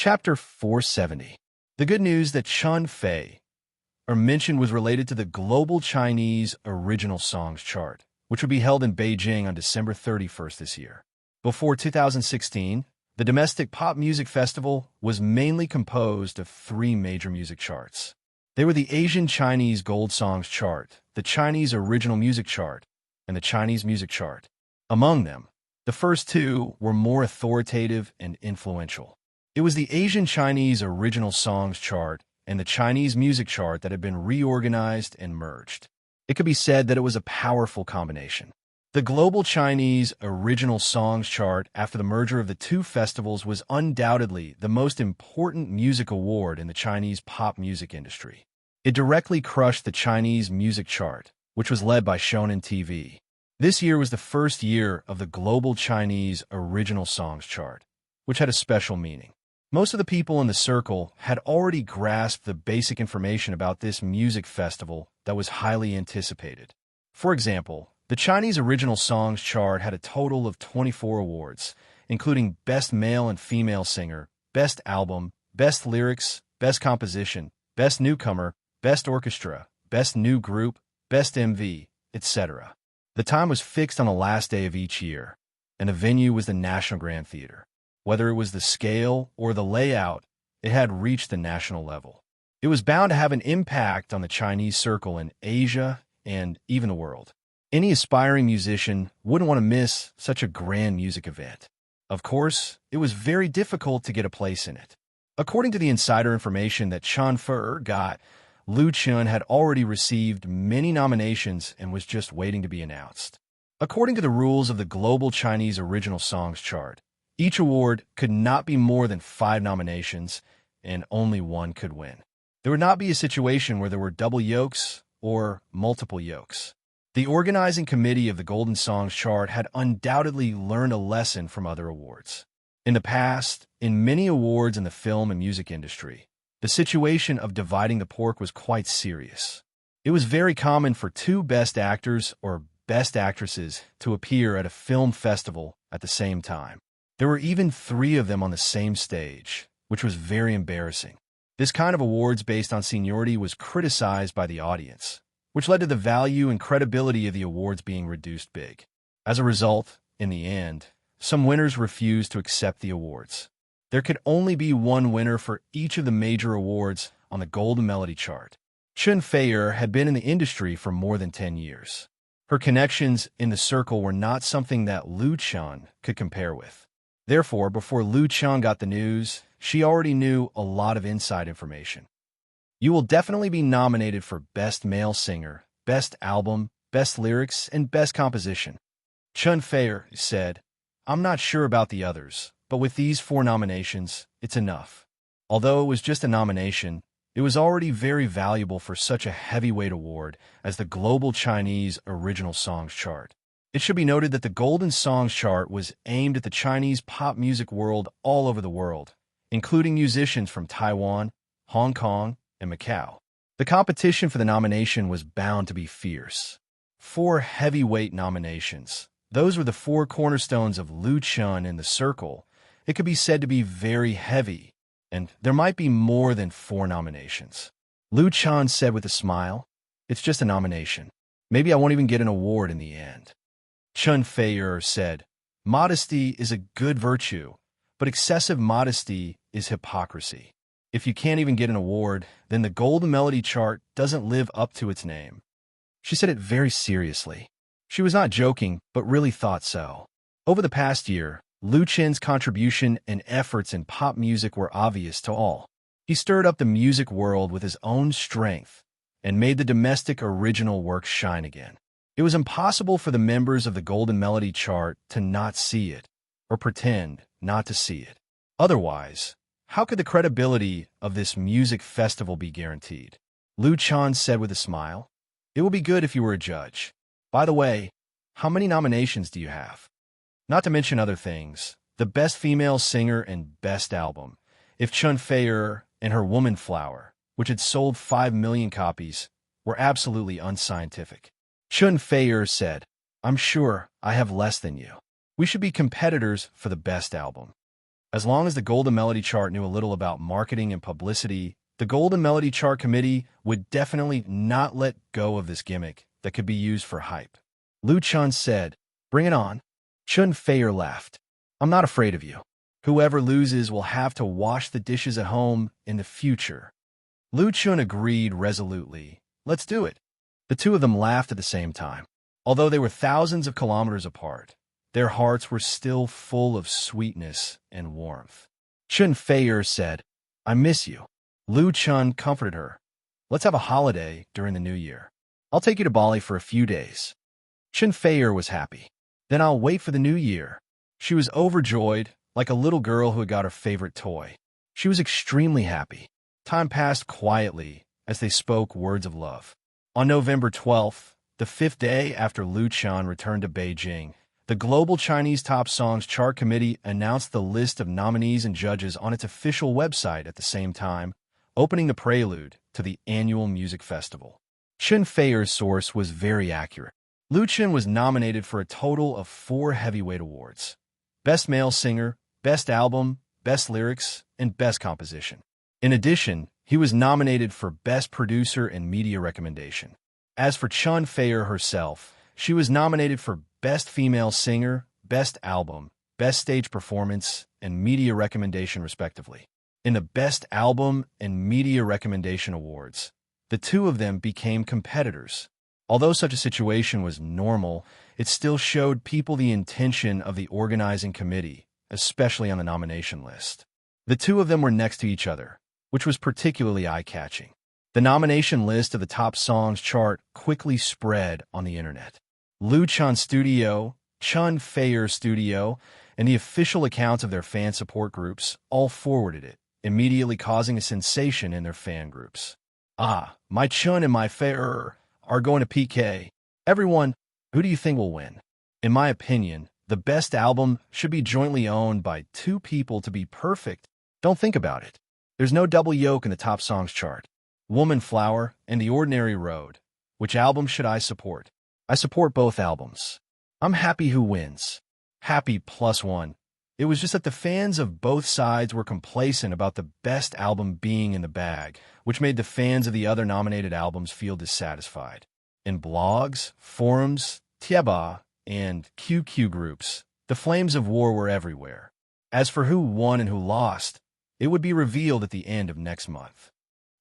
Chapter 470. The good news that Chun Fei mentioned was related to the global Chinese original songs chart, which would be held in Beijing on December 31st this year. Before 2016, the domestic pop music festival was mainly composed of three major music charts. They were the Asian Chinese Gold Songs chart, the Chinese Original Music chart, and the Chinese Music chart. Among them, the first two were more authoritative and influential. It was the Asian Chinese Original Songs chart and the Chinese Music chart that had been reorganized and merged. It could be said that it was a powerful combination. The global Chinese Original Songs chart after the merger of the two festivals was undoubtedly the most important music award in the Chinese pop music industry. It directly crushed the Chinese Music chart, which was led by Shonen TV. This year was the first year of the global Chinese Original Songs chart, which had a special meaning. Most of the people in the circle had already grasped the basic information about this music festival that was highly anticipated. For example, the Chinese Original Songs chart had a total of 24 awards, including Best Male and Female Singer, Best Album, Best Lyrics, Best Composition, Best Newcomer, Best Orchestra, Best New Group, Best MV, etc. The time was fixed on the last day of each year, and the venue was the National Grand Theater. Whether it was the scale or the layout, it had reached the national level. It was bound to have an impact on the Chinese circle in Asia and even the world. Any aspiring musician wouldn't want to miss such a grand music event. Of course, it was very difficult to get a place in it. According to the insider information that Chun Fei got, Lu Chun had already received many nominations and was just waiting to be announced. According to the rules of the Global Chinese Original Songs chart, each award could not be more than 5 nominations, and only one could win. There would not be a situation where there were double yokes or multiple yokes. The organizing committee of the Golden Songs chart had undoubtedly learned a lesson from other awards. In the past, in many awards in the film and music industry, the situation of dividing the pork was quite serious. It was very common for 2 best actors or best actresses to appear at a film festival at the same time. There were even 3 of them on the same stage, which was very embarrassing. This kind of awards based on seniority was criticized by the audience, which led to the value and credibility of the awards being reduced big. As a result, in the end, some winners refused to accept the awards. There could only be one winner for each of the major awards on the Golden Melody chart. Chun Fei had been in the industry for more than 10 years. Her connections in the circle were not something that Lu Chun could compare with. Therefore, before Lu Chun got the news, she already knew a lot of inside information. You will definitely be nominated for Best Male Singer, Best Album, Best Lyrics, and Best Composition. Chun Fei said, "I'm not sure about the others, but with these 4 nominations, it's enough." Although it was just a nomination, it was already very valuable for such a heavyweight award as the Global Chinese Original Songs chart. It should be noted that the Golden Songs chart was aimed at the Chinese pop music world all over the world, including musicians from Taiwan, Hong Kong, and Macau. The competition for the nomination was bound to be fierce. 4 heavyweight nominations. Those were the 4 cornerstones of Lu Chun in the circle. It could be said to be very heavy, and there might be more than 4 nominations. Lu Chun said with a smile, "It's just a nomination. Maybe I won't even get an award in the end." Chun Fei said, "Modesty is a good virtue, but excessive modesty is hypocrisy. If you can't even get an award, then the Golden Melody chart doesn't live up to its name." She said it very seriously. She was not joking, but really thought so. Over the past year, Lu Chun's contribution and efforts in pop music were obvious to all. He stirred up the music world with his own strength and made the domestic original work shine again. It was impossible for the members of the Golden Melody chart to not see it, or pretend not to see it. Otherwise, how could the credibility of this music festival be guaranteed? Lu Chun said with a smile, "It will be good if you were a judge. By the way, how many nominations do you have? Not to mention other things, the Best Female Singer and Best Album. If Chun Fei and her Woman Flower, which had sold 5 million copies, were absolutely unscientific." Chun Fei said, "I'm sure I have less than you. We should be competitors for the best album." As long as the Golden Melody Chart knew a little about marketing and publicity, the Golden Melody Chart Committee would definitely not let go of this gimmick that could be used for hype. Lu Chun said, "Bring it on." Chun Fei laughed. "I'm not afraid of you. Whoever loses will have to wash the dishes at home in the future." Lu Chun agreed resolutely. "Let's do it." The two of them laughed at the same time. Although they were thousands of kilometers apart, their hearts were still full of sweetness and warmth. Chun Fei said, "I miss you." Lu Chun comforted her. "Let's have a holiday during the new year. I'll take you to Bali for a few days." Chun Fei was happy. "Then I'll wait for the new year." She was overjoyed, like a little girl who had got her favorite toy. She was extremely happy. Time passed quietly as they spoke words of love. On November 12th, the 5th day after Lu Chun returned to Beijing, the Global Chinese Top Songs Chart Committee announced the list of nominees and judges on its official website at the same time, opening the prelude to the annual music festival. Chun Fei's source was very accurate. Lu Chun was nominated for a total of 4 heavyweight awards: Best Male Singer, Best Album, Best Lyrics, and Best Composition. In addition, he was nominated for Best Producer and Media Recommendation. As for Chun Fei herself, she was nominated for Best Female Singer, Best Album, Best Stage Performance, and Media Recommendation respectively. In the Best Album and Media Recommendation Awards, the two of them became competitors. Although such a situation was normal, it still showed people the intention of the organizing committee, especially on the nomination list. The two of them were next to each other, which was particularly eye-catching. The nomination list of the Top Songs chart quickly spread on the internet. Lu Chun's studio, Chun Fei's studio, and the official accounts of their fan support groups all forwarded it, immediately causing a sensation in their fan groups. "Ah, my Chun and my Fei are going to PK. Everyone, who do you think will win?" In my opinion, the best album should be jointly owned by 2 people to be perfect. Don't think about it. There's no double yoke in the Top Songs chart. Woman Flower and The Ordinary Road. Which album should I support? I support both albums. I'm happy who wins. Happy +1. It was just that the fans of both sides were complacent about the best album being in the bag, which made the fans of the other nominated albums feel dissatisfied. In blogs, forums, Tieba, and QQ groups, the flames of war were everywhere. As for who won and who lost, it would be revealed at the end of next month.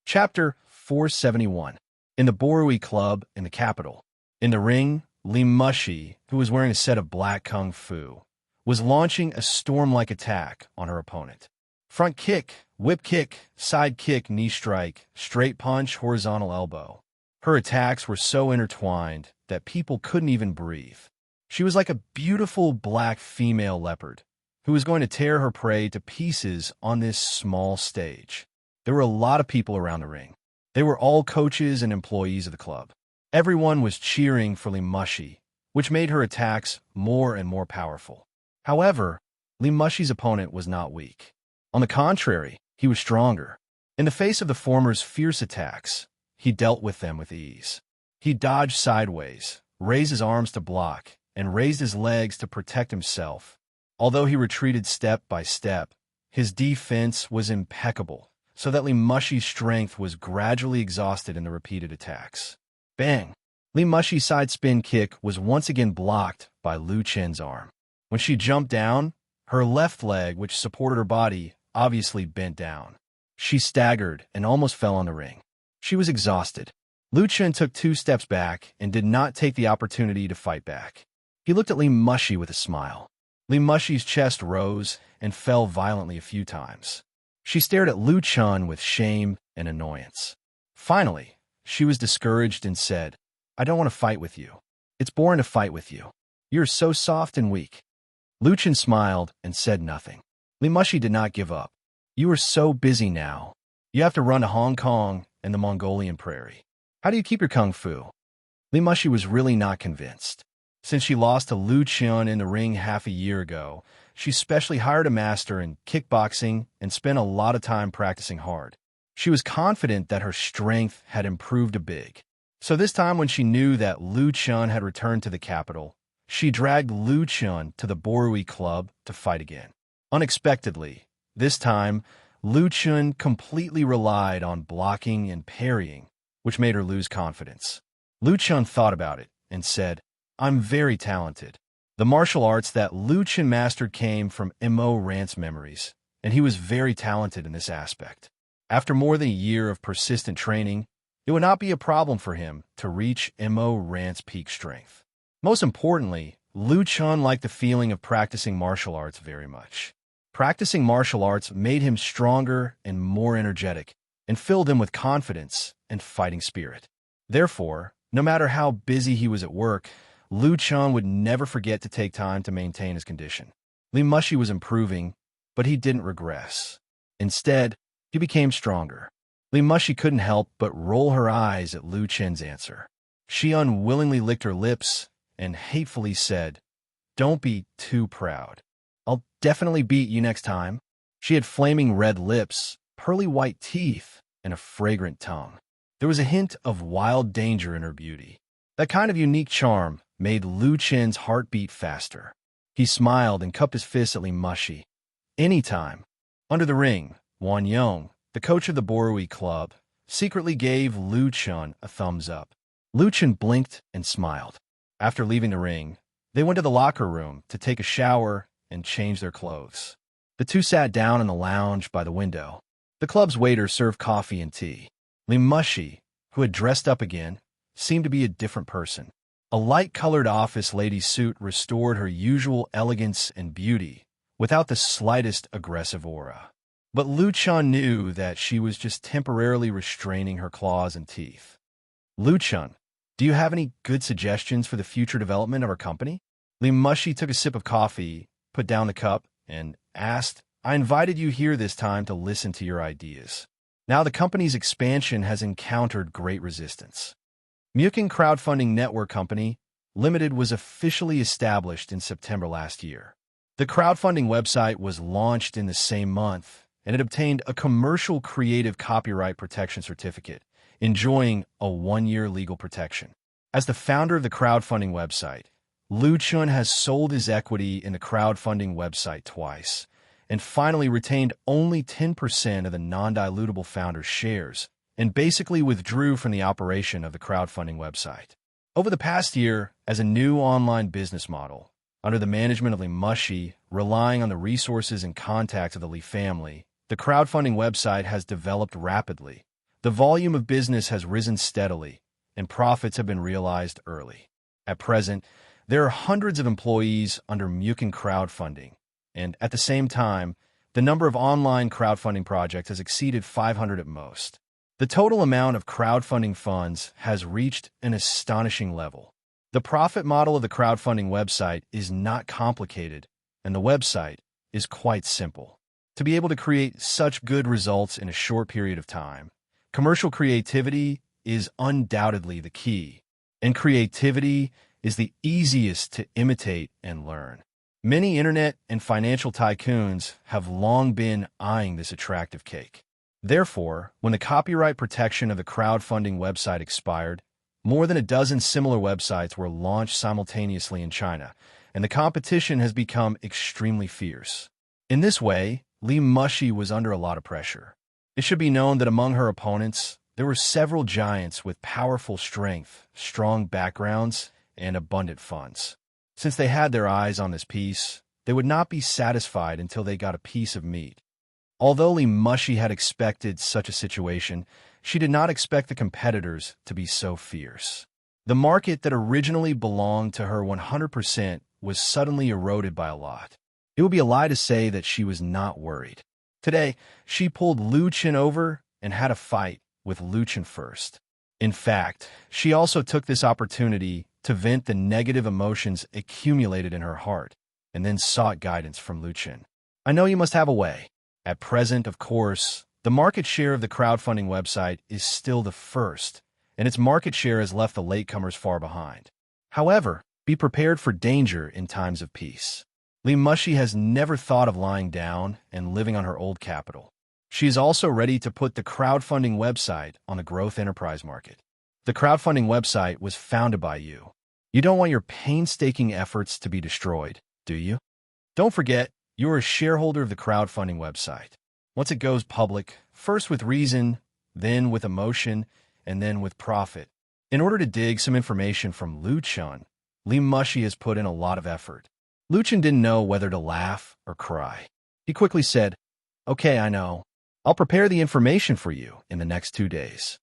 Chapter 471. In the Borui Club in the capital. In the ring, Immerse, who was wearing a set of black kung fu, was launching a storm-like attack on her opponent. Front kick, whip kick, side kick, knee strike, straight punch, horizontal elbow. Her attacks were so intertwined that people couldn't even breathe. She was like a beautiful black female leopard who was going to tear her prey to pieces on this small stage. There were a lot of people around the ring. They were all coaches and employees of the club. Everyone was cheering for Immerse, which made her attacks more and more powerful. However, Immerse's opponent was not weak. On the contrary, he was stronger. In the face of the former's fierce attacks, he dealt with them with ease. He dodged sideways, raised his arms to block, and raised his legs to protect himself. Although he retreated step by step, his defense was impeccable, so that Immerse's strength was gradually exhausted in the repeated attacks. Bang! Immerse's side spin kick was once again blocked by Lu Chun's arm. When she jumped down, her left leg, which supported her body, obviously bent down. She staggered and almost fell on the ring. She was exhausted. Lu Chun took 2 steps back and did not take the opportunity to fight back. He looked at Immerse with a smile. Immerse's chest rose and fell violently a few times. She stared at Lu Chun with shame and annoyance. Finally, she was discouraged and said, "I don't want to fight with you. It's boring to fight with you. You're so soft and weak." Lu Chun smiled and said nothing. Immerse did not give up. "You are so busy now. You have to run to Hong Kong and the Mongolian prairie. How do you keep your kung fu?" Immerse was really not convinced. Since she lost to Lu Chun in the ring half a year ago, she specially hired a master in kickboxing and spent a lot of time practicing hard. She was confident that her strength had improved a bit. So this time when she knew that Lu Chun had returned to the capital, she dragged Lu Chun to the Borui Club to fight again. Unexpectedly, This time, Lu Chun completely relied on blocking and parrying, which made her lose confidence. Lu Chun thought about it and said, "I'm very talented." The martial arts that Lu Chun mastered came from Immerse memories, and he was very talented in this aspect. After more than a year of persistent training, it would not be a problem for him to reach Immerse peak strength. Most importantly, Lu Chun liked the feeling of practicing martial arts very much. Practicing martial arts made him stronger and more energetic, and filled him with confidence and fighting spirit. Therefore, no matter how busy he was at work, Lu Chun would never forget to take time to maintain his condition. Li Mushi was improving, but he didn't regress. Instead, he became stronger. Li Mushi couldn't help but roll her eyes at Lu Chun's answer. She unwillingly licked her lips and hatefully said, "Don't be too proud. I'll definitely beat you next time." She had flaming red lips, pearly white teeth, and a fragrant tongue. There was a hint of wild danger in her beauty. That kind of unique charm made Lu Chun's heart beat faster. He smiled and cupped his fist at Li Mushi. Anytime. Under the ring, Wan Yong, the coach of the Borui club, secretly gave Lu Chun a thumbs up. Lu Chun blinked and smiled. After leaving the ring, they went to the locker room to take a shower and change their clothes. The two sat down in the lounge by the window. The club's waiter served coffee and tea. Li Mushi, who had dressed up again, seemed to be a different person. A light-colored office lady suit restored her usual elegance and beauty, without the slightest aggressive aura. But Lu Chun knew that she was just temporarily restraining her claws and teeth. "Lu Chun, do you have any good suggestions for the future development of our company?" Li Mushi took a sip of coffee, put down the cup, and asked, "I invited you here this time to listen to your ideas. Now the company's expansion has encountered great resistance. Mukin Crowdfunding Network Company Limited was officially established in September last year. The crowdfunding website was launched in the same month, and it obtained a commercial creative copyright protection certificate, enjoying a 1-year legal protection. As the founder of the crowdfunding website, Lu Chun has sold his equity in the crowdfunding website twice, and finally retained only 10% of the non-dilutable founder's shares, and basically withdrew from the operation of the crowdfunding website. Over the past year, as a new online business model, under the management of Li Mushi, relying on the resources and contacts of the Li family, the crowdfunding website has developed rapidly. The volume of business has risen steadily, and profits have been realized early. At present, there are hundreds of employees under Mukin Crowdfunding, and at the same time, the number of online crowdfunding projects has exceeded 500 at most. The total amount of crowdfunding funds has reached an astonishing level. The profit model of the crowdfunding website is not complicated, and the website is quite simple. To be able to create such good results in a short period of time, commercial creativity is undoubtedly the key, and creativity is the easiest to imitate and learn. Many internet and financial tycoons have long been eyeing this attractive cake. Therefore, when the copyright protection of the crowdfunding website expired, more than a dozen similar websites were launched simultaneously in China, and the competition has become extremely fierce. In this way, Li Mushi was under a lot of pressure. It should be known that among her opponents, there were several giants with powerful strength, strong backgrounds, and abundant funds. Since they had their eyes on this piece, they would not be satisfied until they got a piece of meat. Although Li Mushi had expected such a situation, she did not expect the competitors to be so fierce. The market that originally belonged to her 100% was suddenly eroded by a lot. It would be a lie to say that she was not worried. Today, she pulled Lu Chun over and had a fight with Lu Chun first. In fact, she also took this opportunity to vent the negative emotions accumulated in her heart, and then sought guidance from Lu Chun. "I know you must have a way. At present, of course, the market share of the crowdfunding website is still the first, and its market share has left the latecomers far behind. However, be prepared for danger in times of peace." Li Mushi has never thought of lying down and living on her old capital. She is also ready to put the crowdfunding website on the growth enterprise market. The crowdfunding website was founded by you. You don't want your painstaking efforts to be destroyed, do you? Don't forget, You're a shareholder of the crowdfunding website. Once it goes public, first with reason, then with emotion, and then with profit. In order to dig some information from Lu Chun, Li Mushi has put in a lot of effort. Lu Chun didn't know whether to laugh or cry. He quickly said, "Okay, I know. I'll prepare the information for you in the next 2 days."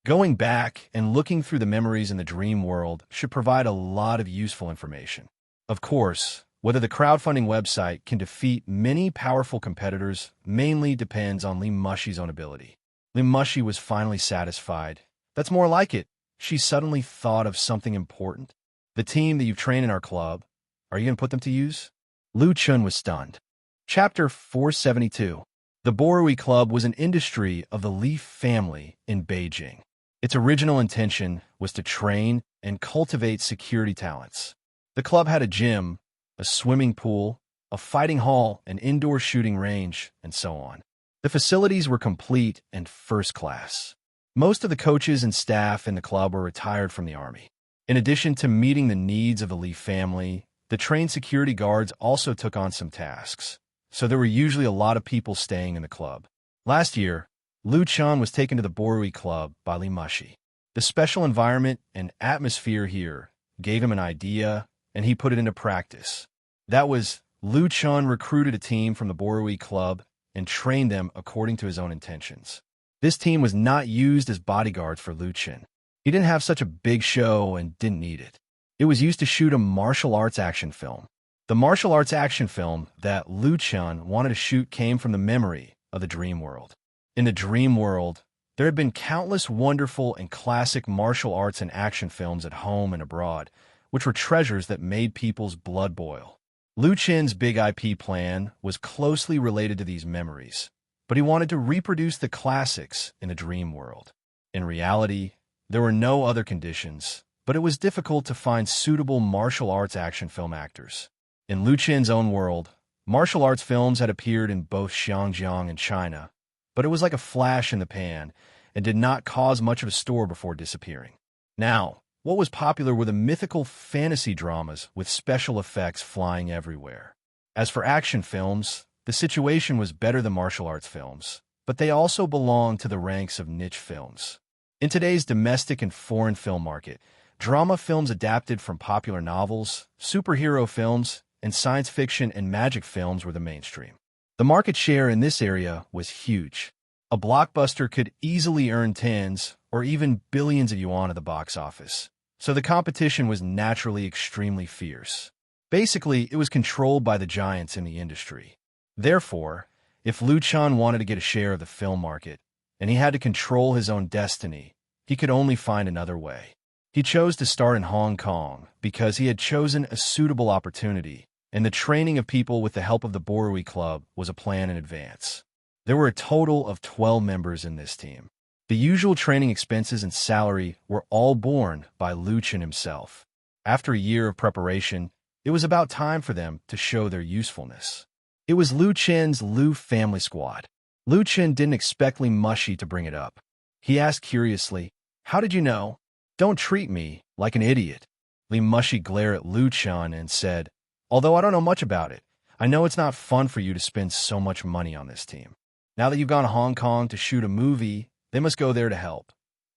Going back and looking through the memories in the dream world should provide a lot of useful information. Of course, whether the crowdfunding website can defeat many powerful competitors mainly depends on Li Mushi's own ability. Li Mushi was finally satisfied. That's more like it. She suddenly thought of something important. The team that you've trained in our club, are you going to put them to use? Lu Chun was stunned. Chapter 472. The Borui Club was an industry of the Li family in Beijing. Its original intention was to train and cultivate security talents. The club had a gym, a swimming pool, a fighting hall, an indoor shooting range, and so on. The facilities were complete and first class. Most of the coaches and staff in the club were retired from the army. In addition to meeting the needs of the Li family, the trained security guards also took on some tasks, so there were usually a lot of people staying in the club. Last year, Lu Chun was taken to the Borui Club by Li Mushi. The special environment and atmosphere here gave him an idea, and he put it into practice. That was, Lu Chun recruited a team from the Borui Club and trained them according to his own intentions. This team was not used as bodyguards for Lu Chun. He didn't have such a big show and didn't need it. It was used to shoot a martial arts action film. The martial arts action film that Lu Chun wanted to shoot came from the memory of the dream world. In the dream world, there had been countless wonderful and classic martial arts and action films at home and abroad, which were treasures that made people's blood boil. Lu Chun's big IP plan was closely related to these memories, but he wanted to reproduce the classics in the dream world. In reality, there were no other conditions, but it was difficult to find suitable martial arts action film actors. In Lu Chun's own world, martial arts films had appeared in both Xinjiang and China, but it was like a flash in the pan and did not cause much of a stir before disappearing. Now, what was popular were the mythical fantasy dramas with special effects flying everywhere. As for action films, the situation was better than martial arts films, but they also belonged to the ranks of niche films. In today's domestic and foreign film market, drama films adapted from popular novels, superhero films, and science fiction and magic films were the mainstream. The market share in this area was huge. A blockbuster could easily earn tens or even billions of yuan at the box office, so the competition was naturally extremely fierce. Basically, it was controlled by the giants in the industry. Therefore, if Lu Chun wanted to get a share of the film market, and he had to control his own destiny, he could only find another way. He chose to start in Hong Kong because he had chosen a suitable opportunity, and the training of people with the help of the Borui Club was a plan in advance. There were a total of 12 members in this team. The usual training expenses and salary were all borne by Lu Chun himself. After a year of preparation, it was about time for them to show their usefulness. It was Lu Chun's Lu family squad. Lu Chun didn't expect Li Mushi to bring it up. He asked curiously, "How did you know? Don't treat me like an idiot." Li Mushi glared at Lu Chun and said, "Although I don't know much about it, I know it's not fun for you to spend so much money on this team. Now that you've gone to Hong Kong to shoot a movie, they must go there to help,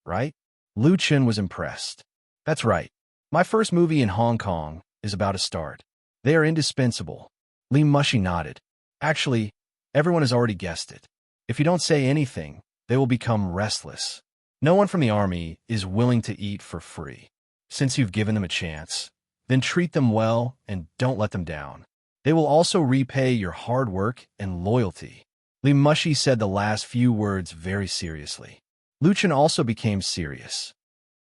right?" Lu Chun was impressed. "That's right. My first movie in Hong Kong is about to start. They are indispensable." Li Mushi nodded. "Actually, everyone has already guessed it. If you don't say anything, they will become restless. No one from the army is willing to eat for free. Since you've given them a chance, then treat them well and don't let them down. They will also repay your hard work and loyalty." Li Mushi said the last few words very seriously. Lu Chun also became serious.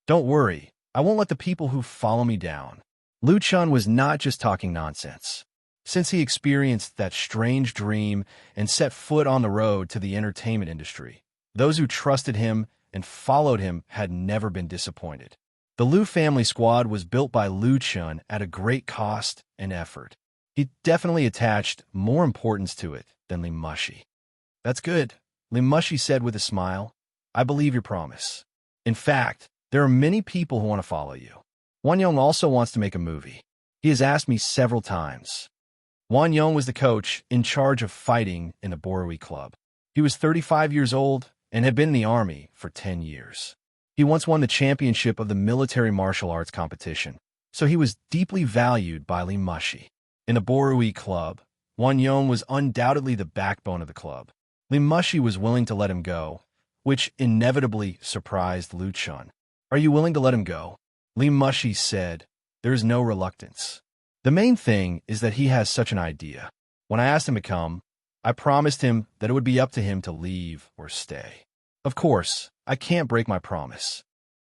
"Don't worry, I won't let the people who follow me down." Lu Chun was not just talking nonsense. Since he experienced that strange dream and set foot on the road to the entertainment industry, those who trusted him and followed him had never been disappointed. The Lu family squad was built by Lu Chun at a great cost and effort. He definitely attached more importance to it than Li Mushi. "That's good," Li Mushi said with a smile. "I believe your promise. In fact, there are many people who want to follow you. Wan Yong also wants to make a movie. He has asked me several times." Won Young was the coach in charge of fighting in the Borui Club. He was 35 years old and had been in the army for 10 years. He once won the championship of the military martial arts competition, so he was deeply valued by Li Mushi. In the Borui Club, Won Young was undoubtedly the backbone of the club. Li Mushi was willing to let him go, which inevitably surprised Lu Chun. "Are you willing to let him go?" Li Mushi said. "There is no reluctance. The main thing is that he has such an idea. When I asked him to come, I promised him that it would be up to him to leave or stay. Of course, I can't break my promise."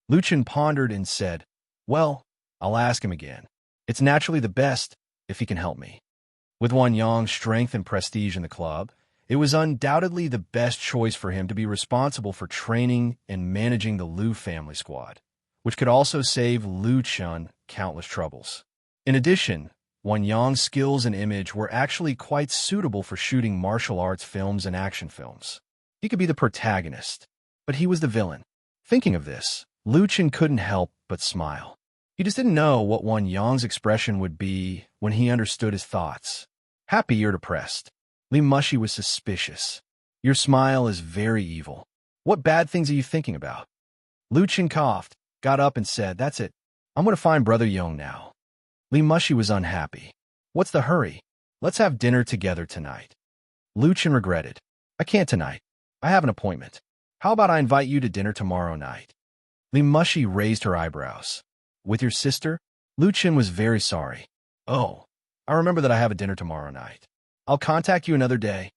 Lu Chun pondered and said, "Well, I'll ask him again. It's naturally the best if he can help me." With Won Young's strength and prestige in the club, it was undoubtedly the best choice for him to be responsible for training and managing the Lu family squad, which could also save Lu Chun countless troubles. In addition, Won Young's skills and image were actually quite suitable for shooting martial arts films and action films. He could be the protagonist, but he was the villain. Thinking of this, Lu Chun couldn't help but smile. He just didn't know what Won Young's expression would be when he understood his thoughts. Happy or depressed? Li Mushi was suspicious. "Your smile is very evil. What bad things are you thinking about?" Lu Chun coughed, got up and said, "That's it. I'm going to find Brother Young now." Li Mushi was unhappy. "What's the hurry? Let's have dinner together tonight." Lu Chun regretted. "I can't tonight. I have an appointment. How about I invite you to dinner tomorrow night?" Li Mushi raised her eyebrows. "With your sister?" Lu Chun was very sorry. "Oh, I remember that I have a dinner tomorrow night. I'll contact you another day."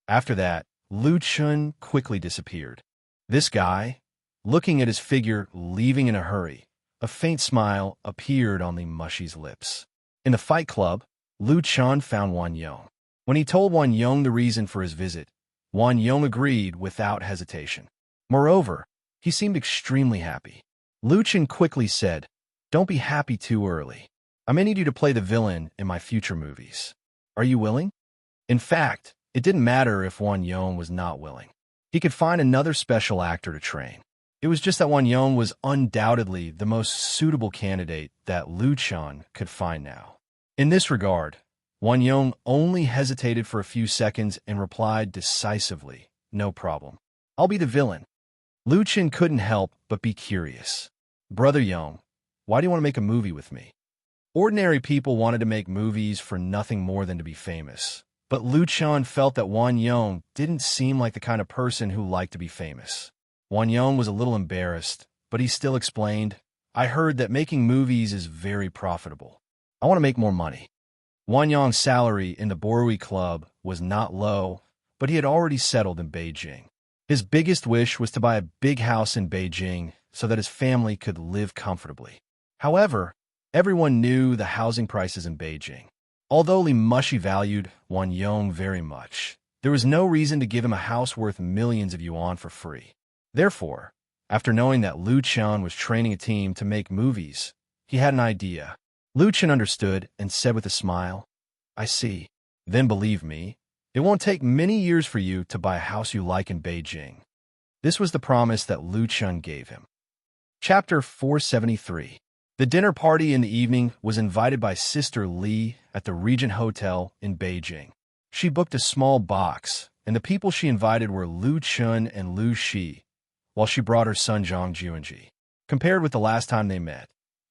After that, Lu Chun quickly disappeared. This guy, looking at his figure leaving in a hurry, a faint smile appeared on Li Mushi's lips. In the fight club, Lu Chun found Won Young. When he told Won Young the reason for his visit, Won Young agreed without hesitation. Moreover, he seemed extremely happy. Lu Chun quickly said, "Don't be happy too early. I may need you to play the villain in my future movies. Are you willing?" In fact, it didn't matter if Won Young was not willing. He could find another special actor to train. It was just that Won Young was undoubtedly the most suitable candidate that Lu Chun could find now. In this regard, Won Young only hesitated for a few seconds and replied decisively, "No problem. I'll be the villain." Lu Chun couldn't help but be curious. "Brother Young, why do you want to make a movie with me?" Ordinary people wanted to make movies for nothing more than to be famous. But Lu Chun felt that Won Young didn't seem like the kind of person who liked to be famous. Won Young was a little embarrassed, but he still explained, "I heard that making movies is very profitable. I want to make more money." Won Young's salary in the Borui Club was not low, but he had already settled in Beijing. His biggest wish was to buy a big house in Beijing so that his family could live comfortably. However, everyone knew the housing prices in Beijing. Although Li Mushi valued Won Young very much, there was no reason to give him a house worth millions of yuan for free. Therefore, after knowing that Lu Chun was training a team to make movies, he had an idea. Lu Chun understood and said with a smile, "I see. Then believe me, it won't take many years for you to buy a house you like in Beijing." This was the promise that Lu Chun gave him. Chapter 473. The dinner party in the evening was invited by Sister Li at the Regent Hotel in Beijing. She booked a small box, and the people she invited were Lu Chun and Lu Shi, while she brought her son Zhang Juanji. Compared with the last time they met,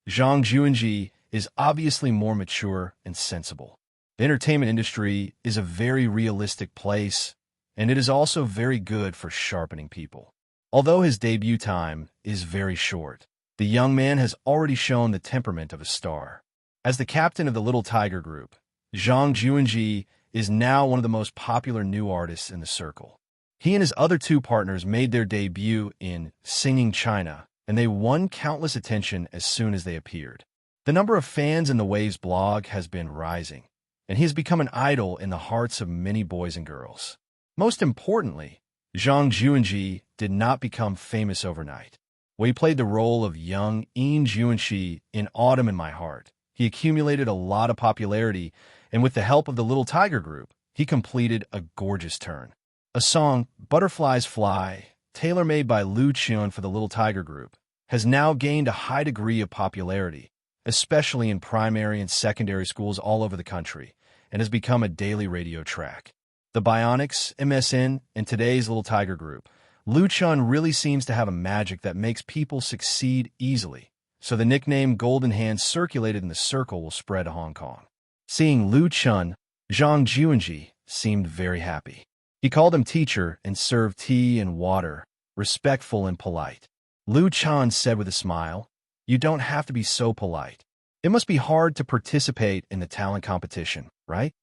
Zhang Juanji is obviously more mature and sensible. The entertainment industry is a very realistic place, and it is also very good for sharpening people. Although his debut time is very short, the young man has already shown the temperament of a star. As the captain of the Little Tiger Group, Zhang Juanji is now one of the most popular new artists in the circle. He and his other two partners made their debut in Singing China, and they won countless attention as soon as they appeared. The number of fans in the Waves blog has been rising, and he has become an idol in the hearts of many boys and girls. Most importantly, Zhang Juanji did not become famous overnight. When he played the role of young Yin Juanxi in Autumn in My Heart, he accumulated a lot of popularity, and with the help of the Little Tiger Group, he completed a gorgeous turn. A song, Butterflies Fly, tailor-made by Lu Chun for the Little Tiger Group, has now gained a high degree of popularity, especially in primary and secondary schools all over the country, and has become a daily radio track. The Bionics, MSN, and today's Little Tiger Group, Lu Chun really seems to have a magic that makes people succeed easily, so the nickname Golden Hands circulated in the circle will spread to Hong Kong. Seeing Lu Chun, Zhang Juanji seemed very happy. He called him teacher and served tea and water, respectful and polite. Lu Chun said with a smile, "You don't have to be so polite. It must be hard to participate in the talent competition, right?"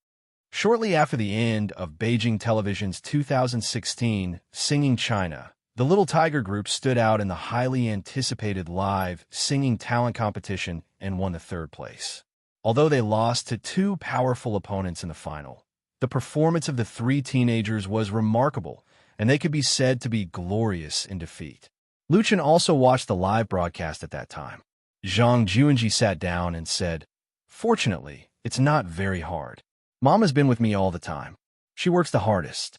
Shortly after the end of Beijing Television's 2016 Singing China, the Little Tiger Group stood out in the highly anticipated live singing talent competition and won the third place. Although they lost to two powerful opponents in the final, the performance of the three teenagers was remarkable, and they could be said to be glorious in defeat. Lu Chun also watched the live broadcast at that time. Zhang Juanji sat down and said, "Fortunately, it's not very hard. Mama's been with me all the time. She works the hardest."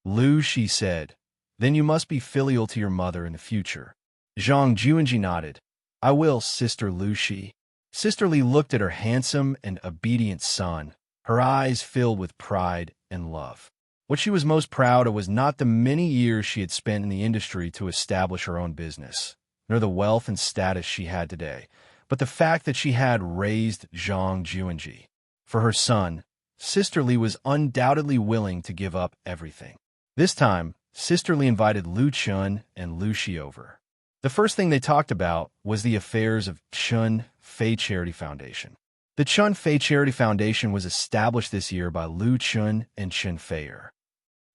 "Lu," she said, "then you must be filial to your mother in the future." Zhang Juanji nodded. "I will, Sister Lu." Sister Li looked at her handsome and obedient son, her eyes filled with pride and love. What she was most proud of was not the many years she had spent in the industry to establish her own business, nor the wealth and status she had today, but the fact that she had raised Zhang Juanji. For her son, Sister Li was undoubtedly willing to give up everything. This time, Sister Li invited Lu Chun and Lu Shi over. The first thing they talked about was the affairs of Chun Fei Charity Foundation. The Chun Fei Charity Foundation was established this year by Lu Chun and Chen Feier.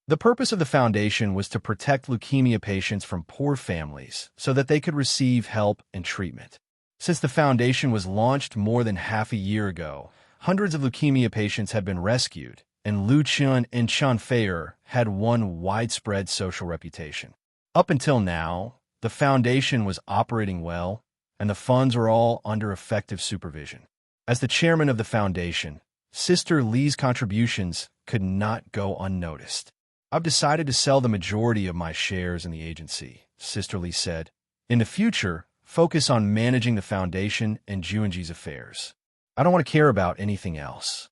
The purpose of the foundation was to protect leukemia patients from poor families so that they could receive help and treatment. Since the foundation was launched more than half a year ago, hundreds of leukemia patients had been rescued, and Lu Chun and Chen Feier had won widespread social reputation. Up until now, the foundation was operating well, and the funds were all under effective supervision. As the chairman of the foundation, Sister Li's contributions could not go unnoticed. "I've decided to sell the majority of my shares in the agency," Sister Li said. "In the future, focus on managing the foundation and Juanji's affairs. I don't want to care about anything else."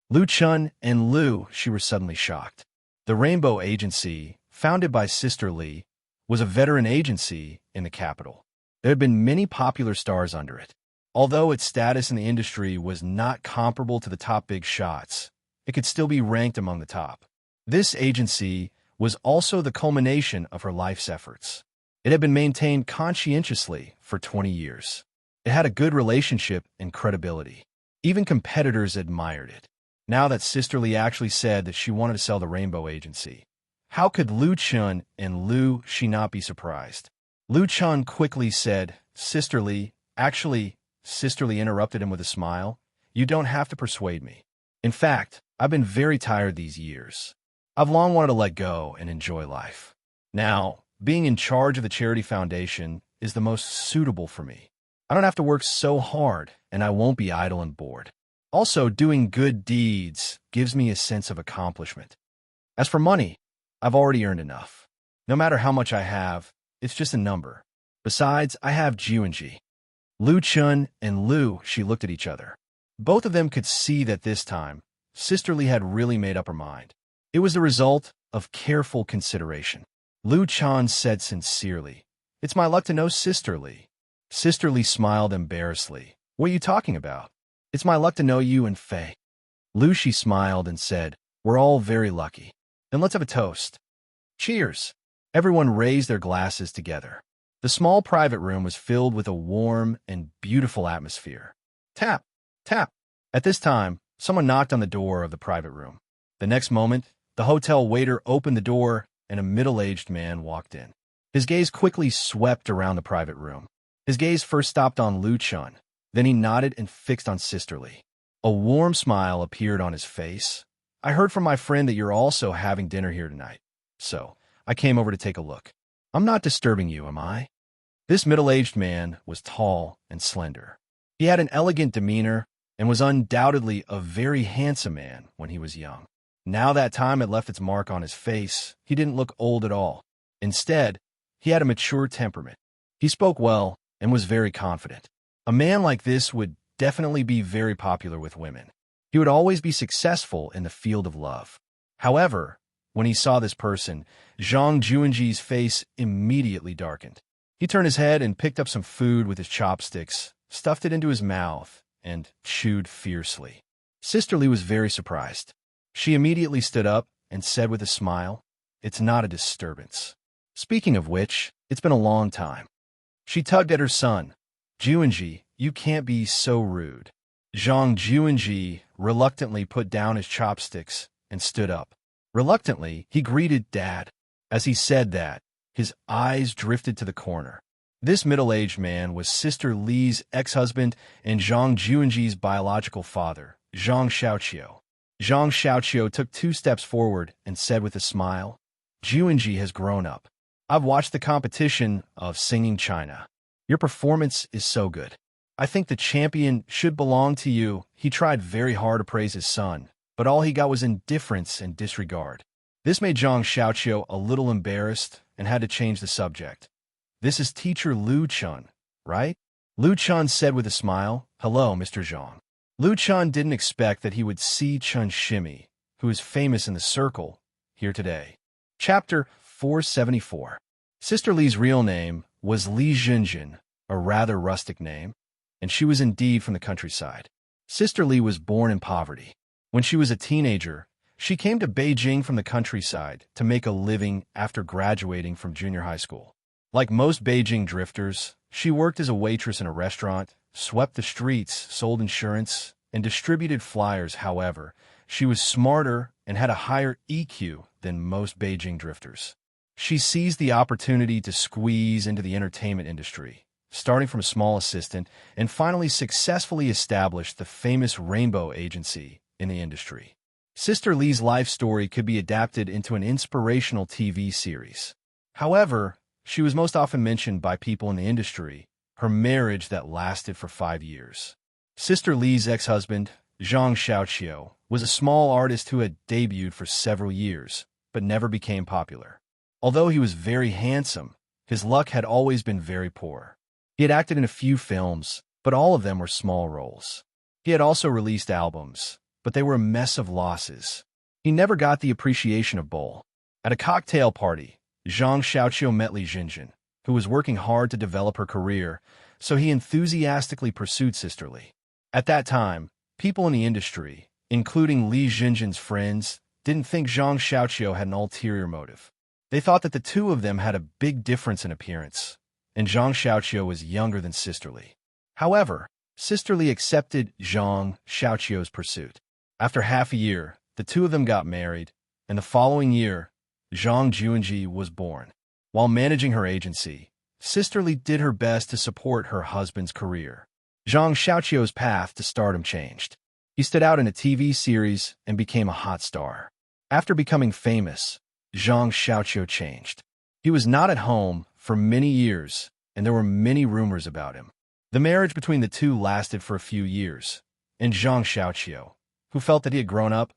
Lu Chun and Lu Shi were suddenly shocked. The Rainbow Agency, founded by Sister Li, was a veteran agency in the capital. There had been many popular stars under it. Although its status in the industry was not comparable to the top big shots, it could still be ranked among the top. This agency was also the culmination of her life's efforts. It had been maintained conscientiously for 20 years. It had a good relationship and credibility. Even competitors admired it. Now that Sister Li actually said that she wanted to sell the Rainbow Agency, how could Lu Chun and Lu Shi not be surprised? Lu Chun quickly said, "Sister Li, actually," Sister Li interrupted him with a smile, "you don't have to persuade me. In fact, I've been very tired these years. I've long wanted to let go and enjoy life. Now, being in charge of the charity foundation is the most suitable for me. I don't have to work so hard, and I won't be idle and bored. Also, doing good deeds gives me a sense of accomplishment. As for money, I've already earned enough. No matter how much I have, it's just a number. Besides, I have Juanji." Lu Chun and Lu Shi looked at each other. Both of them could see that this time, Sister Li had really made up her mind. It was the result of careful consideration. Lu Chun said sincerely, "It's my luck to know Sister Li." Sister Li smiled embarrassedly. "What are you talking about? It's my luck to know you and Fei." Lu Shi smiled and said, "We're all very lucky. Then let's have a toast." Cheers! Everyone raised their glasses together. The small private room was filled with a warm and beautiful atmosphere. Tap, tap. At this time, someone knocked on the door of the private room. The next moment, the hotel waiter opened the door and a middle-aged man walked in. His gaze quickly swept around the private room. His gaze first stopped on Lu Chun. Then he nodded and fixed on Sister Li. A warm smile appeared on his face. "I heard from my friend that you're also having dinner here tonight, so I came over to take a look. I'm not disturbing you, am I?" This middle-aged man was tall and slender. He had an elegant demeanor and was undoubtedly a very handsome man when he was young. Now that time had left its mark on his face, he didn't look old at all. Instead, he had a mature temperament. He spoke well and was very confident. A man like this would definitely be very popular with women. He would always be successful in the field of love. However, when he saw this person, Zhang Juanji's face immediately darkened. He turned his head and picked up some food with his chopsticks, stuffed it into his mouth, and chewed fiercely. Sister Lee was very surprised. She immediately stood up and said with a smile, "It's not a disturbance. Speaking of which, it's been a long time." She tugged at her son. "Juanji, you can't be so rude." Zhang Juanji reluctantly put down his chopsticks and stood up. Reluctantly, he greeted Dad. As he said that, his eyes drifted to the corner. This middle-aged man was Sister Lee's ex-husband and Zhang Juanji's biological father, Zhang Xiaoqiu. Zhang Xiaoqiu took 2 steps forward and said with a smile, "Juanji has grown up. I've watched the competition of Singing China. Your performance is so good. I think the champion should belong to you." He tried very hard to praise his son, but all he got was indifference and disregard. This made Zhang Xiaoqiu a little embarrassed and had to change the subject. "This is teacher Lu Chun, right?" Lu Chun said with a smile, "Hello, Mr. Zhang." Lu Chun didn't expect that he would see Chun Shimi, who is famous in the circle, here today. Chapter 474. Sister Lee's real name was Li Jinjin, a rather rustic name, and she was indeed from the countryside. Sister Lee was born in poverty. When she was a teenager, she came to Beijing from the countryside to make a living after graduating from junior high school. Like most Beijing drifters, she worked as a waitress in a restaurant, swept the streets, sold insurance, and distributed flyers. However, she was smarter and had a higher EQ than most Beijing drifters. She seized the opportunity to squeeze into the entertainment industry, starting from a small assistant, and finally successfully established the famous Rainbow Agency in the industry. Sister Lee's life story could be adapted into an inspirational TV series. However, she was most often mentioned by people in the industry, her marriage that lasted for 5 years. Sister Lee's ex-husband, Zhang Xiaoqiu, was a small artist who had debuted for several years, but never became popular. Although he was very handsome, his luck had always been very poor. He had acted in a few films, but all of them were small roles. He had also released albums, but they were a mess of losses. He never got the appreciation of Bowl. At a cocktail party, Zhang Xiaoqiu met Li Jinjin, who was working hard to develop her career, so he enthusiastically pursued Sister Lee. At that time, people in the industry, including Li Jinjin's friends, didn't think Zhang Xiaoqiu had an ulterior motive. They thought that the two of them had a big difference in appearance, and Zhang Xiaoqiu was younger than Sister Lee. However, Sister Lee accepted Zhang Xiaoqiu's pursuit. After half a year, the two of them got married, and the following year, Zhang Juanji was born. While managing her agency, Sister Lee did her best to support her husband's career. Zhang Xiaoqiu's path to stardom changed. He stood out in a TV series and became a hot star. After becoming famous, Zhang Xiaoqiu changed. He was not at home for many years, and there were many rumors about him. The marriage between the two lasted for a few years, and Zhang Xiaoqiu, who felt that he had grown up,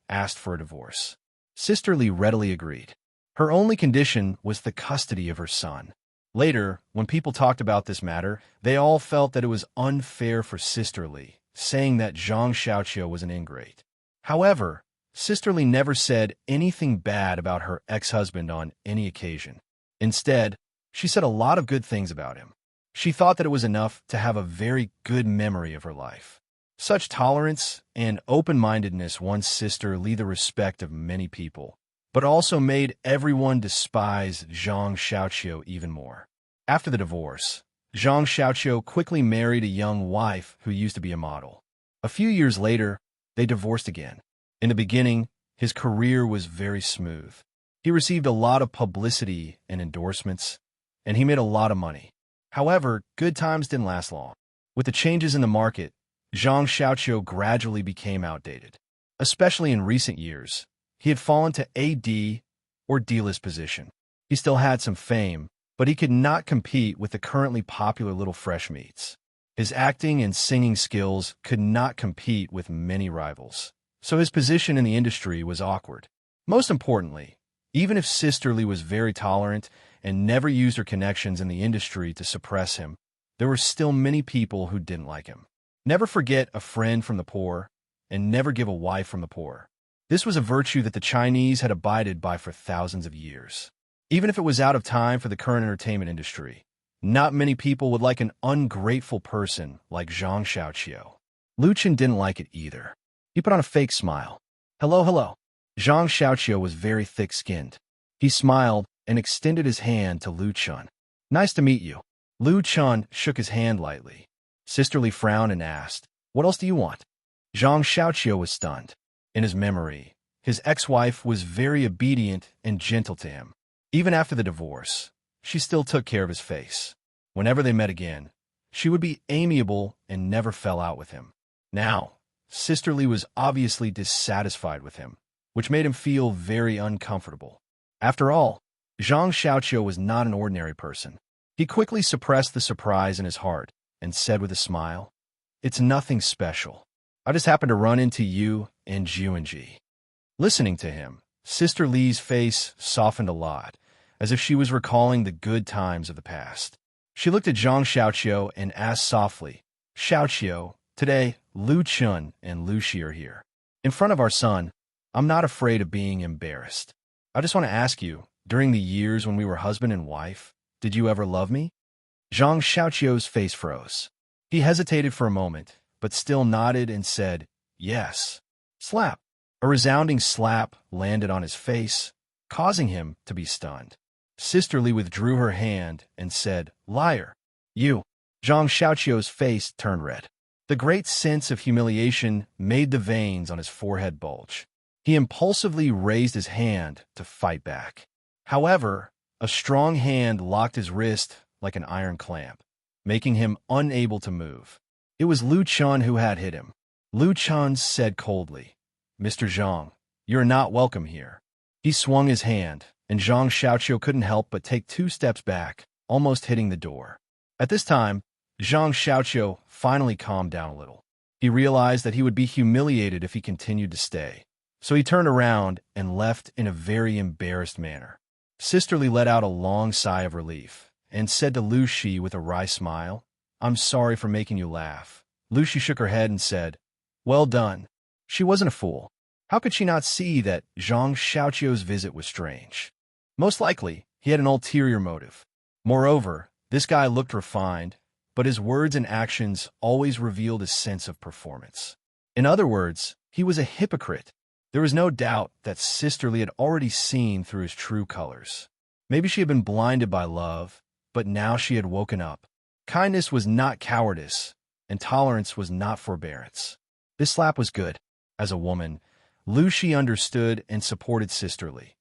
asked for a divorce. Sister Lee readily agreed. Her only condition was the custody of her son. Later, when people talked about this matter, they all felt that it was unfair for Sister Lee, saying that Zhang Xiaoqiu was an ingrate. However, Sister Lee never said anything bad about her ex-husband on any occasion. Instead, she said a lot of good things about him. She thought that it was enough to have a very good memory of her life. Such tolerance and open-mindedness won Sister Lee the respect of many people, but also made everyone despise Zhang Xiaoqiu even more. After the divorce, Zhang Xiaoqiu quickly married a young wife who used to be a model. A few years later, they divorced again. In the beginning, his career was very smooth. He received a lot of publicity and endorsements, and he made a lot of money. However, good times didn't last long. With the changes in the market, Zhang Xiaoqiu gradually became outdated. Especially in recent years, he had fallen to a D or D-list position. He still had some fame, but he could not compete with the currently popular Little Fresh Meats. His acting and singing skills could not compete with many rivals, so his position in the industry was awkward. Most importantly, even if Sister Lee was very tolerant and never used her connections in the industry to suppress him, there were still many people who didn't like him. Never forget a friend from the poor. and never give a wife from the poor. This was a virtue that the Chinese had abided by for thousands of years. Even if it was out of time for the current entertainment industry, not many people would like an ungrateful person like Zhang Xiaoqiu. Lu Chen didn't like it either. He put on a fake smile. Hello, hello. Zhang Xiaoqiu was very thick-skinned. He smiled and extended his hand to Lu Chen. Nice to meet you. Lu Chen shook his hand lightly. Sisterly frowned and asked, What else do you want? Zhang Xiaoqiu was stunned. In his memory, his ex-wife was very obedient and gentle to him. Even after the divorce, she still took care of his face. Whenever they met again, she would be amiable and never fell out with him. Now, Sisterly was obviously dissatisfied with him, which made him feel very uncomfortable. After all, Zhang Xiaoqiu was not an ordinary person. He quickly suppressed the surprise in his heart and said with a smile, It's nothing special. I just happened to run into you and Juanji. Listening to him, Sister Li's face softened a lot, as if she was recalling the good times of the past. She looked at Zhang Xiaoqiu and asked softly, Xiaoqiu, today, Lu Chen and Lu Shi are here. In front of our son, I'm not afraid of being embarrassed. I just want to ask you, during the years when we were husband and wife, did you ever love me? Zhang Xiaoqiu's face froze. He hesitated for a moment, but still nodded and said, Yes. Slap. A resounding slap landed on his face, causing him to be stunned. Sisterly withdrew her hand and said, Liar. You. Zhang Xiaoqiu's face turned red. The great sense of humiliation made the veins on his forehead bulge. He impulsively raised his hand to fight back. However, a strong hand locked his wrist like an iron clamp, making him unable to move. It was Lu Chen who had hit him. Lu Chen said coldly, Mr. Zhang, you're not welcome here. He swung his hand, and Zhang Xiaoqiu couldn't help but take 2 steps back, almost hitting the door. At this time, Zhang Xiaoqiu finally calmed down a little. He realized that he would be humiliated if he continued to stay, so he turned around and left in a very embarrassed manner. Sisterly let out a long sigh of relief and said to Lu Shi with a wry smile, I'm sorry for making you laugh. Lu Shi shook her head and said, Well done. She wasn't a fool. How could she not see that Zhang Xiaoqiu's visit was strange? Most likely, he had an ulterior motive. Moreover, this guy looked refined, but his words and actions always revealed a sense of performance. In other words, he was a hypocrite. There was no doubt that Sisterly had already seen through his true colors. Maybe she had been blinded by love, but now she had woken up. Kindness was not cowardice, and tolerance was not forbearance. This slap was good. As a woman, Lu Shi understood and supported Sisterly.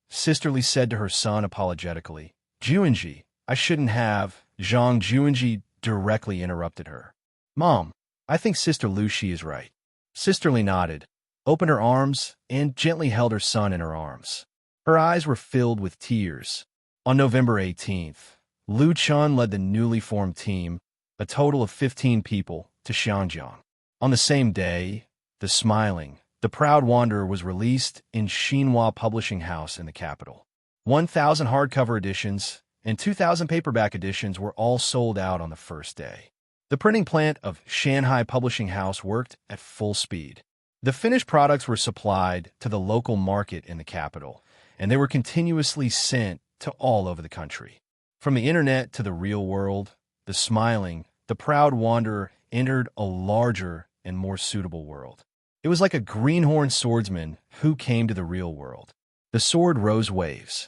Sisterly said to her son apologetically, Juanji, I shouldn't have. Zhang Juanji directly interrupted her. Mom, I think Sister Lu Shi is right. Sisterly nodded, opened her arms, and gently held her son in her arms. Her eyes were filled with tears. On November 18th, Lu Chen led the newly formed team, a total of 15 people, to Xianjiang. On the same day, the proud wanderer was released in Xinhua Publishing House in the capital. 1,000 hardcover editions and 2,000 paperback editions were all sold out on the first day. The printing plant of Shanghai Publishing House worked at full speed. The finished products were supplied to the local market in the capital, and they were continuously sent to all over the country. From the internet to the real world, the proud wanderer entered a larger and more suitable world. It was like a greenhorn swordsman who came to the real world. The sword rose waves.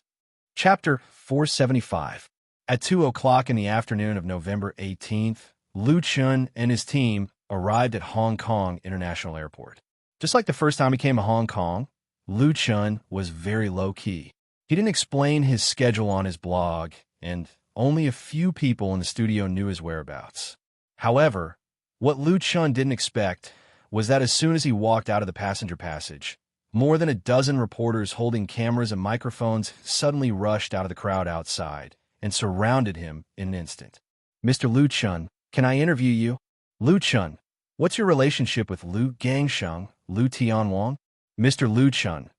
Chapter 475. At 2 o'clock in the afternoon of November 18th, Lu Chen and his team arrived at Hong Kong International Airport. Just like the first time he came to Hong Kong, Lu Chen was very low-key. He didn't explain his schedule on his blog, and only a few people in the studio knew his whereabouts. However, what Lu Chen didn't expect was that as soon as he walked out of the passenger passage, more than a dozen reporters holding cameras and microphones suddenly rushed out of the crowd outside and surrounded him in an instant. Mr. Lu Chen, can I interview you? Lu Chen, what's your relationship with Lu Gangsheng, Lu Tianwang? Mr. Lu Chen,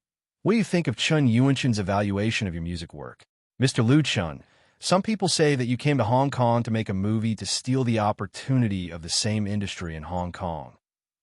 what do you think of Chen Yuanshan's evaluation of your music work? Mr. Lu Chen, some people say that you came to Hong Kong to make a movie to steal the opportunity of the same industry in Hong Kong.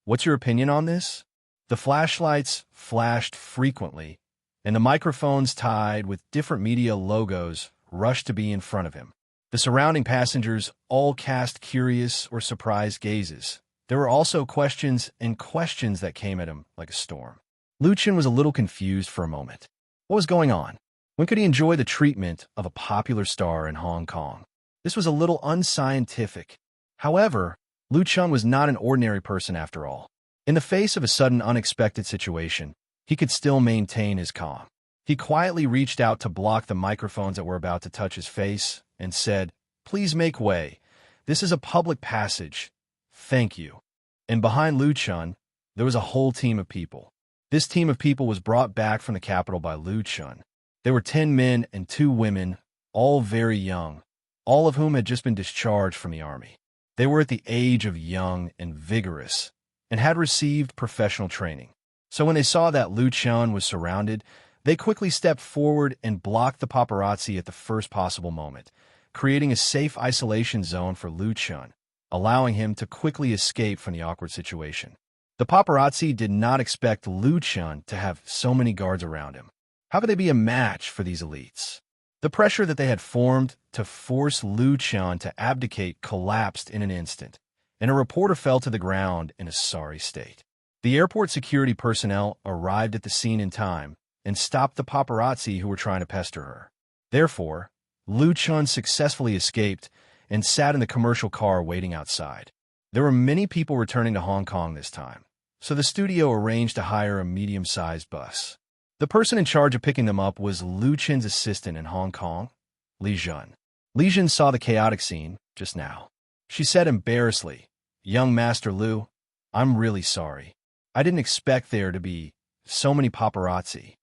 What's your opinion on this? The flashlights flashed frequently, and the microphones tied with different media logos rushed to be in front of him. The surrounding passengers all cast curious or surprised gazes. There were also questions and questions that came at him like a storm. Lu Chen was a little confused for a moment. What was going on? When could he enjoy the treatment of a popular star in Hong Kong? This was a little unscientific. However, Lu Chen was not an ordinary person after all. In the face of a sudden unexpected situation, he could still maintain his calm. He quietly reached out to block the microphones that were about to touch his face and said, "Please make way. This is a public passage. Thank you." And behind Lu Chen, there was a whole team of people. This team of people was brought back from the capital by Lu Chen. There were 10 men and 2 women, all very young, all of whom had just been discharged from the army. They were at the age of young and vigorous, and had received professional training. So when they saw that Lu Chen was surrounded, they quickly stepped forward and blocked the paparazzi at the first possible moment, creating a safe isolation zone for Lu Chen, allowing him to quickly escape from the awkward situation. The paparazzi did not expect Lu Chen to have so many guards around him. How could they be a match for these elites? The pressure that they had formed to force Lu Chen to abdicate collapsed in an instant, and a reporter fell to the ground in a sorry state. The airport security personnel arrived at the scene in time and stopped the paparazzi who were trying to pester her. Therefore, Lu Chen successfully escaped and sat in the commercial car waiting outside. There were many people returning to Hong Kong this time, so the studio arranged to hire a medium-sized bus. The person in charge of picking them up was Lu Chen's assistant in Hong Kong, Li Jun. Li Jun saw the chaotic scene just now. She said embarrassedly, "Young Master Lu, I'm really sorry. I didn't expect there to be so many paparazzi."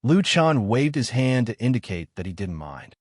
Lu Chen waved his hand to indicate that he didn't mind.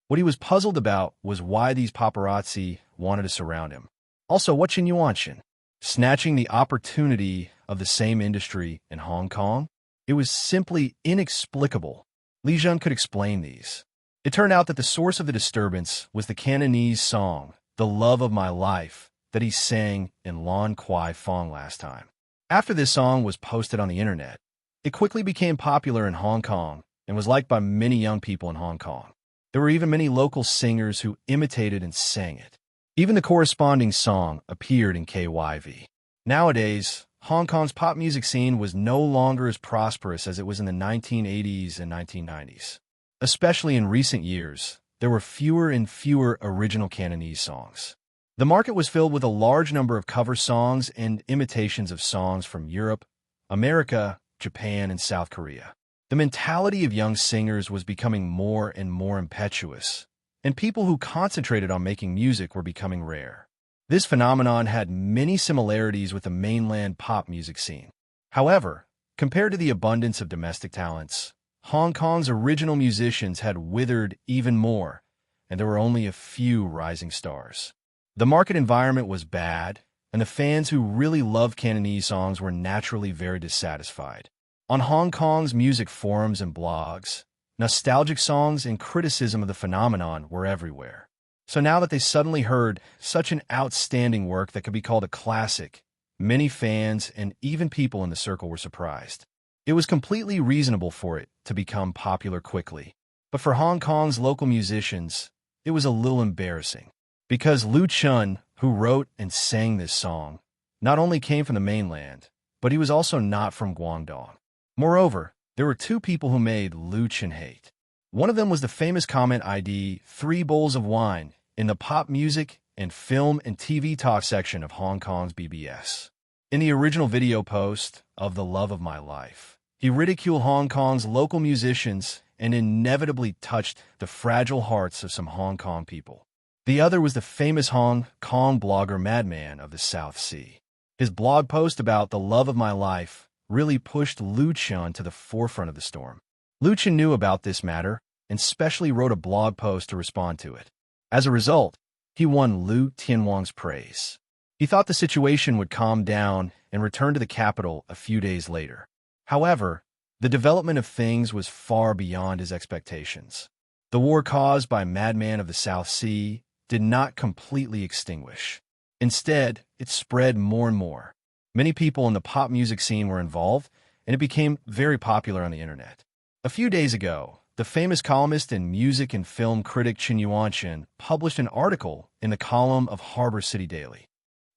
What he was puzzled about was why these paparazzi wanted to surround him. Also, what Chen Yuanshan? Snatching the opportunity of the same industry in Hong Kong? It was simply inexplicable. Li Jun could explain these. It turned out that the source of the disturbance was the Cantonese song, "The Love of My Life," that he sang in Lan Kwai Fong last time. After this song was posted on the internet, it quickly became popular in Hong Kong and was liked by many young people in Hong Kong. There were even many local singers who imitated and sang it. Even the corresponding song appeared in KYV. Nowadays, Hong Kong's pop music scene was no longer as prosperous as it was in the 1980s and 1990s. Especially in recent years, there were fewer and fewer original Cantonese songs. The market was filled with a large number of cover songs and imitations of songs from Europe, America, Japan, and South Korea. The mentality of young singers was becoming more and more impetuous, and people who concentrated on making music were becoming rare. This phenomenon had many similarities with the mainland pop music scene. However, compared to the abundance of domestic talents, Hong Kong's original musicians had withered even more, and there were only a few rising stars. The market environment was bad, and the fans who really loved Cantonese songs were naturally very dissatisfied. On Hong Kong's music forums and blogs, nostalgic songs and criticism of the phenomenon were everywhere. So now that they suddenly heard such an outstanding work that could be called a classic, many fans and even people in the circle were surprised. It was completely reasonable for it to become popular quickly. But for Hong Kong's local musicians, it was a little embarrassing. Because Lu Chen, who wrote and sang this song, not only came from the mainland, but he was also not from Guangdong. Moreover, there were 2 people who made Lu Chen hate. One of them was the famous comment ID 3 bowls of wine in the pop music and film and TV talk section of Hong Kong's BBS. In the original video post of The Love of My Life, he ridiculed Hong Kong's local musicians and inevitably touched the fragile hearts of some Hong Kong people. The other was the famous Hong Kong blogger Madman of the South Sea. His blog post about The Love of My Life really pushed Lu Chen to the forefront of the storm. Lu Chen knew about this matter and specially wrote a blog post to respond to it. As a result, he won Lu Tianwang's praise. He thought the situation would calm down and return to the capital a few days later. However, the development of things was far beyond his expectations. The war caused by Madman of the South Sea did not completely extinguish. Instead, it spread more and more. Many people in the pop music scene were involved, and it became very popular on the internet. A few days ago, the famous columnist and music and film critic Chen Yuanchen published an article in the column of Harbor City Daily.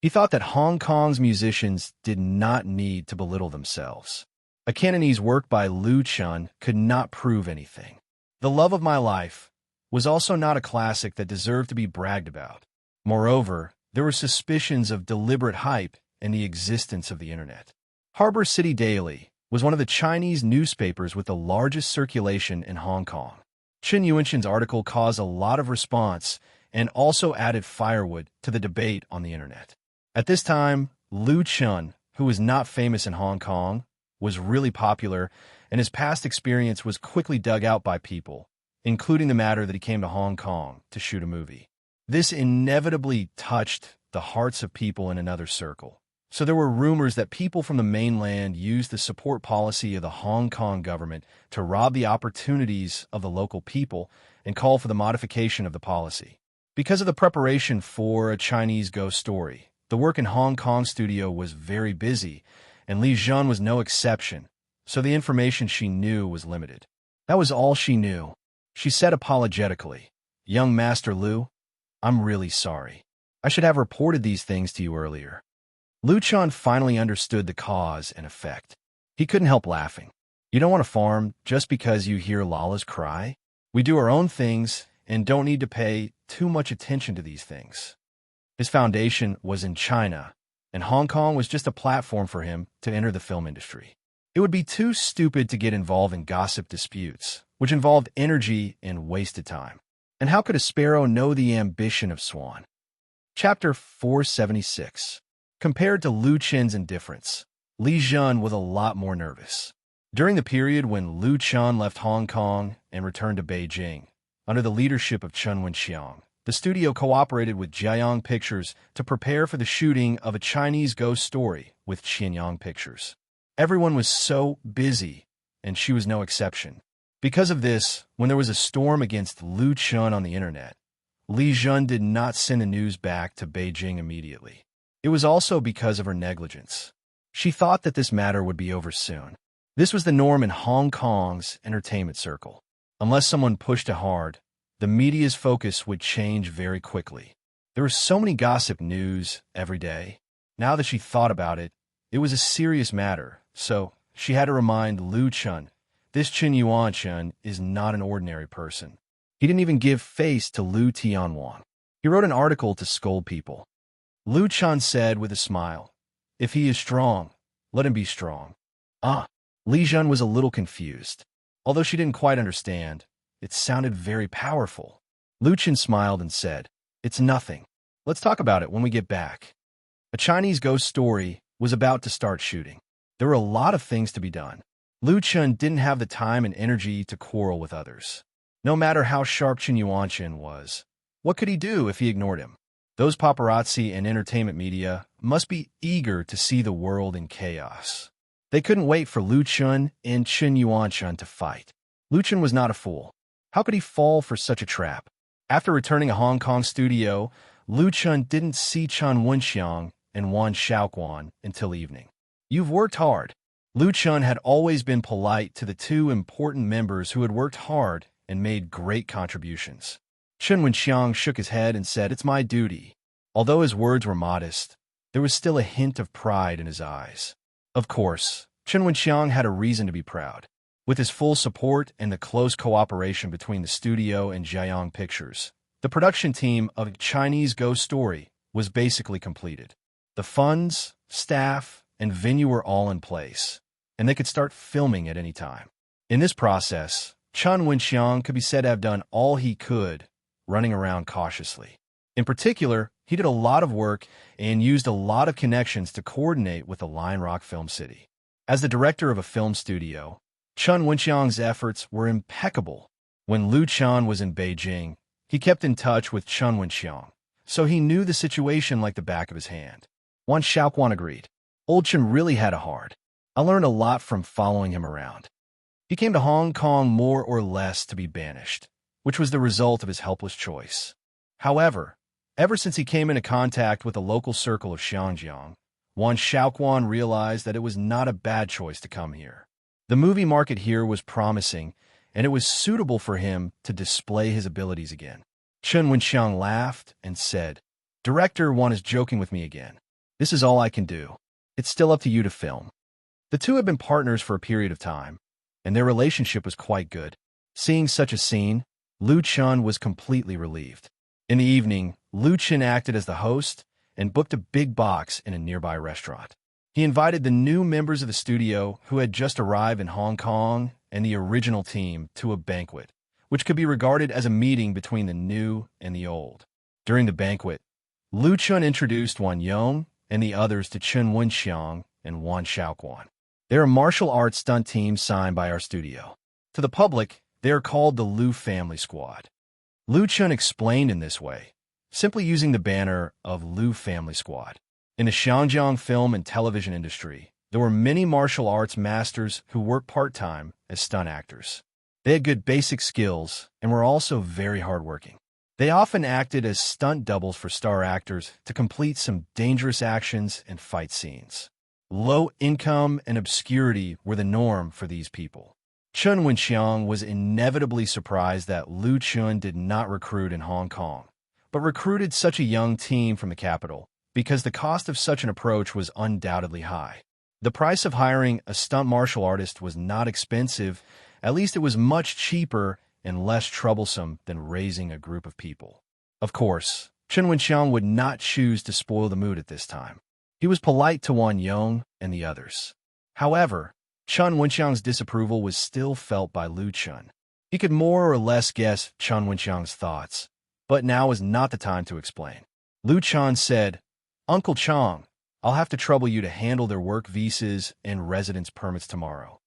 He thought that Hong Kong's musicians did not need to belittle themselves. A Cantonese work by Liu Chun could not prove anything. The Love of My Life was also not a classic that deserved to be bragged about. Moreover, there were suspicions of deliberate hype and the existence of the internet. Harbor City Daily was one of the Chinese newspapers with the largest circulation in Hong Kong. Chen Yuanchen's article caused a lot of response and also added firewood to the debate on the internet. At this time, Liu Chun, who was not famous in Hong Kong, was really popular, and his past experience was quickly dug out by people, including the matter that he came to Hong Kong to shoot a movie. This inevitably touched the hearts of people in another circle. So there were rumors that people from the mainland used the support policy of the Hong Kong government to rob the opportunities of the local people and call for the modification of the policy. Because of the preparation for A Chinese Ghost Story, the work in Hong Kong studio was very busy, and Li Jun was no exception, so the information she knew was limited. That was all she knew. She said apologetically, "Young Master Liu, I'm really sorry. I should have reported these things to you earlier." Liu Chun finally understood the cause and effect. He couldn't help laughing. You don't want to farm just because you hear Lala's cry? We do our own things and don't need to pay too much attention to these things. His foundation was in China, and Hong Kong was just a platform for him to enter the film industry. It would be too stupid to get involved in gossip disputes, which involved energy and wasted time. And how could a sparrow know the ambition of swan? Chapter 476. Compared to Liu Chen's indifference, Li Jun was a lot more nervous. During the period when Liu Chun left Hong Kong and returned to Beijing, under the leadership of Chen Wenxiang, the studio cooperated with Jiayang Pictures to prepare for the shooting of A Chinese Ghost Story with Qianyang Pictures. Everyone was so busy, and she was no exception. Because of this, when there was a storm against Liu Chun on the internet, Li Jun did not send the news back to Beijing immediately. It was also because of her negligence. She thought that this matter would be over soon. This was the norm in Hong Kong's entertainment circle. Unless someone pushed it hard, the media's focus would change very quickly. There was so many gossip news every day. Now that she thought about it, it was a serious matter, so she had to remind Liu Chun, this Chen Yuanchen is not an ordinary person. He didn't even give face to Liu Tianwang. He wrote an article to scold people. Liu Chun said with a smile, "If he is strong, let him be strong." Li Jun was a little confused. Although she didn't quite understand, it sounded very powerful. Liu Chun smiled and said, "It's nothing. Let's talk about it when we get back." A Chinese Ghost Story was about to start shooting. There were a lot of things to be done. Liu Chun didn't have the time and energy to quarrel with others. No matter how sharp Chen Yuanchen was, what could he do if he ignored him? Those paparazzi and entertainment media must be eager to see the world in chaos. They couldn't wait for Liu Chun and Chen Yuanchen to fight. Liu Chun was not a fool. How could he fall for such a trap? After returning to Hong Kong studio, Liu Chun didn't see Chen Wenxiang and Wan Shaoquan until evening. "You've worked hard." Liu Chun had always been polite to the two important members who had worked hard and made great contributions. Chen Wenxiang shook his head and said, "It's my duty." Although his words were modest, there was still a hint of pride in his eyes. Of course, Chen Wenxiang had a reason to be proud. With his full support and the close cooperation between the studio and Jiayang Pictures, the production team of A Chinese Ghost Story was basically completed. The funds, staff, and venue were all in place, and they could start filming at any time. In this process, Chen Wenxiang could be said to have done all he could, running around cautiously. In particular, he did a lot of work and used a lot of connections to coordinate with the Lion Rock Film City. As the director of a film studio, Chen Wenxiang's efforts were impeccable. When Liu Chun was in Beijing, he kept in touch with Chen Wenxiang, so he knew the situation like the back of his hand. Wan Shaoquan agreed. Old Chen really had a heart. I learned a lot from following him around. He came to Hong Kong more or less to be banished, which was the result of his helpless choice. However, ever since he came into contact with the local circle of Xiangjiang, Wan Xiaoquan realized that it was not a bad choice to come here. The movie market here was promising, and it was suitable for him to display his abilities again. Chen Wenxiang laughed and said, "Director Wan is joking with me again. This is all I can do. It's still up to you to film." The two had been partners for a period of time, and their relationship was quite good. Seeing such a scene, Lu Chun was completely relieved. In the evening, Lu Chun acted as the host and booked a big box in a nearby restaurant. He invited the new members of the studio who had just arrived in Hong Kong and the original team to a banquet, which could be regarded as a meeting between the new and the old. During the banquet, Lu Chun introduced Wan Yong and the others to Chen Wenxiang and Wan Xiaoquan. They are a martial arts stunt team signed by our studio. To the public, they are called the Lu Family Squad. Lu Chun explained in this way, simply using the banner of Lu Family Squad. In the Xinjiang film and television industry, there were many martial arts masters who worked part-time as stunt actors. They had good basic skills and were also very hardworking. They often acted as stunt doubles for star actors to complete some dangerous actions and fight scenes. Low income and obscurity were the norm for these people. Chen Wenxiang was inevitably surprised that Lu Chun did not recruit in Hong Kong, but recruited such a young team from the capital because the cost of such an approach was undoubtedly high. The price of hiring a stunt martial artist was not expensive, at least it was much cheaper and less troublesome than raising a group of people. Of course, Chen Wenxiang would not choose to spoil the mood at this time. He was polite to Wan Yong and the others. However, Chen Wenxiang's disapproval was still felt by Lu Chun. He could more or less guess Chen Wenxiang's thoughts, but now was not the time to explain. Lu Chun said, "Uncle Chang, I'll have to trouble you to handle their work visas and residence permits tomorrow."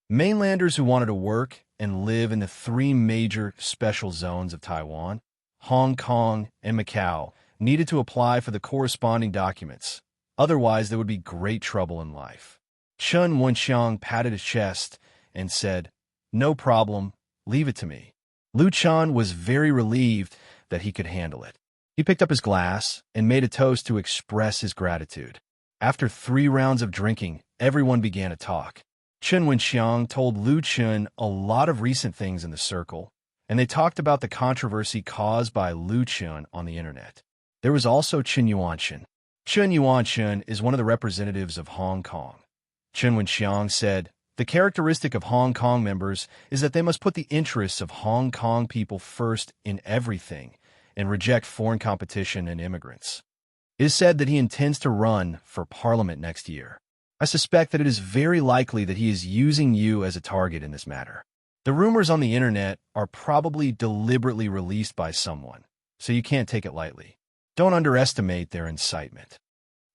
Mainlanders who wanted to work and live in the three major special zones of Taiwan, Hong Kong, and Macau needed to apply for the corresponding documents. Otherwise, there would be great trouble in life. Chen Wenxiang patted his chest and said, "No problem, leave it to me." Lu Chun was very relieved that he could handle it. He picked up his glass and made a toast to express his gratitude. After 3 rounds of drinking, everyone began to talk. Chen Wenxiang told Lu Chun a lot of recent things in the circle, and they talked about the controversy caused by Lu Chun on the internet. There was also Chen Yuanchen. Chen Yuanchen is one of the representatives of Hong Kong. Chen Wenxiang said, "The characteristic of Hong Kong members is that they must put the interests of Hong Kong people first in everything and reject foreign competition and immigrants." It is said that he intends to run for parliament next year. I suspect that it is very likely that he is using you as a target in this matter. The rumors on the internet are probably deliberately released by someone, so you can't take it lightly. Don't underestimate their incitement.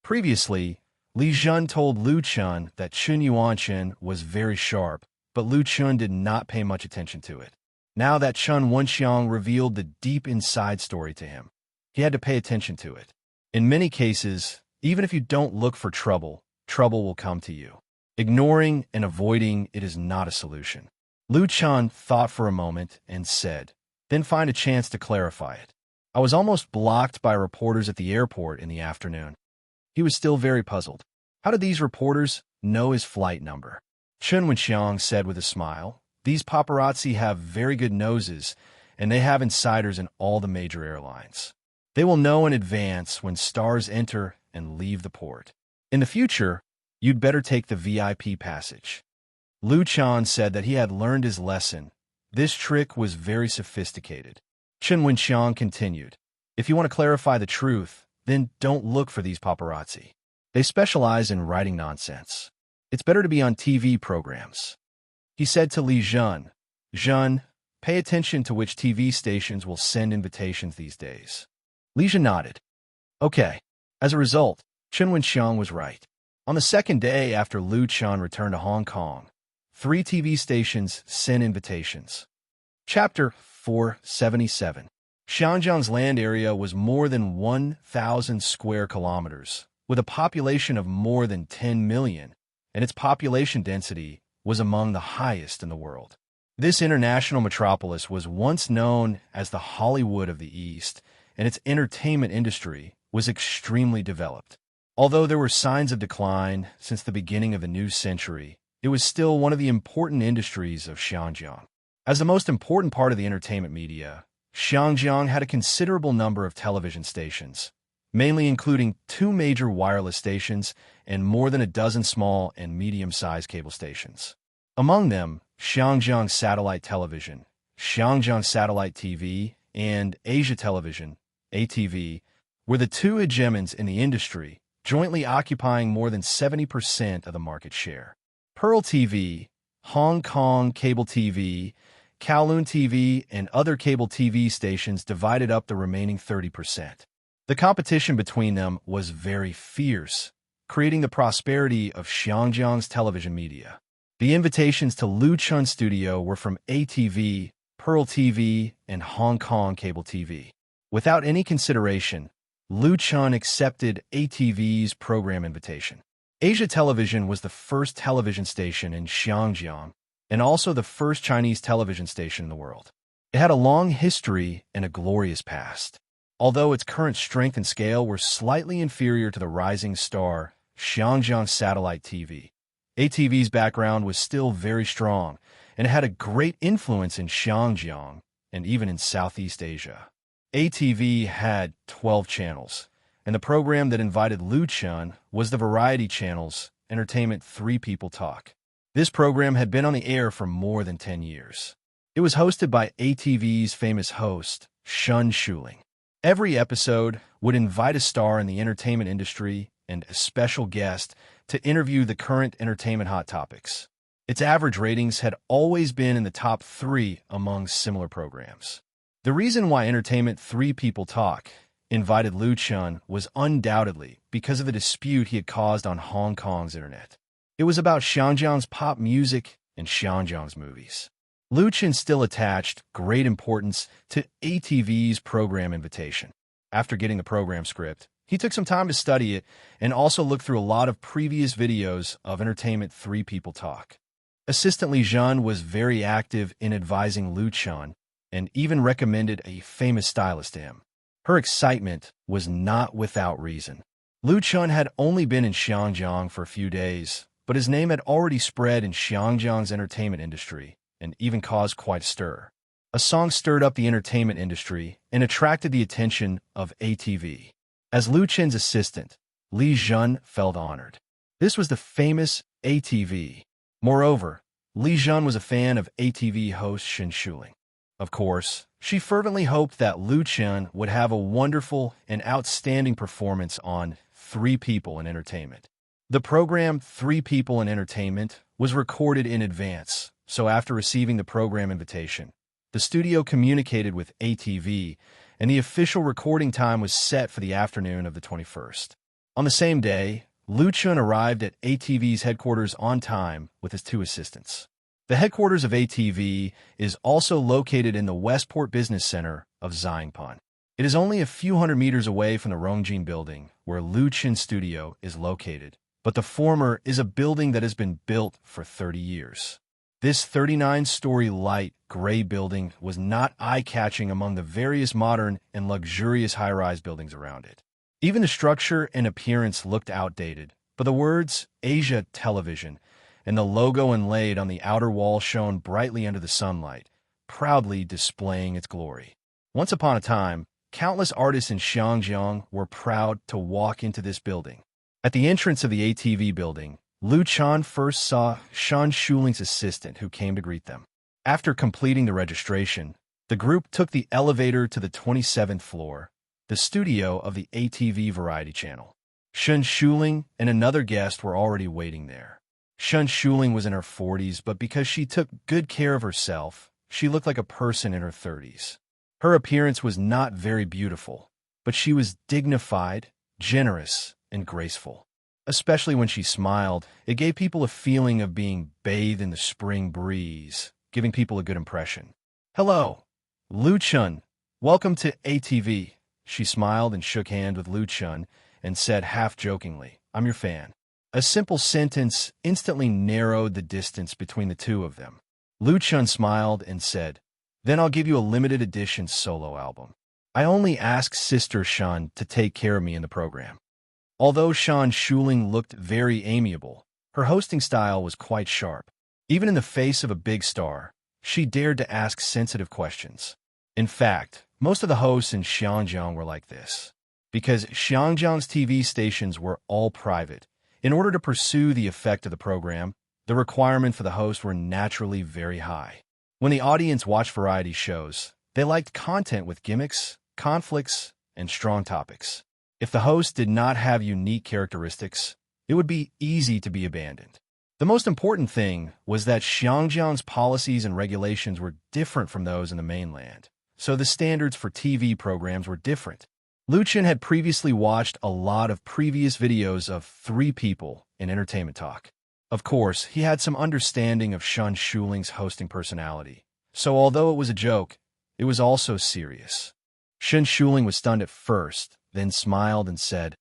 Previously, Li Zhen told Lu Chun that Chen Yuanchen was very sharp, but Lu Chun did not pay much attention to it. Now that Chen Wenxiang revealed the deep inside story to him, he had to pay attention to it. In many cases, even if you don't look for trouble, trouble will come to you. Ignoring and avoiding it is not a solution. Lu Chun thought for a moment and said, "Then find a chance to clarify it." I was almost blocked by reporters at the airport in the afternoon. He was still very puzzled. How did these reporters know his flight number? Chen Wenxiang said with a smile, "These paparazzi have very good noses, and they have insiders in all the major airlines. They will know in advance when stars enter and leave the port. In the future, you'd better take the VIP passage." Lu Chun said that he had learned his lesson. This trick was very sophisticated. Chen Wenxiang continued, "If you want to clarify the truth, then don't look for these paparazzi. They specialize in writing nonsense. It's better to be on TV programs." He said to Li Zhen, "Zhen, pay attention to which TV stations will send invitations these days." Li Zhen nodded. "Okay." As a result, Chen Wenxiang was right. On the second day after Lu Chun returned to Hong Kong, 3 TV stations sent invitations. Chapter 477. Xinjiang's land area was more than 1,000 square kilometers, with a population of more than 10 million, and its population density was among the highest in the world. This international metropolis was once known as the Hollywood of the East, and its entertainment industry was extremely developed. Although there were signs of decline since the beginning of the new century, it was still one of the important industries of Xinjiang. As the most important part of the entertainment media, Xinjiang had a considerable number of television stations, mainly including 2 major wireless stations and more than a dozen small and medium-sized cable stations. Among them, Xinjiang Satellite Television, Xinjiang Satellite TV, and Asia Television, ATV, were the 2 hegemons in the industry, jointly occupying more than 70% of the market share. Pearl TV, Hong Kong Cable TV, Kowloon TV, and other cable TV stations divided up the remaining 30%. The competition between them was very fierce, creating the prosperity of Xinjiang's television media. The invitations to Luchun Studio were from ATV, Pearl TV, and Hong Kong Cable TV. Without any consideration, Luchun accepted ATV's program invitation. Asia Television was the first television station in Xinjiang and also the first Chinese television station in the world. It had a long history and a glorious past. Although its current strength and scale were slightly inferior to the rising star Xinjiang Satellite TV, ATV's background was still very strong, and it had a great influence in Xinjiang and even in Southeast Asia. ATV had 12 channels, and the program that invited Luchun was the variety channel's Entertainment 3 People Talk. This program had been on the air for more than 10 years. It was hosted by ATV's famous host, Shun Shuling. Every episode would invite a star in the entertainment industry and a special guest to interview the current entertainment hot topics. Its average ratings had always been in the top 3 among similar programs. The reason why Entertainment 3 People Talk invited Luchun was undoubtedly because of the dispute he had caused on Hong Kong's internet. It was about Xinjiang's pop music and Xinjiang's movies. Luchun still attached great importance to ATV's program invitation. After getting the program script, he took some time to study it and also looked through a lot of previous videos of Entertainment 3 People Talk. Assistant Li Jun was very active in advising Luchun and even recommended a famous stylist to him. Her excitement was not without reason. Luchun had only been in Xinjiang for a few days, but his name had already spread in Xinjiang's entertainment industry and even caused quite a stir. A song stirred up the entertainment industry and attracted the attention of ATV. As Luchun's assistant, Li Jun felt honored. This was the famous ATV. Moreover, Li Jun was a fan of ATV host Shun Shuling. Of course, she fervently hoped that Luchun would have a wonderful and outstanding performance on 3 People in Entertainment. The program 3 People in Entertainment was recorded in advance, so after receiving the program invitation, the studio communicated with ATV, and the official recording time was set for the afternoon of the 21st. On the same day, Luchun arrived at ATV's headquarters on time with his 2 assistants. The headquarters of ATV is also located in the Westport Business Center of Xiangpan. It is only a few hundred meters away from the Rongjin building, where Luchun's studio is located, but the former is a building that has been built for 30 years. This 39-story light gray building was not eye-catching among the various modern and luxurious high-rise buildings around it. Even the structure and appearance looked outdated, but the words Asia Television and the logo inlaid on the outer wall shone brightly under the sunlight, proudly displaying its glory. Once upon a time, countless artists in Xinjiang were proud to walk into this building. At the entrance of the ATV building, Luchun first saw Shun Shuling's assistant, who came to greet them. After completing the registration, the group took the elevator to the 27th floor, the studio of the ATV variety channel. Shun Shuling and another guest were already waiting there. Shun Shuling was in her 40s, but because she took good care of herself, she looked like a person in her 30s. Her appearance was not very beautiful, but she was dignified, generous, and graceful. Especially when she smiled, it gave people a feeling of being bathed in the spring breeze, giving people a good impression. "Hello, Luchun. Welcome to ATV." She smiled and shook hands with Luchun and said half-jokingly, "I'm your fan." A simple sentence instantly narrowed the distance between the two of them. Luchun smiled and said, "Then I'll give you a limited edition solo album. I only ask Sister Shun to take care of me in the program." Although Shan Shuling looked very amiable, her hosting style was quite sharp. Even in the face of a big star, she dared to ask sensitive questions. In fact, most of the hosts in Xiangjiang were like this. Because Xiangjiang's TV stations were all private, in order to pursue the effect of the program, the requirements for the host were naturally very high. When the audience watched variety shows, they liked content with gimmicks, conflicts, and strong topics. If the host did not have unique characteristics, it would be easy to be abandoned. The most important thing was that Xiangjiang's policies and regulations were different from those in the mainland, so the standards for TV programs were different. Lu Chen had previously watched a lot of previous videos of 3 people in entertainment talk. Of course, he had some understanding of Shan Shuling's hosting personality, so although it was a joke, it was also serious. Shan Shuling was stunned at first, then smiled and said,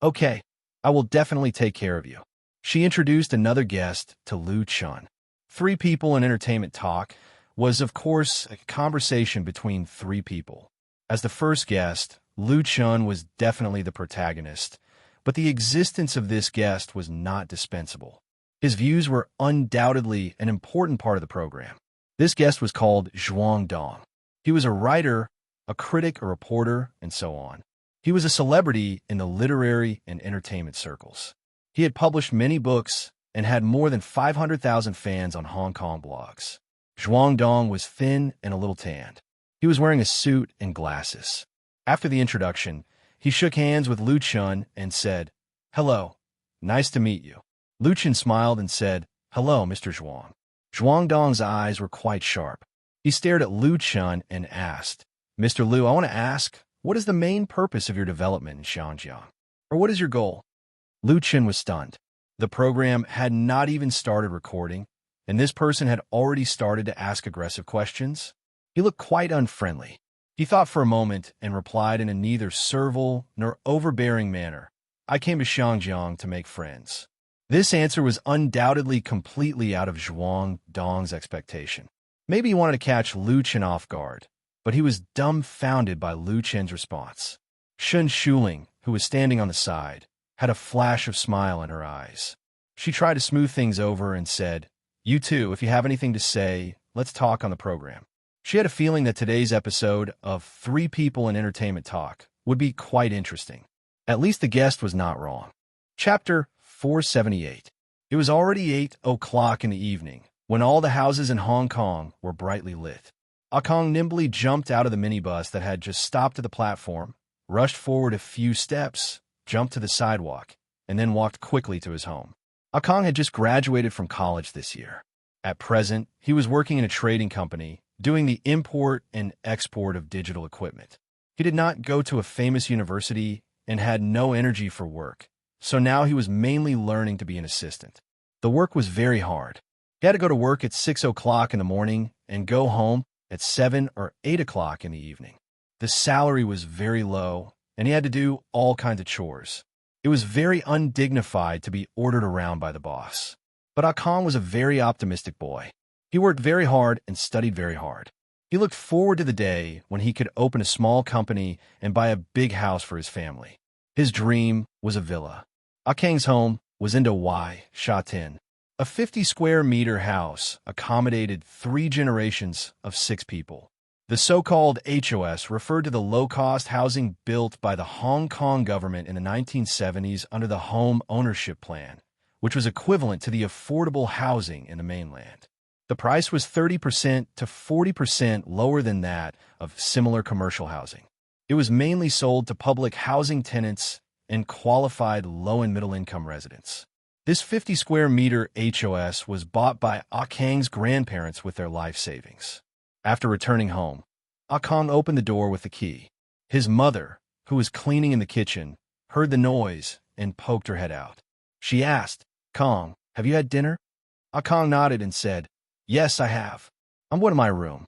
"Okay, I will definitely take care of you." She introduced another guest to Lu Chen. 3 people in entertainment talk was, of course, a conversation between 3 people. As the first guest, Lu Chen was definitely the protagonist, but the existence of this guest was not dispensable. His views were undoubtedly an important part of the program. This guest was called Zhuang Dong. He was a writer, a critic, a reporter, and so on. He was a celebrity in the literary and entertainment circles. He had published many books and had more than 500,000 fans on Hong Kong blogs. Zhuang Dong was thin and a little tanned. He was wearing a suit and glasses. After the introduction, he shook hands with Lu Chen and said, "Hello, nice to meet you." Lu Chen smiled and said, "Hello, Mr. Zhuang." Zhuang Dong's eyes were quite sharp. He stared at Lu Chen and asked, "Mr. Lu, I want to ask, what is the main purpose of your development in Xiangjiang? Or what is your goal?" Lu Chen was stunned. The program had not even started recording, and this person had already started to ask aggressive questions. He looked quite unfriendly. He thought for a moment and replied in a neither servile nor overbearing manner, "I came to Xiangjiang to make friends." This answer was undoubtedly completely out of Zhuang Dong's expectation. Maybe he wanted to catch Lu Chen off guard, but he was dumbfounded by Lu Chen's response. Shan Shuling, who was standing on the side, had a flash of smile in her eyes. She tried to smooth things over and said, "You too, if you have anything to say, let's talk on the program." She had a feeling that today's episode of 3 People in Entertainment Talk would be quite interesting. At least the guest was not wrong. Chapter 478. It was already 8 o'clock in the evening when all the houses in Hong Kong were brightly lit. Kong nimbly jumped out of the minibus that had just stopped at the platform, rushed forward a few steps, jumped to the sidewalk, and then walked quickly to his home. Kong had just graduated from college this year. At present, he was working in a trading company, doing the import and export of digital equipment. He did not go to a famous university and had no energy for work, so now he was mainly learning to be an assistant. The work was very hard. He had to go to work at 6 o'clock in the morning and go home at 7 or 8 o'clock in the evening. The salary was very low, and he had to do all kinds of chores. It was very undignified to be ordered around by the boss. But Kong was a very optimistic boy. He worked very hard and studied very hard. He looked forward to the day when he could open a small company and buy a big house for his family. His dream was a villa. Kang's home was in Wai Sha Tin. A 50-square-meter house accommodated 3 generations of 6 people. The so-called HOS referred to the low-cost housing built by the Hong Kong government in the 1970s under the Home Ownership Plan, which was equivalent to the affordable housing in the mainland. The price was 30% to 40% lower than that of similar commercial housing. It was mainly sold to public housing tenants and qualified low- and middle-income residents. This 50-square-meter HOS was bought by Kang's grandparents with their life savings. After returning home, Kong opened the door with the key. His mother, who was cleaning in the kitchen, heard the noise and poked her head out. She asked, "Kong, have you had dinner?" Kong nodded and said, "Yes, I have. I'm going to my room."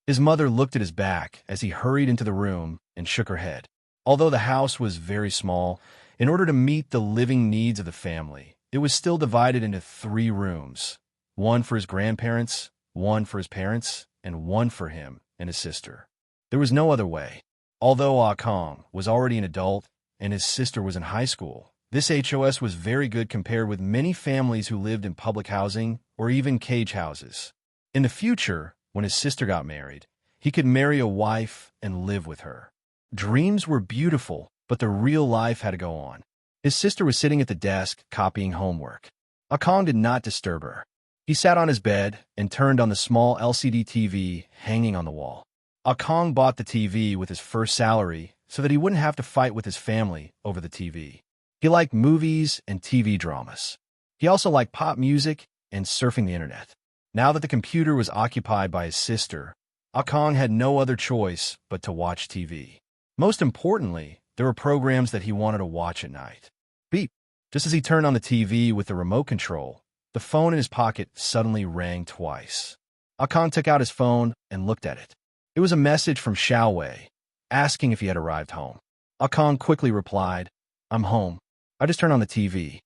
His mother looked at his back as he hurried into the room and shook her head. Although the house was very small, in order to meet the living needs of the family, it was still divided into 3 rooms, one for his grandparents, one for his parents, and one for him and his sister. There was no other way. Although Kong was already an adult and his sister was in high school, This HOS was very good compared with many families who lived in public housing or even cage houses. In the future, when his sister got married, he could marry a wife and live with her. Dreams were beautiful, but the real life had to go on. His sister was sitting at the desk copying homework. Akong did not disturb her. He sat on his bed and turned on the small LCD TV hanging on the wall. Akong bought the TV with his first salary so that he wouldn't have to fight with his family over the TV. He liked movies and TV dramas. He also liked pop music and surfing the internet. Now that the computer was occupied by his sister, Akong had no other choice but to watch TV. Most importantly, there were programs that he wanted to watch at night. Beep! Just as he turned on the TV with the remote control, the phone in his pocket suddenly rang twice. Akong took out his phone and looked at it. It was a message from Xiao Wei, asking if he had arrived home. Akong quickly replied, "I'm home. I just turned on the TV."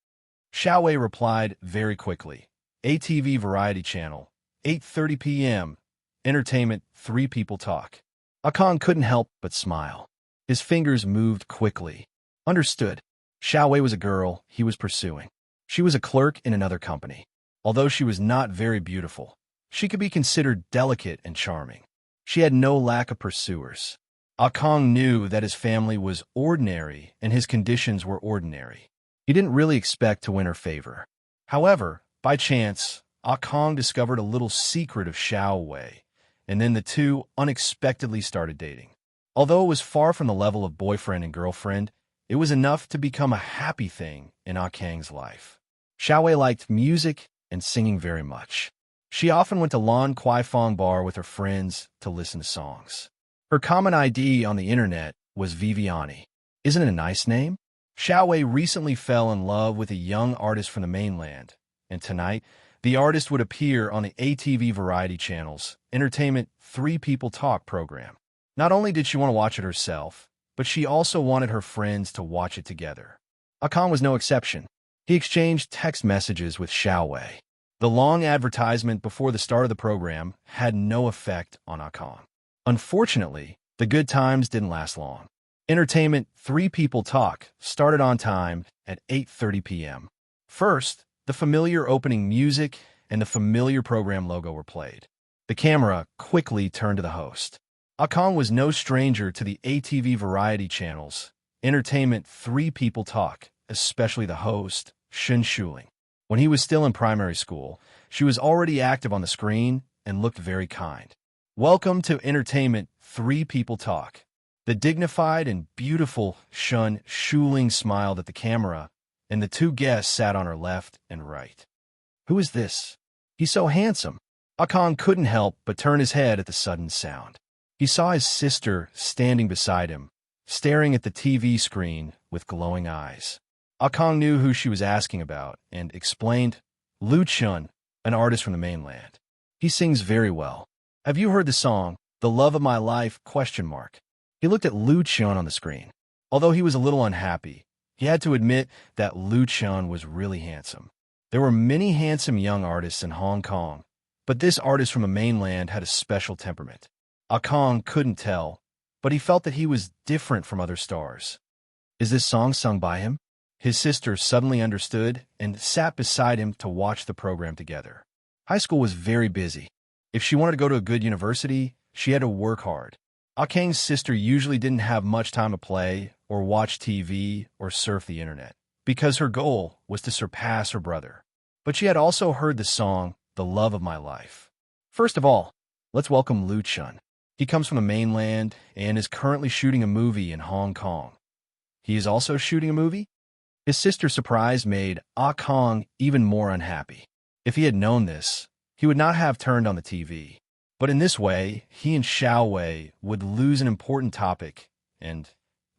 Xiao Wei replied very quickly, "ATV Variety Channel, 8:30 p.m., Entertainment, 3 People Talk." Akong couldn't help but smile. His fingers moved quickly. Understood. Xiao Wei was a girl he was pursuing. She was a clerk in another company. Although she was not very beautiful, she could be considered delicate and charming. She had no lack of pursuers. Akong knew that his family was ordinary and his conditions were ordinary. He didn't really expect to win her favor. However, by chance, Akong discovered a little secret of Xiao Wei, and then the two unexpectedly started dating. Although it was far from the level of boyfriend and girlfriend, it was enough to become a happy thing in Akang's life. Xiao Wei liked music and singing very much. She often went to Lan Kwai Fong Bar with her friends to listen to songs. Her common ID on the internet was Viviani. Isn't it a nice name? Xiao Wei recently fell in love with a young artist from the mainland, and tonight, the artist would appear on the ATV Variety Channel's Entertainment 3 People Talk program. Not only did she want to watch it herself, but she also wanted her friends to watch it together. Akong was no exception. He exchanged text messages with Xiao Wei. The long advertisement before the start of the program had no effect on Akong. Unfortunately, the good times didn't last long. Entertainment 3 People Talk started on time at 8:30 p.m. First, the familiar opening music and the familiar program logo were played. The camera quickly turned to the host. Akong was no stranger to the ATV Variety Channel's Entertainment 3 People Talk, especially the host, Shen Shuling. When he was still in primary school, she was already active on the screen and looked very kind. "Welcome to Entertainment 3 People Talk." The dignified and beautiful Shen Shuling smiled at the camera, and the two guests sat on her left and right. "Who is this? He's so handsome." Akong couldn't help but turn his head at the sudden sound. He saw his sister standing beside him, staring at the TV screen with glowing eyes. Akong knew who she was asking about and explained, "Lu Chun, an artist from the mainland. He sings very well. Have you heard the song, 'The Love of My Life?'" He looked at Lu Chun on the screen. Although he was a little unhappy, he had to admit that Lu Chun was really handsome. There were many handsome young artists in Hong Kong, but this artist from the mainland had a special temperament. Akong couldn't tell, but he felt that he was different from other stars. Is this song sung by him? His sister suddenly understood and sat beside him to watch the program together. High school was very busy. If she wanted to go to a good university, she had to work hard. Akang's sister usually didn't have much time to play or watch TV or surf the internet, because her goal was to surpass her brother. But she had also heard the song, "The Love of My Life." First of all, let's welcome Lu Chun. He comes from the mainland and is currently shooting a movie in Hong Kong. He is also shooting a movie? His sister's surprise made Akong even more unhappy. If he had known this, he would not have turned on the TV. But in this way, he and Xiao Wei would lose an important topic, and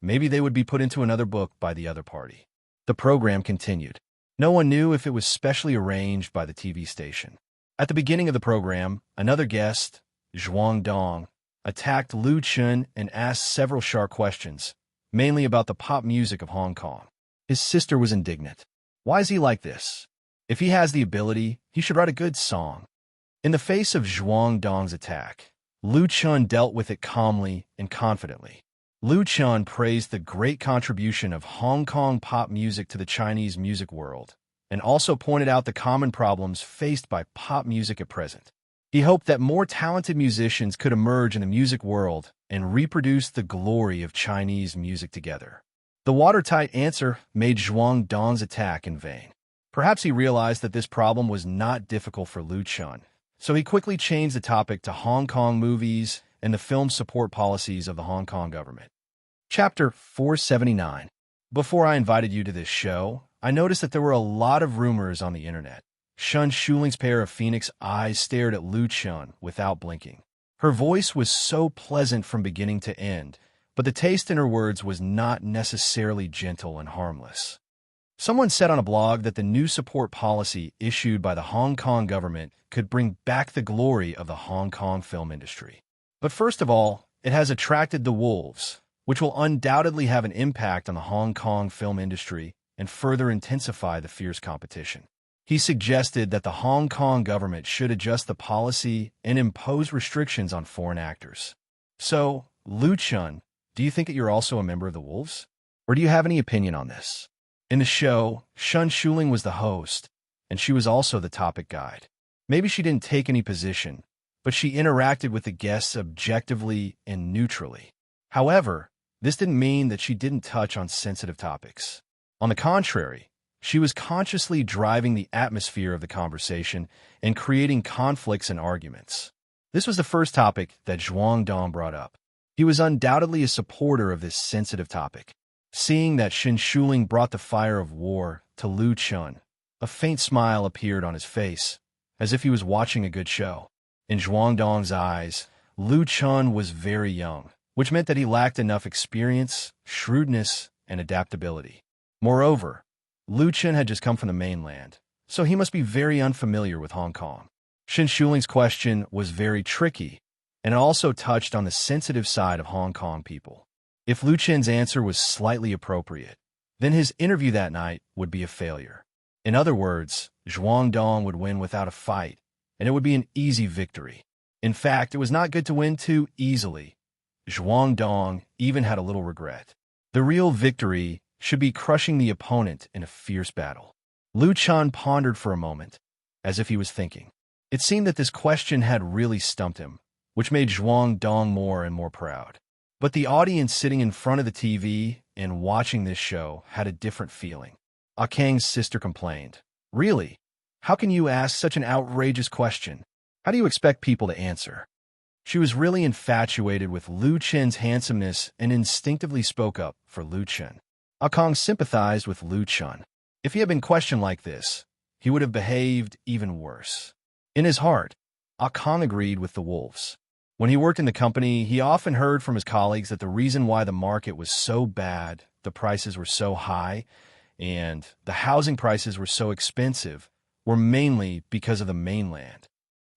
maybe they would be put into another book by the other party. The program continued. No one knew if it was specially arranged by the TV station. At the beginning of the program, another guest, Zhuang Dong, attacked Lu Chun and asked several sharp questions, mainly about the pop music of Hong Kong. His sister was indignant. Why is he like this? If he has the ability, he should write a good song. In the face of Zhuang Dong's attack, Lu Chun dealt with it calmly and confidently. Lu Chun praised the great contribution of Hong Kong pop music to the Chinese music world, and also pointed out the common problems faced by pop music at present. He hoped that more talented musicians could emerge in the music world and reproduce the glory of Chinese music together. The watertight answer made Zhuang Dong's attack in vain. Perhaps he realized that this problem was not difficult for Lu Chun, so he quickly changed the topic to Hong Kong movies and the film support policies of the Hong Kong government. Chapter 479. Before I invited you to this show, I noticed that there were a lot of rumors on the internet. Shun Shuling's pair of phoenix eyes stared at Lu Chun without blinking. Her voice was so pleasant from beginning to end, but the taste in her words was not necessarily gentle and harmless. Someone said on a blog that the new support policy issued by the Hong Kong government could bring back the glory of the Hong Kong film industry. But first of all, it has attracted the wolves, which will undoubtedly have an impact on the Hong Kong film industry and further intensify the fierce competition. He suggested that the Hong Kong government should adjust the policy and impose restrictions on foreign actors. So, Lu Chun, do you think that you're also a member of the Wolves? Or do you have any opinion on this? In the show, Shun Shuling was the host, and she was also the topic guide. Maybe she didn't take any position, but she interacted with the guests objectively and neutrally. However, this didn't mean that she didn't touch on sensitive topics. On the contrary, she was consciously driving the atmosphere of the conversation and creating conflicts and arguments. This was the first topic that Zhuang Dong brought up. He was undoubtedly a supporter of this sensitive topic. Seeing that Shin Shuling brought the fire of war to Lu Chun, a faint smile appeared on his face, as if he was watching a good show. In Zhuang Dong's eyes, Lu Chun was very young, which meant that he lacked enough experience, shrewdness, and adaptability. Moreover, Lu Chun had just come from the mainland, so he must be very unfamiliar with Hong Kong. Shin Shuling's question was very tricky, and it also touched on the sensitive side of Hong Kong people. If Lu Chun's answer was slightly appropriate, then his interview that night would be a failure. In other words, Zhuang Dong would win without a fight, and it would be an easy victory. In fact, it was not good to win too easily. Zhuang Dong even had a little regret. The real victory should be crushing the opponent in a fierce battle. Lu Chun pondered for a moment, as if he was thinking. It seemed that this question had really stumped him, which made Zhuang Dong more and more proud. But the audience sitting in front of the TV and watching this show had a different feeling. Ah Kang's sister complained, "Really? How can you ask such an outrageous question? How do you expect people to answer?" She was really infatuated with Lu Chun's handsomeness and instinctively spoke up for Lu Chun. Ah Kang sympathized with Lu Chun. If he had been questioned like this, he would have behaved even worse. In his heart, Ah Kang agreed with the wolves. When he worked in the company, he often heard from his colleagues that the reason why the market was so bad, the prices were so high, and the housing prices were so expensive were mainly because of the mainland.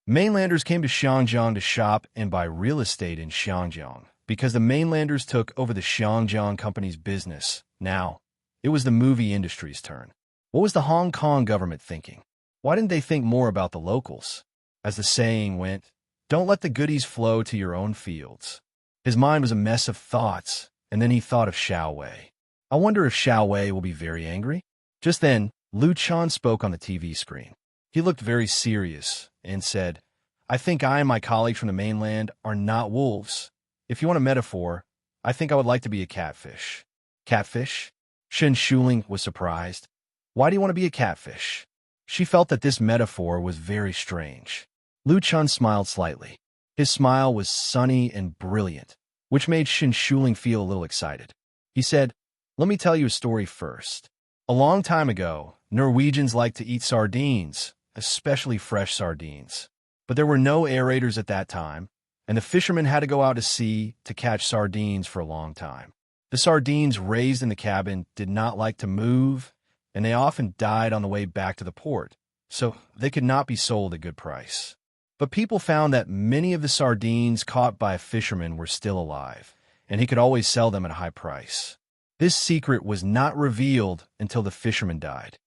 Mainlanders came to Xiangjiang to shop and buy real estate in Xiangjiang because the mainlanders took over the Xiangjiang company's business. Now, it was the movie industry's turn. What was the Hong Kong government thinking? Why didn't they think more about the locals? As the saying went, don't let the goodies flow to your own fields. His mind was a mess of thoughts, and then he thought of Xiao Wei. I wonder if Xiao Wei will be very angry? Just then, Lu Chun spoke on the TV screen. He looked very serious and said, "I think I and my colleagues from the mainland are not wolves. If you want a metaphor, I think I would like to be a catfish." Catfish? Shin Shuling was surprised. Why do you want to be a catfish? She felt that this metaphor was very strange. Lu Chun smiled slightly. His smile was sunny and brilliant, which made Shin Shuling feel a little excited. He said, "Let me tell you a story first. A long time ago, Norwegians liked to eat sardines, especially fresh sardines. But there were no aerators at that time, and the fishermen had to go out to sea to catch sardines for a long time. The sardines raised in the cabin did not like to move, and they often died on the way back to the port, so they could not be sold at good price. But people found that many of the sardines caught by a fisherman were still alive, and he could always sell them at a high price. This secret was not revealed until the fisherman died."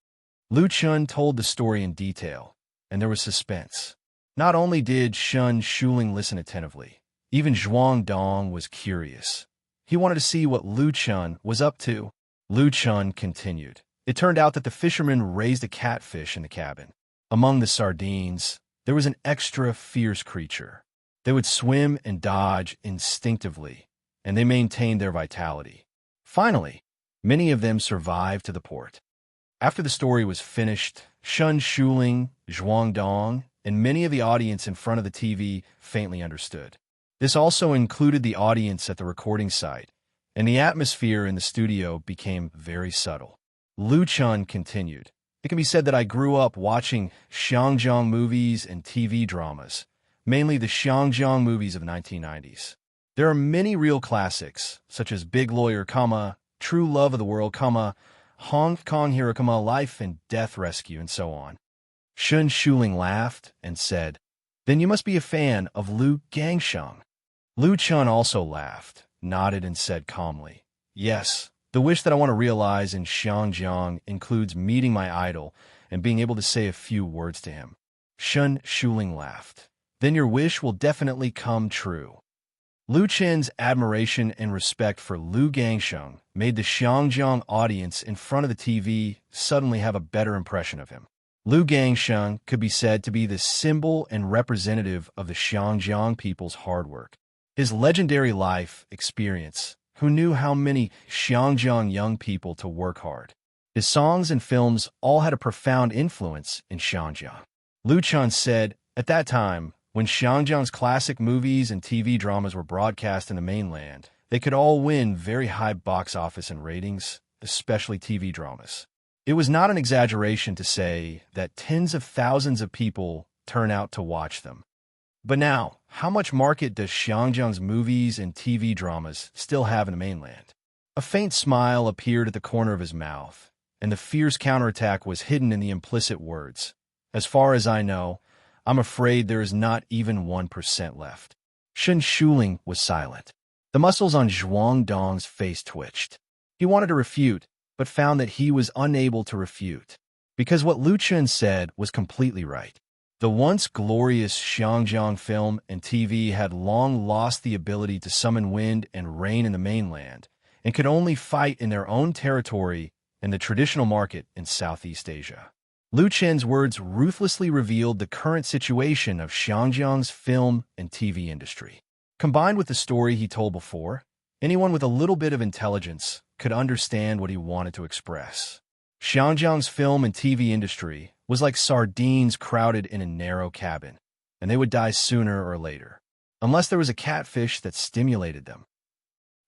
Lu Chun told the story in detail, and there was suspense. Not only did Shun Shuling listen attentively, even Zhuang Dong was curious. He wanted to see what Lu Chun was up to. Lu Chun continued. It turned out that the fishermen raised a catfish in the cabin. Among the sardines, there was an extra fierce creature. They would swim and dodge instinctively, and they maintained their vitality. Finally, many of them survived to the port. After the story was finished, Shun Shuling, Zhuang Dong, and many of the audience in front of the TV faintly understood. This also included the audience at the recording site, and the atmosphere in the studio became very subtle. Lu Chun continued. It can be said that I grew up watching Xiangjiang movies and TV dramas, mainly the Xiangjiang movies of the 1990s. There are many real classics, such as Big Lawyer, True Love of the World, Hong Kong Hero, Life and Death Rescue, and so on. Shun Shuling laughed and said, Then you must be a fan of Lu Gangsheng. Lu Chun also laughed, nodded, and said calmly, Yes, the wish that I want to realize in Xiangjiang includes meeting my idol and being able to say a few words to him. Shun Shuling laughed. Then your wish will definitely come true. Lu Chen's admiration and respect for Lu Gangsheng made the Xiangjiang audience in front of the TV suddenly have a better impression of him. Lu Gangsheng could be said to be the symbol and representative of the Xiangjiang people's hard work. His legendary life experience, who knew how many Xiangjiang young people to work hard. His songs and films all had a profound influence in Xiangjiang. Lu Chun said, at that time, when Xiangjiang's classic movies and TV dramas were broadcast in the mainland, they could all win very high box office and ratings, especially TV dramas. It was not an exaggeration to say that tens of thousands of people turn out to watch them. But now, how much market does Xiangjiang's movies and TV dramas still have in the mainland? A faint smile appeared at the corner of his mouth, and the fierce counterattack was hidden in the implicit words. As far as I know, I'm afraid there is not even 1% left. Shun Shuling was silent. The muscles on Zhuang Dong's face twitched. He wanted to refute, but found that he was unable to refute, because what Lu Chun said was completely right. The once glorious Xiangjiang film and TV had long lost the ability to summon wind and rain in the mainland, and could only fight in their own territory in the traditional market in Southeast Asia. Lu Chen's words ruthlessly revealed the current situation of Xiangjiang's film and TV industry. Combined with the story he told before, anyone with a little bit of intelligence could understand what he wanted to express. Xiangjiang's film and TV industry was like sardines crowded in a narrow cabin, and they would die sooner or later, unless there was a catfish that stimulated them.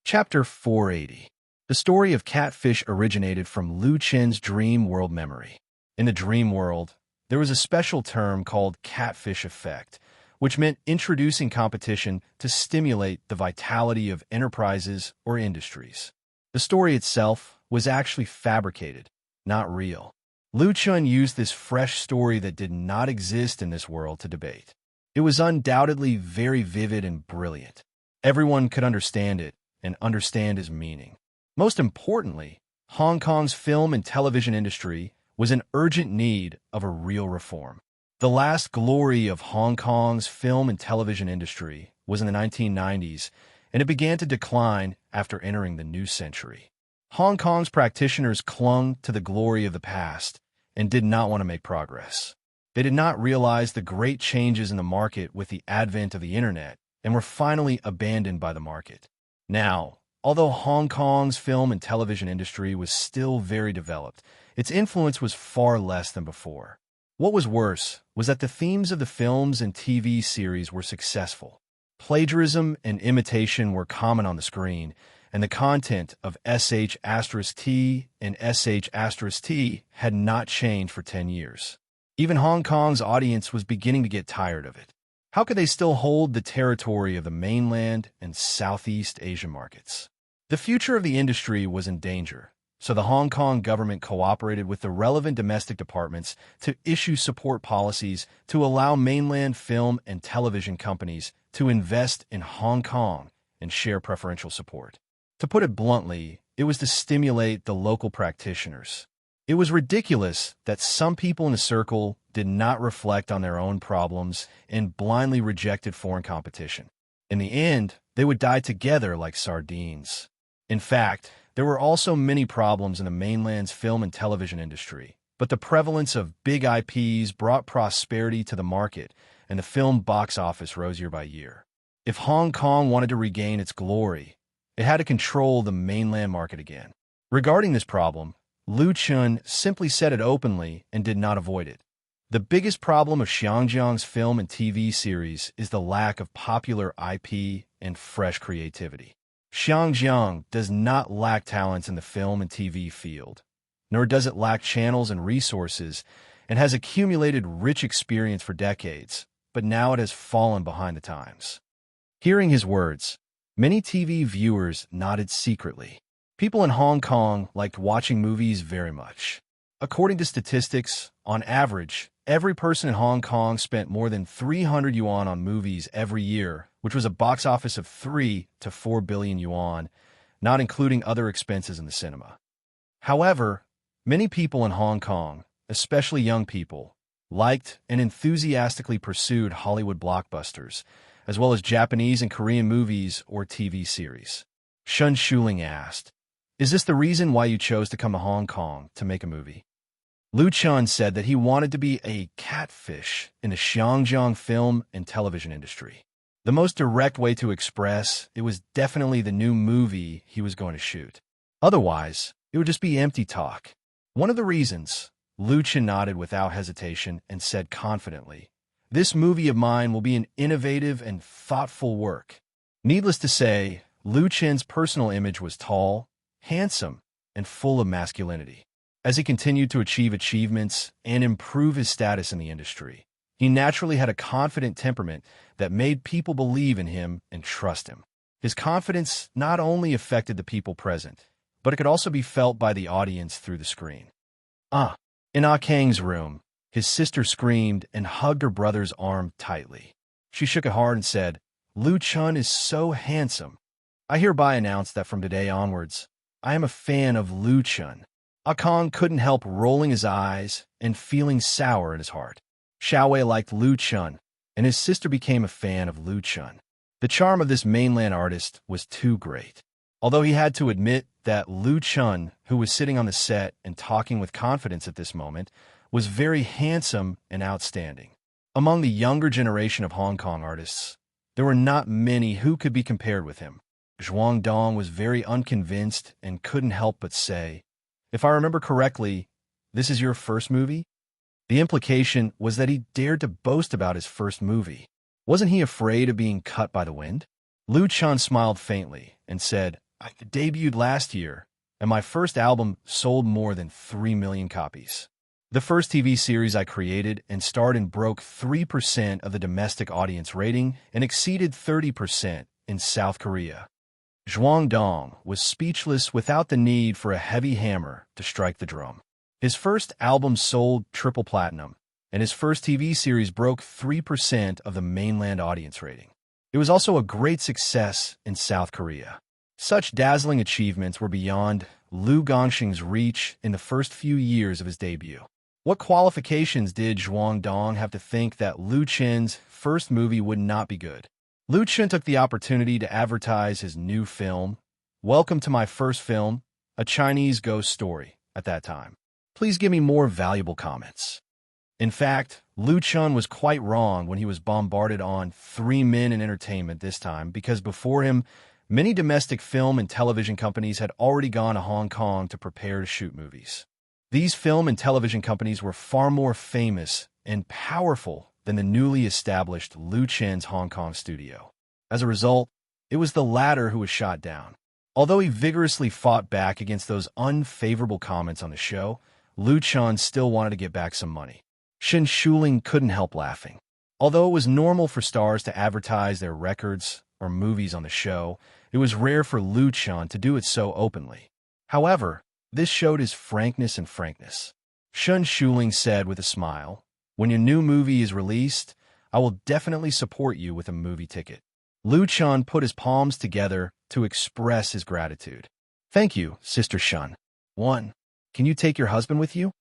Chapter 480. The story of catfish originated from Lu Chen's dream world memory. In the dream world, there was a special term called catfish effect, which meant introducing competition to stimulate the vitality of enterprises or industries. The story itself was actually fabricated, not real. Lu Chun used this fresh story that did not exist in this world to debate. It was undoubtedly very vivid and brilliant. Everyone could understand it and understand his meaning. Most importantly, Hong Kong's film and television industry was in urgent need of a real reform. The last glory of Hong Kong's film and television industry was in the 1990s, and it began to decline after entering the new century. Hong Kong's practitioners clung to the glory of the past and did not want to make progress. They did not realize the great changes in the market with the advent of the internet and were finally abandoned by the market. Now, although Hong Kong's film and television industry was still very developed, its influence was far less than before. What was worse was that the themes of the films and TV series were successful. Plagiarism and imitation were common on the screen, and the content of SH*T and SH*T had not changed for 10 years. Even Hong Kong's audience was beginning to get tired of it. How could they still hold the territory of the mainland and Southeast Asian markets? The future of the industry was in danger, so the Hong Kong government cooperated with the relevant domestic departments to issue support policies to allow mainland film and television companies to invest in Hong Kong and share preferential support. To put it bluntly, it was to stimulate the local practitioners. It was ridiculous that some people in the circle did not reflect on their own problems and blindly rejected foreign competition. In the end, they would die together like sardines. In fact, there were also many problems in the mainland's film and television industry, but the prevalence of big IPs brought prosperity to the market, and the film box office rose year by year. If Hong Kong wanted to regain its glory, it had to control the mainland market again. Regarding this problem, Liu Chun simply said it openly and did not avoid it. The biggest problem of Xiangjiang's film and TV series is the lack of popular IP and fresh creativity. Xiangjiang does not lack talents in the film and TV field, nor does it lack channels and resources, and has accumulated rich experience for decades, but now it has fallen behind the times. Hearing his words, many TV viewers nodded secretly. People in Hong Kong liked watching movies very much. According to statistics, on average, every person in Hong Kong spent more than 300 yuan on movies every year, which was a box office of 3 to 4 billion yuan, not including other expenses in the cinema. However, many people in Hong Kong, especially young people, liked and enthusiastically pursued Hollywood blockbusters, as well as Japanese and Korean movies or TV series. Shun Shuling asked, "Is this the reason why you chose to come to Hong Kong to make a movie?" Liu Chun said that he wanted to be a catfish in the Xiangjiang film and television industry. The most direct way to express it was definitely the new movie he was going to shoot. Otherwise, it would just be empty talk. One of the reasons, Liu Chun nodded without hesitation and said confidently, "This movie of mine will be an innovative and thoughtful work." Needless to say, Liu Chun's personal image was tall, handsome, and full of masculinity. As he continued to achieve achievements and improve his status in the industry, he naturally had a confident temperament that made people believe in him and trust him. His confidence not only affected the people present, but it could also be felt by the audience through the screen. In Ah Kang's room, his sister screamed and hugged her brother's arm tightly. She shook it hard and said, "Liu Chun is so handsome. I hereby announce that from today onwards, I am a fan of Liu Chun." Ah Kang couldn't help rolling his eyes and feeling sour in his heart. Xiaowei liked Liu Chun, and his sister became a fan of Liu Chun. The charm of this mainland artist was too great. Although he had to admit that Liu Chun, who was sitting on the set and talking with confidence at this moment, was very handsome and outstanding. Among the younger generation of Hong Kong artists, there were not many who could be compared with him. Zhuang Dong was very unconvinced and couldn't help but say, "If I remember correctly, this is your first movie?" The implication was that he dared to boast about his first movie. Wasn't he afraid of being cut by the wind? Liu Chun smiled faintly and said, "I debuted last year, and my first album sold more than 3 million copies. The first TV series I created and starred in broke 3% of the domestic audience rating and exceeded 30% in South Korea." Zhuang Dong was speechless without the need for a heavy hammer to strike the drum. His first album sold triple platinum, and his first TV series broke 3% of the mainland audience rating. It was also a great success in South Korea. Such dazzling achievements were beyond Liu Gongxing's reach in the first few years of his debut. What qualifications did Zhuang Dong have to think that Liu Chun's first movie would not be good? Liu Chun took the opportunity to advertise his new film, "Welcome to my first film, a Chinese ghost story," at that time. Please give me more valuable comments. In fact, Liu Chun was quite wrong when he was bombarded on 3 men in entertainment this time, because before him, many domestic film and television companies had already gone to Hong Kong to prepare to shoot movies. These film and television companies were far more famous and powerful than the newly established Liu Chun's Hong Kong studio. As a result, it was the latter who was shot down. Although he vigorously fought back against those unfavorable comments on the show, Liu Chun still wanted to get back some money. Shen Shuling couldn't help laughing. Although it was normal for stars to advertise their records or movies on the show, it was rare for Liu Chun to do it so openly. However, this showed his frankness. Shen Shuling said with a smile, "When your new movie is released, I will definitely support you with a movie ticket." Liu Chun put his palms together to express his gratitude. "Thank you, Sister Shun. Can you take your husband with you?"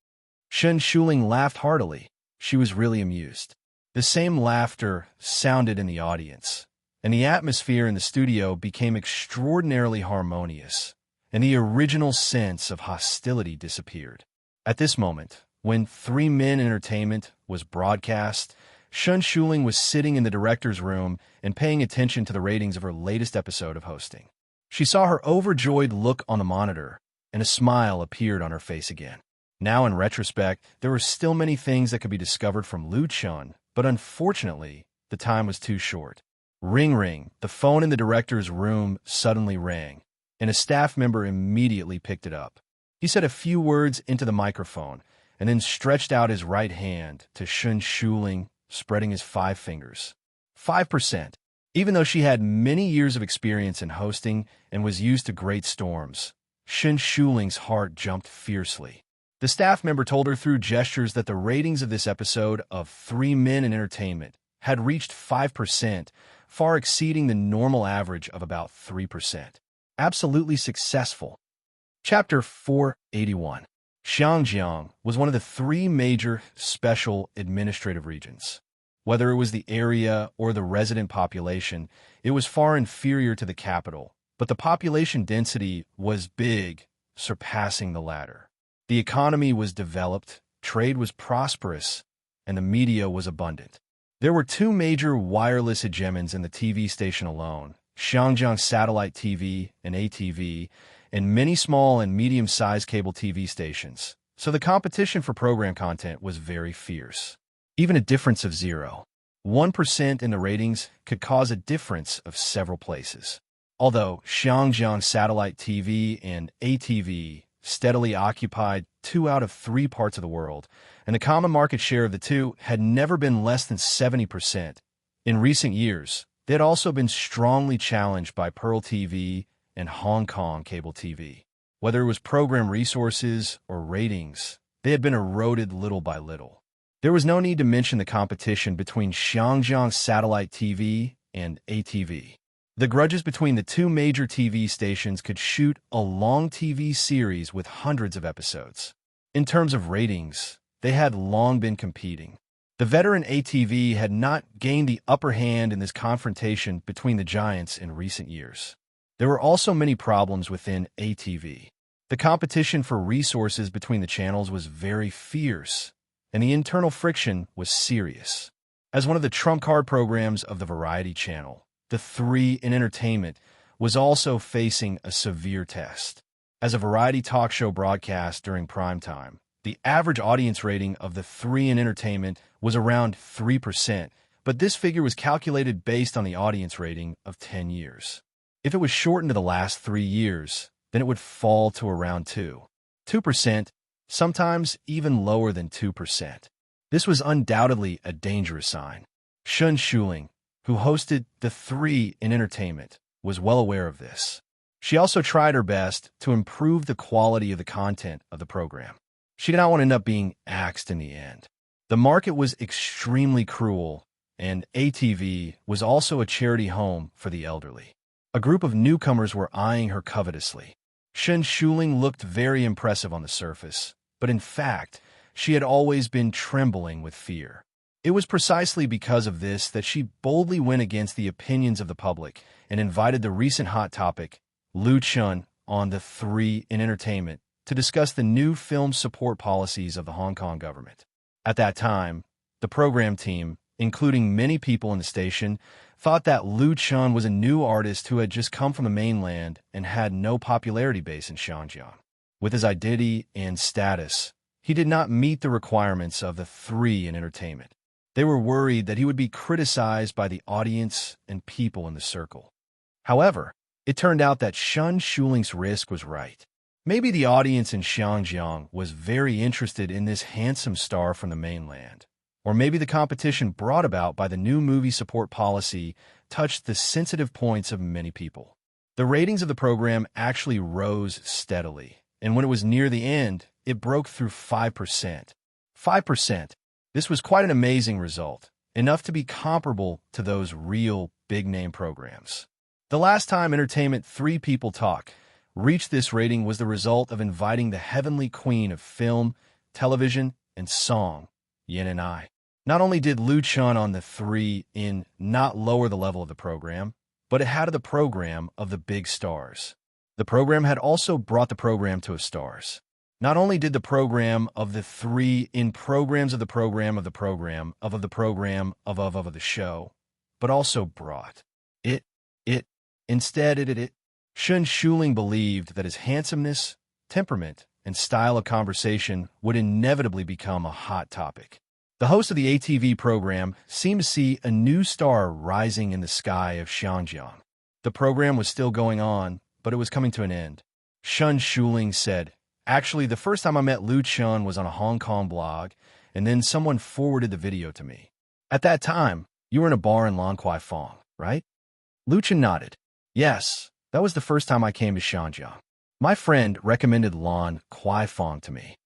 Shen Shuling laughed heartily. She was really amused. The same laughter sounded in the audience, and the atmosphere in the studio became extraordinarily harmonious and the original sense of hostility disappeared. At this moment, when Three Men Entertainment was broadcast, Shun Shuling was sitting in the director's room and paying attention to the ratings of her latest episode of hosting. She saw her overjoyed look on the monitor, and a smile appeared on her face again. Now, in retrospect, there were still many things that could be discovered from Lu Chun, but unfortunately, the time was too short. Ring ring, the phone in the director's room suddenly rang, and a staff member immediately picked it up. He said a few words into the microphone, and then stretched out his right hand to Shun Shuling, spreading his 5 fingers. 5%. Even though she had many years of experience in hosting and was used to great storms, Shun Shuling's heart jumped fiercely. The staff member told her through gestures that the ratings of this episode of Three Men in Entertainment had reached 5%, far exceeding the normal average of about 3%. Absolutely successful. Chapter 481. Xiangjiang was one of the 3 major special administrative regions. Whether it was the area or the resident population, it was far inferior to the capital, but the population density was big, surpassing the latter. The economy was developed, trade was prosperous, and the media was abundant. There were 2 major wireless hegemons in the TV station alone, Xiangjiang Satellite TV and ATV, and many small and medium-sized cable TV stations, so the competition for program content was very fierce. Even a difference of 0.1% in the ratings could cause a difference of several places. Although Xiangjiang Satellite TV and ATV steadily occupied 2 out of 3 parts of the world, and the common market share of the 2 had never been less than 70%. In recent years, they had also been strongly challenged by Pearl TV and Hong Kong cable TV. Whether it was program resources or ratings, they had been eroded little by little. There was no need to mention the competition between Xiangjiang Satellite TV and ATV. The grudges between the 2 major TV stations could shoot a long TV series with hundreds of episodes. In terms of ratings, they had long been competing. The veteran ATV had not gained the upper hand in this confrontation between the giants in recent years. There were also many problems within ATV. The competition for resources between the channels was very fierce, and the internal friction was serious. As one of the trump card programs of the Variety Channel, the 3 in Entertainment was also facing a severe test. As a variety talk show broadcast during prime time, the average audience rating of the 3 in Entertainment was around 3%, but this figure was calculated based on the audience rating of 10 years. If it was shortened to the last 3 years, then it would fall to around 2%, sometimes even lower than 2%. This was undoubtedly a dangerous sign. Shun Shuling, who hosted the 3 in Entertainment, was well aware of this. She also tried her best to improve the quality of the content of the program. She did not want to end up being axed in the end. The market was extremely cruel, and ATV was also a charity home for the elderly. A group of newcomers were eyeing her covetously. Shun Shuling looked very impressive on the surface, but in fact, she had always been trembling with fear. It was precisely because of this that she boldly went against the opinions of the public and invited the recent hot topic, Lu Chun, on the 3 in Entertainment to discuss the new film support policies of the Hong Kong government. At that time, the program team, including many people in the station, thought that Lu Chun was a new artist who had just come from the mainland and had no popularity base in Xiangjiang. With his identity and status, he did not meet the requirements of the 3 in Entertainment. They were worried that he would be criticized by the audience and people in the circle. However, it turned out that Shun Shuling's risk was right. Maybe the audience in Xiangjiang was very interested in this handsome star from the mainland. Or maybe the competition brought about by the new movie support policy touched the sensitive points of many people. The ratings of the program actually rose steadily, and when it was near the end, it broke through 5%. 5%. This was quite an amazing result, enough to be comparable to those real big-name programs. The last time Entertainment 3 People Talk reached this rating was the result of inviting the heavenly queen of film, television, and song, Yin and I. Not only did Lu Chun on the 3 in not lower the level of the program, but it had the program of the big stars. The program had also brought the program to its stars. Not only did the program of the three in programs of the program of the program of the program of the show, but also brought it. Instead, it. Shun Shuling believed that his handsomeness, temperament, and style of conversation would inevitably become a hot topic. The host of the ATV program seemed to see a new star rising in the sky of Xiangjiang. The program was still going on, but it was coming to an end. Shun Shuling said, "Actually, the first time I met Lu Chun was on a Hong Kong blog, and then someone forwarded the video to me. At that time, you were in a bar in Lan Kwai Fong, right?" Lu Chun nodded. "Yes, that was the first time I came to Xiangjiang. My friend recommended Lan Kwai Fong to me."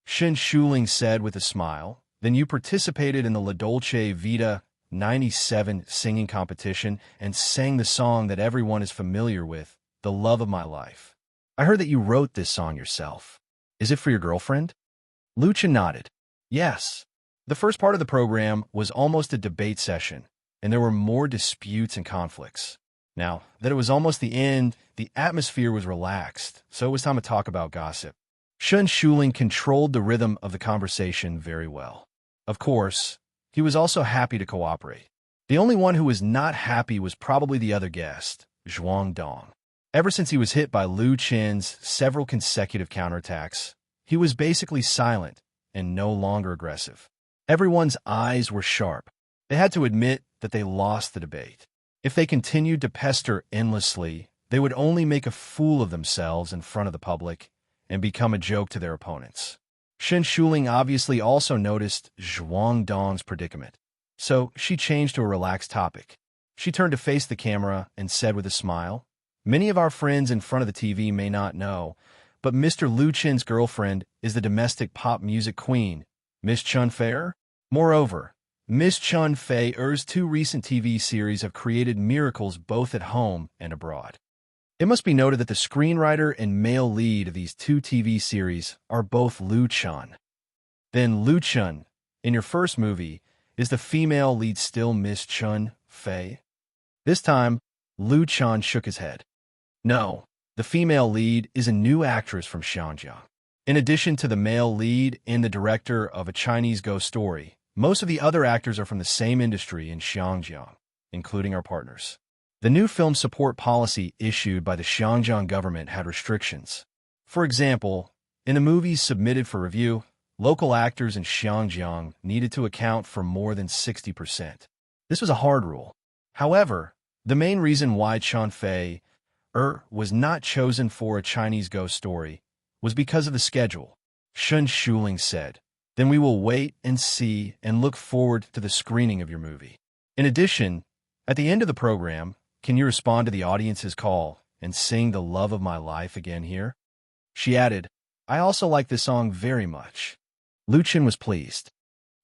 Shun Shuling said with a smile, "Then you participated in the La Dolce Vita 97 singing competition and sang the song that everyone is familiar with, The Love of My Life. I heard that you wrote this song yourself. Is it for your girlfriend?" Lu Chun nodded. "Yes." The first part of the program was almost a debate session, and there were more disputes and conflicts. Now that it was almost the end, the atmosphere was relaxed, so it was time to talk about gossip. Shun Shuling controlled the rhythm of the conversation very well. Of course, he was also happy to cooperate. The only one who was not happy was probably the other guest, Zhuang Dong. Ever since he was hit by Lu Chen's several consecutive counterattacks, he was basically silent and no longer aggressive. Everyone's eyes were sharp. They had to admit that they lost the debate. If they continued to pester endlessly, they would only make a fool of themselves in front of the public and become a joke to their opponents. Shun Shuling obviously also noticed Zhuang Dong's predicament, so she changed to a relaxed topic. She turned to face the camera and said with a smile, "Many of our friends in front of the TV may not know, but Mr. Lu Chen's girlfriend is the domestic pop music queen, Miss Chun Fei. Moreover, Miss Chun Fei's two recent TV series have created miracles both at home and abroad. It must be noted that the screenwriter and male lead of these two TV series are both Lu Chun. Then Lu Chun, in your first movie, is the female lead still Miss Chun Fei?" This time, Lu Chun shook his head. "No, the female lead is a new actress from Xiangjiang. In addition to the male lead and the director of A Chinese Ghost Story, most of the other actors are from the same industry in Xiangjiang, including our partners. The new film support policy issued by the Xiangjiang government had restrictions. For example, in the movies submitted for review, local actors in Xiangjiang needed to account for more than 60%. This was a hard rule. However, the main reason why Chun Fei was not chosen for A Chinese Ghost Story was because of the schedule. Shun Shuling said, "Then we will wait and see and look forward to the screening of your movie. In addition, at the end of the program, can you respond to the audience's call and sing The Love of My Life again here?" She added, "I also like this song very much." Lu Chun was pleased.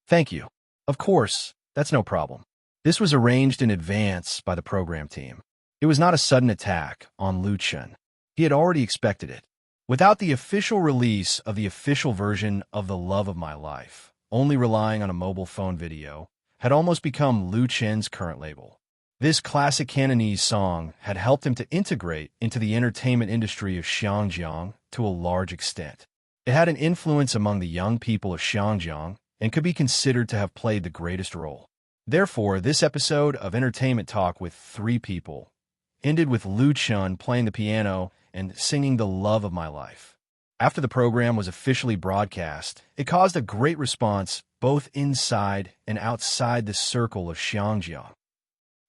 "Thank you. Of course, that's no problem." This was arranged in advance by the program team. It was not a sudden attack on Lu Chun. He had already expected it. Without the official release of the official version of The Love of My Life, only relying on a mobile phone video, had almost become Lu Chen's current label. This classic Cantonese song had helped him to integrate into the entertainment industry of Xiangjiang to a large extent. It had an influence among the young people of Xiangjiang and could be considered to have played the greatest role. Therefore, this episode of Entertainment Talk with Three People ended with Lu Chun playing the piano and singing The Love of My Life. After the program was officially broadcast, it caused a great response both inside and outside the circle of Xiangjiang.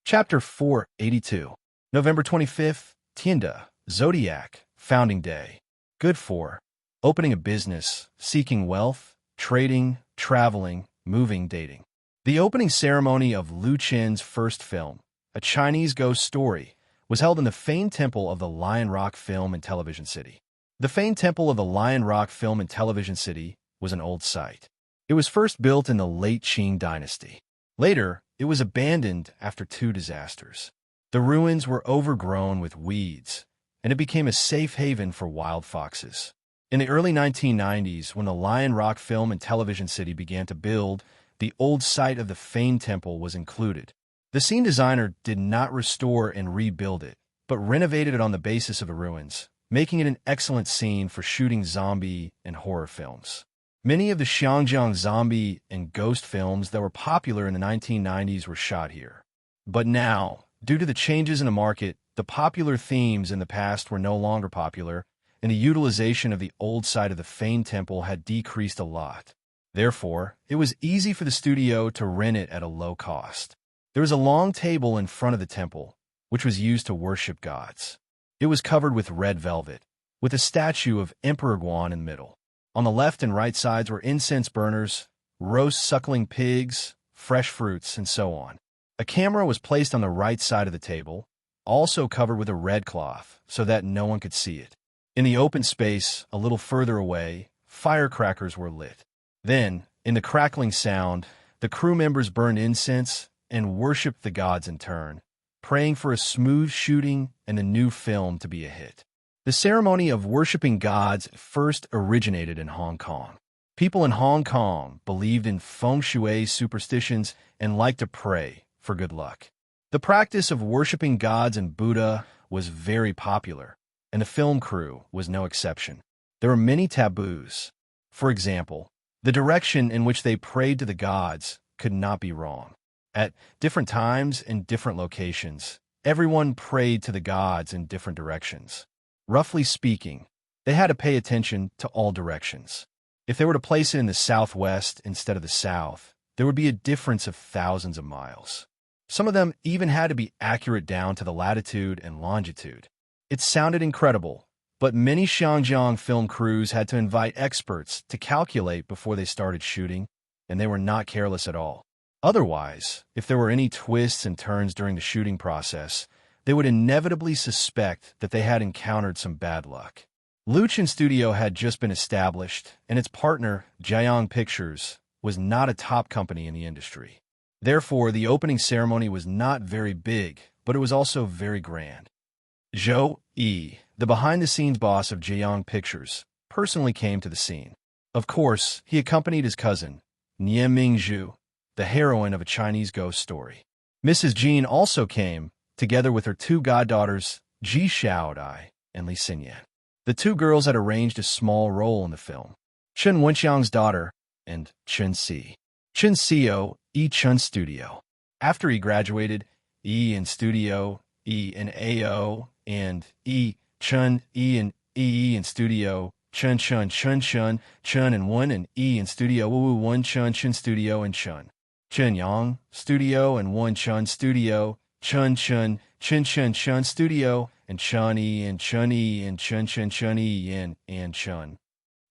Chapter 482. November 25th, Tianda, Zodiac, Founding Day. Good for opening a business, seeking wealth, trading, traveling, moving, dating. The opening ceremony of Lu Chen's first film, A Chinese Ghost Story, was held in the famed temple of the Lion Rock Film and Television City. The famed temple of the Lion Rock Film and Television City was an old site. It was first built in the late Qing dynasty. Later, it was abandoned after two disasters. The ruins were overgrown with weeds, and it became a safe haven for wild foxes. In the early 1990s, when the Lion Rock Film and Television City began to build, the old site of the famed temple was included. The scene designer did not restore and rebuild it, but renovated it on the basis of the ruins, making it an excellent scene for shooting zombie and horror films. Many of the Xiangjiang zombie and ghost films that were popular in the 1990s were shot here. But now, due to the changes in the market, the popular themes in the past were no longer popular, and the utilization of the old side of the famed temple had decreased a lot. Therefore, it was easy for the studio to rent it at a low cost. There was a long table in front of the temple, which was used to worship gods. It was covered with red velvet, with a statue of Emperor Guan in the middle. On the left and right sides were incense burners, roast suckling pigs, fresh fruits, and so on. A camera was placed on the right side of the table, also covered with a red cloth, so that no one could see it. In the open space, a little further away, firecrackers were lit. Then, in the crackling sound, the crew members burned incense and worshipped the gods in turn, praying for a smooth shooting and the new film to be a hit. The ceremony of worshipping gods first originated in Hong Kong. People in Hong Kong believed in feng shui superstitions and liked to pray for good luck. The practice of worshipping gods and Buddha was very popular, and the film crew was no exception. There were many taboos. For example, the direction in which they prayed to the gods could not be wrong. At different times and different locations, everyone prayed to the gods in different directions. Roughly speaking, they had to pay attention to all directions. If they were to place it in the southwest instead of the south, there would be a difference of thousands of miles. Some of them even had to be accurate down to the latitude and longitude. It sounded incredible, but many Xiangjiang film crews had to invite experts to calculate before they started shooting, and they were not careless at all. Otherwise, if there were any twists and turns during the shooting process, they would inevitably suspect that they had encountered some bad luck. Luchin Studio had just been established, and its partner, Jiang Pictures, was not a top company in the industry. Therefore, the opening ceremony was not very big, but it was also very grand. Zhou Yi, the behind-the-scenes boss of Jiang Pictures, personally came to the scene. Of course, he accompanied his cousin, Nie Mingzhu, the heroine of a Chinese ghost story. Mrs. Jean also came, together with her two goddaughters, Ji Xiaodai and Li Xinyan. The two girls had arranged a small role in the film. Chen Wenxiang's daughter and Chen Si. Chen Xiao, Yi Chen Studio. After he graduated, Yi in Studio, Yi in AO, and Yi Chen, Yi in Yi in Studio, Chen Chen Chen Chen, Chen and Wen and Yi in Studio, Wu Wen Chen Chen Studio and Chen. Chen Yang Studio and Wen Chen Studio, Chen Chen Chen Chen Chen Studio, and Chen Yi and Chen Yi and Chen Chen Chen Yi and Chen.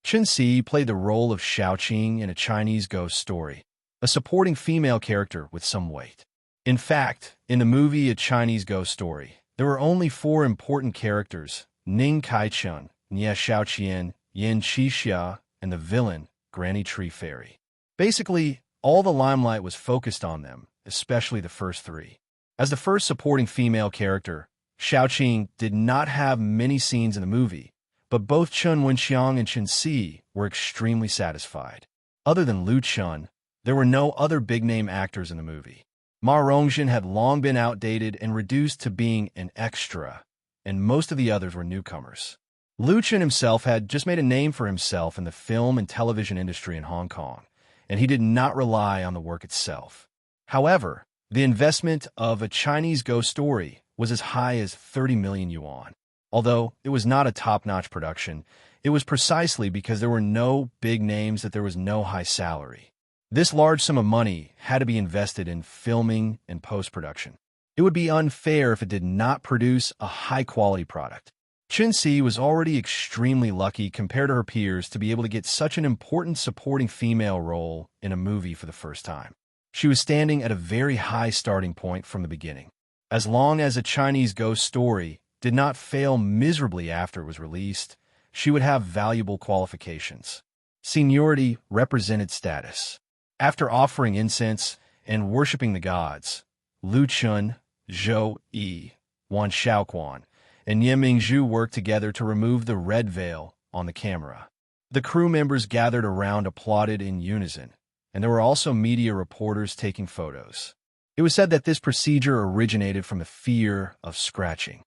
Chen Si played the role of Xiaoqing in a Chinese ghost story, a supporting female character with some weight. In fact, in the movie A Chinese Ghost Story, there were only 4 important characters, Ning Kaichun, Nie Xiaoqian, Yin Qixia, and the villain, Granny Tree Fairy. Basically, all the limelight was focused on them, especially the first 3. As the first supporting female character, Xiaoqing did not have many scenes in the movie, but both Chen Wenxiang and Chen Si were extremely satisfied. Other than Lu Chun, there were no other big-name actors in the movie. Ma Rongjin had long been outdated and reduced to being an extra, and most of the others were newcomers. Lu Chun himself had just made a name for himself in the film and television industry in Hong Kong, and he did not rely on the work itself. However, the investment of A Chinese Ghost Story was as high as 30 million yuan. Although it was not a top-notch production, it was precisely because there were no big names that there was no high salary. This large sum of money had to be invested in filming and post-production. It would be unfair if it did not produce a high-quality product. Chen Si was already extremely lucky compared to her peers to be able to get such an important supporting female role in a movie for the first time. She was standing at a very high starting point from the beginning. As long as A Chinese Ghost Story did not fail miserably after it was released, she would have valuable qualifications. Seniority represented status. After offering incense and worshipping the gods, Lu Chun, Zhou Yi, Wan Xiaoquan, and Ye Mingzhu worked together to remove the red veil on the camera. The crew members gathered around applauded in unison, and there were also media reporters taking photos. It was said that this procedure originated from the fear of scratching.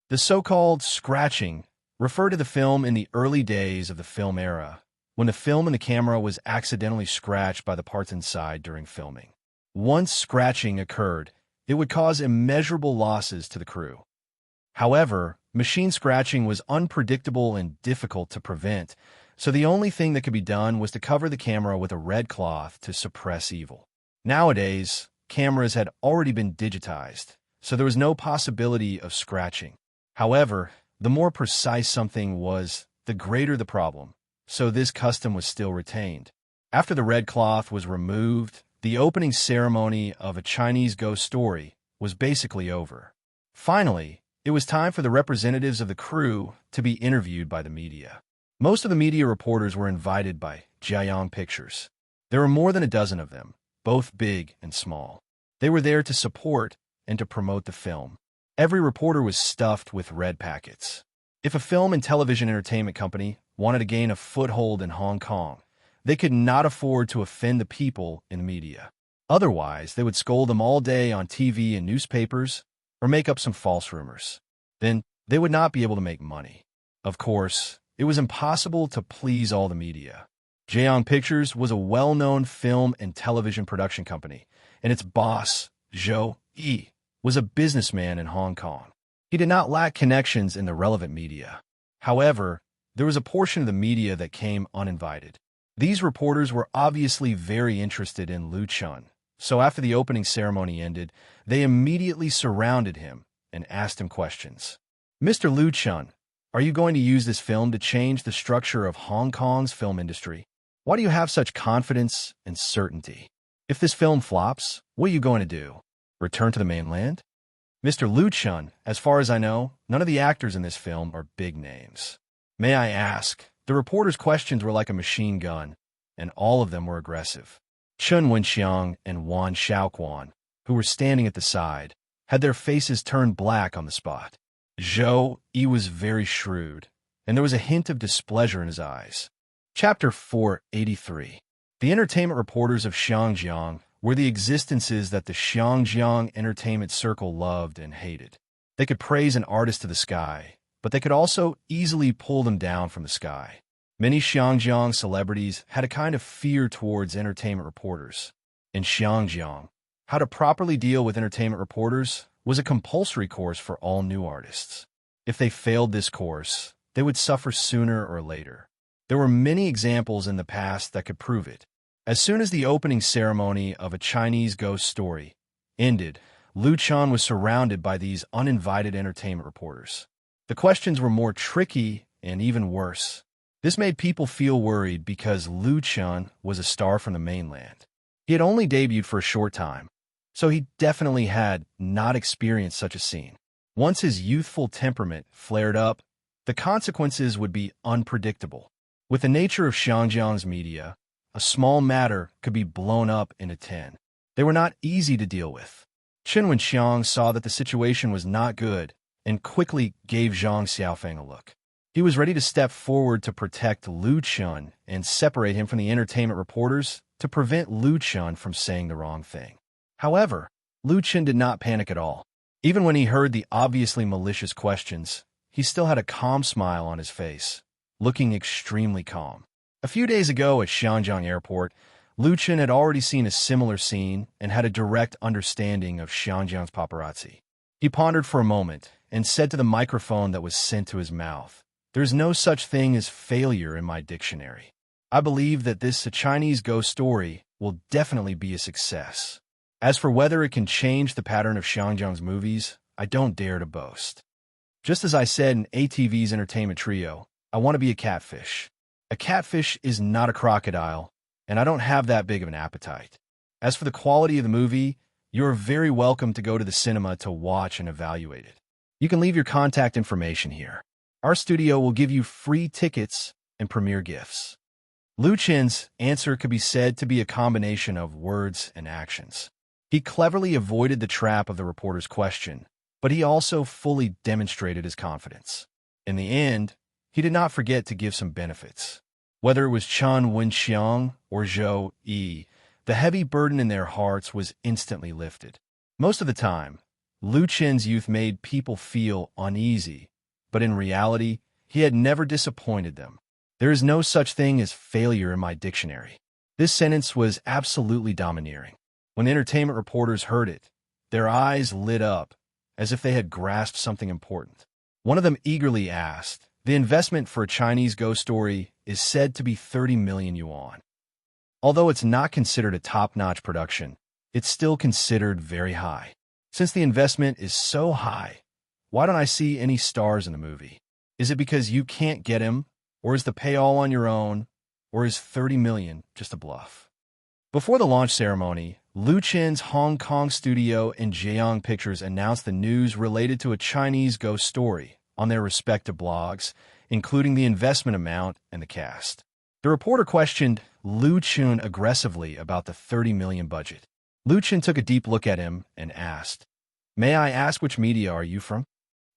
The so-called scratching refer to the film in the early days of the film era, when the film and the camera was accidentally scratched by the parts inside during filming. Once scratching occurred, it would cause immeasurable losses to the crew. However, machine scratching was unpredictable and difficult to prevent, so the only thing that could be done was to cover the camera with a red cloth to suppress evil. Nowadays, cameras had already been digitized, so there was no possibility of scratching. However, the more precise something was, the greater the problem, so this custom was still retained. After the red cloth was removed, the opening ceremony of A Chinese Ghost Story was basically over. Finally, it was time for the representatives of the crew to be interviewed by the media. Most of the media reporters were invited by Jiayang Pictures. There were more than a dozen of them, both big and small. They were there to support and to promote the film. Every reporter was stuffed with red packets. If a film and television entertainment company wanted to gain a foothold in Hong Kong, they could not afford to offend the people in the media. Otherwise, they would scold them all day on TV and newspapers or make up some false rumors. Then, they would not be able to make money. Of course, it was impossible to please all the media. Jiayang Pictures was a well-known film and television production company, and its boss, Zhou Yi, was a businessman in Hong Kong. He did not lack connections in the relevant media. However, there was a portion of the media that came uninvited. These reporters were obviously very interested in Lu Chun, so after the opening ceremony ended, they immediately surrounded him and asked him questions. Mr. Lu Chun, are you going to use this film to change the structure of Hong Kong's film industry? Why do you have such confidence and certainty? If this film flops, what are you going to do? Return to the mainland? Mr. Lu Chun, as far as I know, none of the actors in this film are big names. May I ask? The reporters' questions were like a machine gun, and all of them were aggressive. Chun Wenxiang and Wan Xiaoquan, who were standing at the side, had their faces turned black on the spot. Zhou Yi was very shrewd, and there was a hint of displeasure in his eyes. Chapter 483. The entertainment reporters of Xiangjiang were the existences that the Xiangjiang entertainment circle loved and hated. They could praise an artist to the sky, but they could also easily pull them down from the sky. Many Xiangjiang celebrities had a kind of fear towards entertainment reporters. In Xiangjiang, how to properly deal with entertainment reporters was a compulsory course for all new artists. If they failed this course, they would suffer sooner or later. There were many examples in the past that could prove it. As soon as the opening ceremony of A Chinese Ghost Story ended, Lu Chun was surrounded by these uninvited entertainment reporters. The questions were more tricky and even worse. This made people feel worried because Lu Chun was a star from the mainland. He had only debuted for a short time, so he definitely had not experienced such a scene. Once his youthful temperament flared up, the consequences would be unpredictable. With the nature of Xiangjiang's media, a small matter could be blown up into 10. They were not easy to deal with. Chen Wenxiang saw that the situation was not good and quickly gave Zhang Xiaofeng a look. He was ready to step forward to protect Lu Chun and separate him from the entertainment reporters to prevent Lu Chun from saying the wrong thing. However, Lu Chun did not panic at all. Even when he heard the obviously malicious questions, he still had a calm smile on his face, looking extremely calm. A few days ago at Xiangjiang Airport, Lu Chun had already seen a similar scene and had a direct understanding of Xiangjiang's paparazzi. He pondered for a moment and said to the microphone that was sent to his mouth, "There's no such thing as failure in my dictionary. I believe that this A Chinese Ghost Story will definitely be a success. As for whether it can change the pattern of Xiangjiang's movies, I don't dare to boast. Just as I said in ATV's Entertainment Trio, I want to be a catfish. A catfish is not a crocodile, and I don't have that big of an appetite. As for the quality of the movie, you are very welcome to go to the cinema to watch and evaluate it. You can leave your contact information here. Our studio will give you free tickets and premiere gifts." Lu Chun's answer could be said to be a combination of words and actions. He cleverly avoided the trap of the reporter's question, but he also fully demonstrated his confidence. In the end, he did not forget to give some benefits. Whether it was Chun Wenxiang or Zhou Yi, the heavy burden in their hearts was instantly lifted. Most of the time, Lu Chun's youth made people feel uneasy, but in reality, he had never disappointed them. There is no such thing as failure in my dictionary. This sentence was absolutely domineering. When entertainment reporters heard it, their eyes lit up, as if they had grasped something important. One of them eagerly asked, "The investment for a Chinese ghost story is said to be 30 million yuan. Although it's not considered a top-notch production, it's still considered very high. Since the investment is so high, why don't I see any stars in the movie? Is it because you can't get him, or is the pay all on your own, or is 30 million just a bluff?" Before the launch ceremony, Lu Chen's Hong Kong studio and Jiang Pictures announced the news related to a Chinese ghost story on their respective blogs, including the investment amount and the cast. The reporter questioned Lu Chen aggressively about the 30 million budget. Lu Chen took a deep look at him and asked, "May I ask which media are you from?"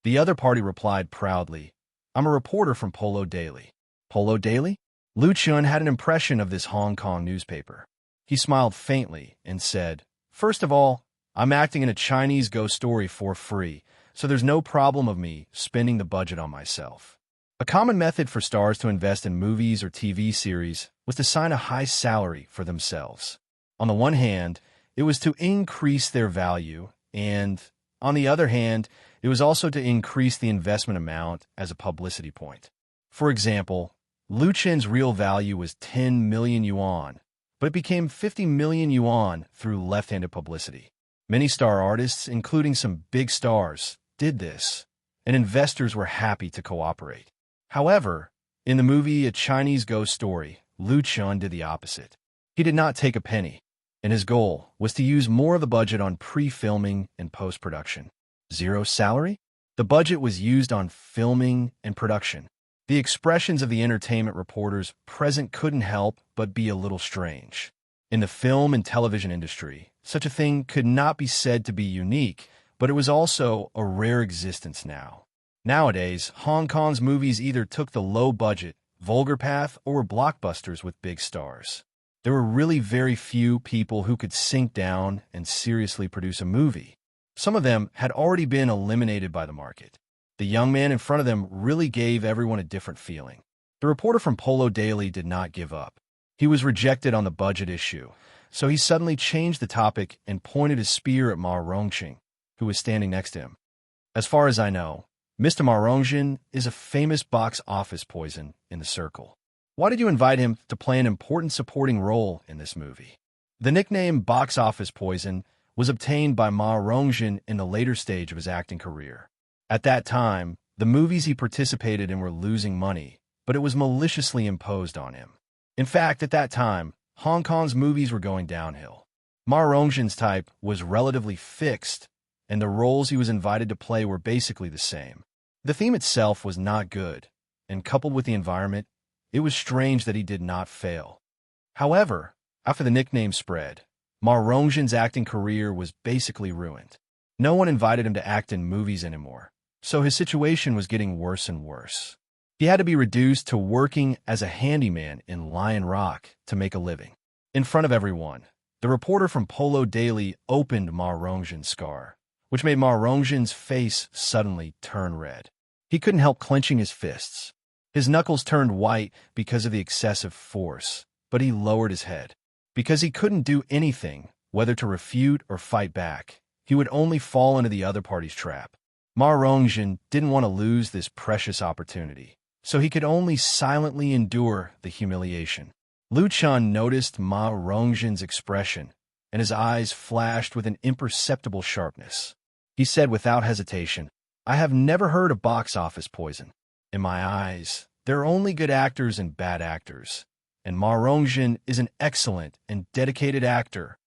The other party replied proudly, "I'm a reporter from Polo Daily." Polo Daily? Lu Chen had an impression of this Hong Kong newspaper. He smiled faintly and said, "First of all, I'm acting in a Chinese ghost story for free, so there's no problem of me spending the budget on myself." A common method for stars to invest in movies or TV series was to sign a high salary for themselves. On the one hand, it was to increase their value, and on the other hand, it was also to increase the investment amount as a publicity point. For example, Lu Chen's real value was 10 million yuan, but it became 50 million yuan through left-handed publicity. Many star artists, including some big stars, did this, and investors were happy to cooperate. However, in the movie A Chinese Ghost Story, Lu Chen did the opposite. He did not take a penny, and his goal was to use more of the budget on pre-filming and post-production. Zero salary? The budget was used on filming and production. The expressions of the entertainment reporters present couldn't help but be a little strange. In the film and television industry, such a thing could not be said to be unique, but it was also a rare existence now. Nowadays, Hong Kong's movies either took the low-budget, vulgar path or were blockbusters with big stars. There were really very few people who could sink down and seriously produce a movie. Some of them had already been eliminated by the market. The young man in front of them really gave everyone a different feeling. The reporter from Polo Daily did not give up. He was rejected on the budget issue, so he suddenly changed the topic and pointed his spear at Ma Rongqing, who was standing next to him. "As far as I know, Mr. Ma Rongqing is a famous box office poison in the circle. Why did you invite him to play an important supporting role in this movie?" The nickname box office poison was obtained by Ma Rongqing in the later stage of his acting career. At that time, the movies he participated in were losing money, but it was maliciously imposed on him. In fact, at that time, Hong Kong's movies were going downhill. Ma Rongqing's type was relatively fixed, and the roles he was invited to play were basically the same. The theme itself was not good, and coupled with the environment, it was strange that he did not fail. However, after the nickname spread, Ma Rongqing's acting career was basically ruined. No one invited him to act in movies anymore, so his situation was getting worse and worse. He had to be reduced to working as a handyman in Lion Rock to make a living. In front of everyone, the reporter from Polo Daily opened Ma Rongqing's scar, which made Ma Rongqing's face suddenly turn red. He couldn't help clenching his fists. His knuckles turned white because of the excessive force, but he lowered his head. Because he couldn't do anything, whether to refute or fight back, he would only fall into the other party's trap. Ma Rongqing didn't want to lose this precious opportunity, so he could only silently endure the humiliation. Lu Chen noticed Ma Rongqing's expression, and his eyes flashed with an imperceptible sharpness. He said without hesitation, "I have never heard of box office poison. In my eyes, there are only good actors and bad actors, and Ma Rongqing is an excellent and dedicated actor.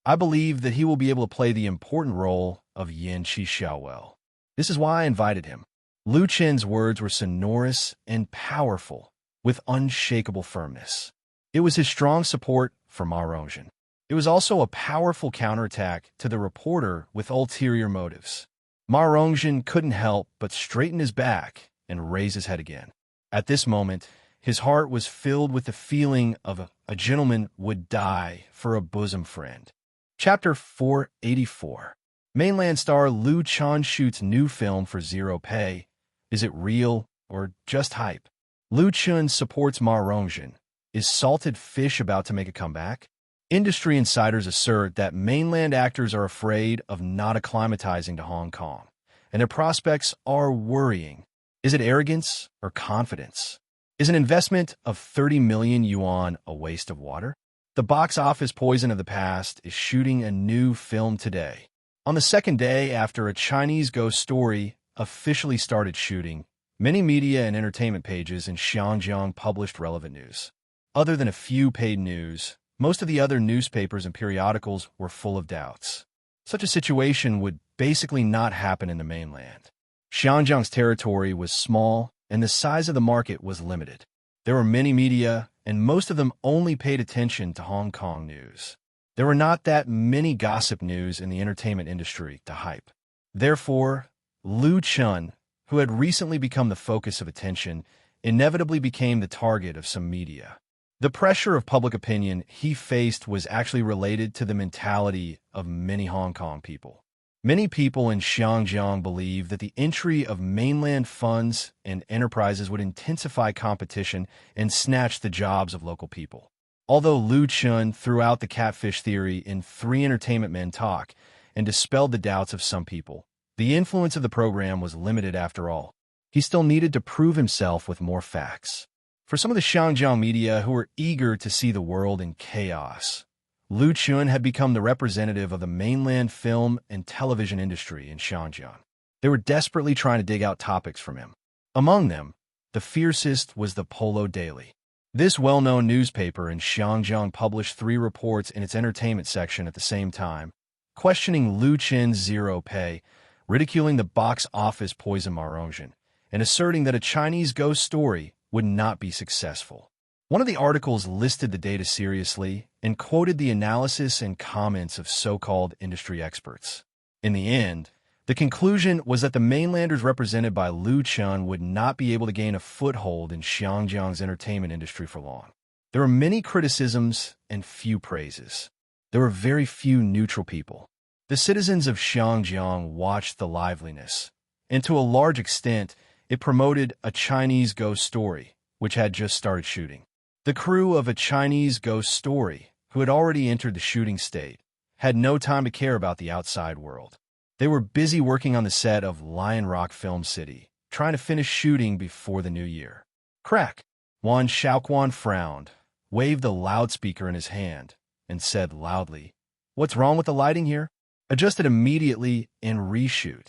I believe that he will be able to play the important role of Yin Chi Xiaowell. This is why I invited him." Lu Chen's words were sonorous and powerful, with unshakable firmness. It was his strong support for Ma Rongqing. It was also a powerful counterattack to the reporter with ulterior motives. Ma Rongqing couldn't help but straighten his back and raise his head again. At this moment, his heart was filled with the feeling of a gentleman would die for a bosom friend. Chapter 484. Mainland star Lu Chen shoots new film for zero pay. Is it real or just hype? Lu Chun supports Ma Rongjin. Is salted fish about to make a comeback? Industry insiders assert that mainland actors are afraid of not acclimatizing to Hong Kong, and their prospects are worrying. Is it arrogance or confidence? Is an investment of 30 million yuan a waste of water? The box office poison of the past is shooting a new film today. On the second day after A Chinese Ghost Story officially started shooting, many media and entertainment pages in Xinjiang published relevant news. Other than a few paid news, most of the other newspapers and periodicals were full of doubts. Such a situation would basically not happen in the mainland. Xinjiang's territory was small, and the size of the market was limited. There were many media, and most of them only paid attention to Hong Kong news. There were not that many gossip news in the entertainment industry to hype. Therefore, Lu Chun, who had recently become the focus of attention, inevitably became the target of some media. The pressure of public opinion he faced was actually related to the mentality of many Hong Kong people. Many people in Xinjiang believe that the entry of mainland funds and enterprises would intensify competition and snatch the jobs of local people. Although Lu Chun threw out the catfish theory in 3 Entertainment Men Talk and dispelled the doubts of some people, the influence of the program was limited after all. He still needed to prove himself with more facts. For some of the Xinjiang media who were eager to see the world in chaos, Lu Chun had become the representative of the mainland film and television industry in Xinjiang. They were desperately trying to dig out topics from him. Among them, the fiercest was the Polo Daily. This well-known newspaper in Xinjiang published 3 reports in its entertainment section at the same time, questioning Lu Chun's zero pay, ridiculing the box office poison Ma Rongjin, and asserting that A Chinese Ghost Story would not be successful. One of the articles listed the data seriously and quoted the analysis and comments of so-called industry experts. In the end, the conclusion was that the mainlanders represented by Lu Chun would not be able to gain a foothold in Xinjiang's entertainment industry for long. There were many criticisms and few praises. There were very few neutral people. The citizens of Xinjiang watched the liveliness, and to a large extent, it promoted A Chinese Ghost Story, which had just started shooting. The crew of A Chinese Ghost Story, who had already entered the shooting state, had no time to care about the outside world. They were busy working on the set of Lion Rock Film City, trying to finish shooting before the new year. Crack! Wan Shaoquan frowned, waved a loudspeaker in his hand, and said loudly, "What's wrong with the lighting here?" Adjust it immediately and reshoot.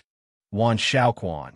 Wan Shaoquan,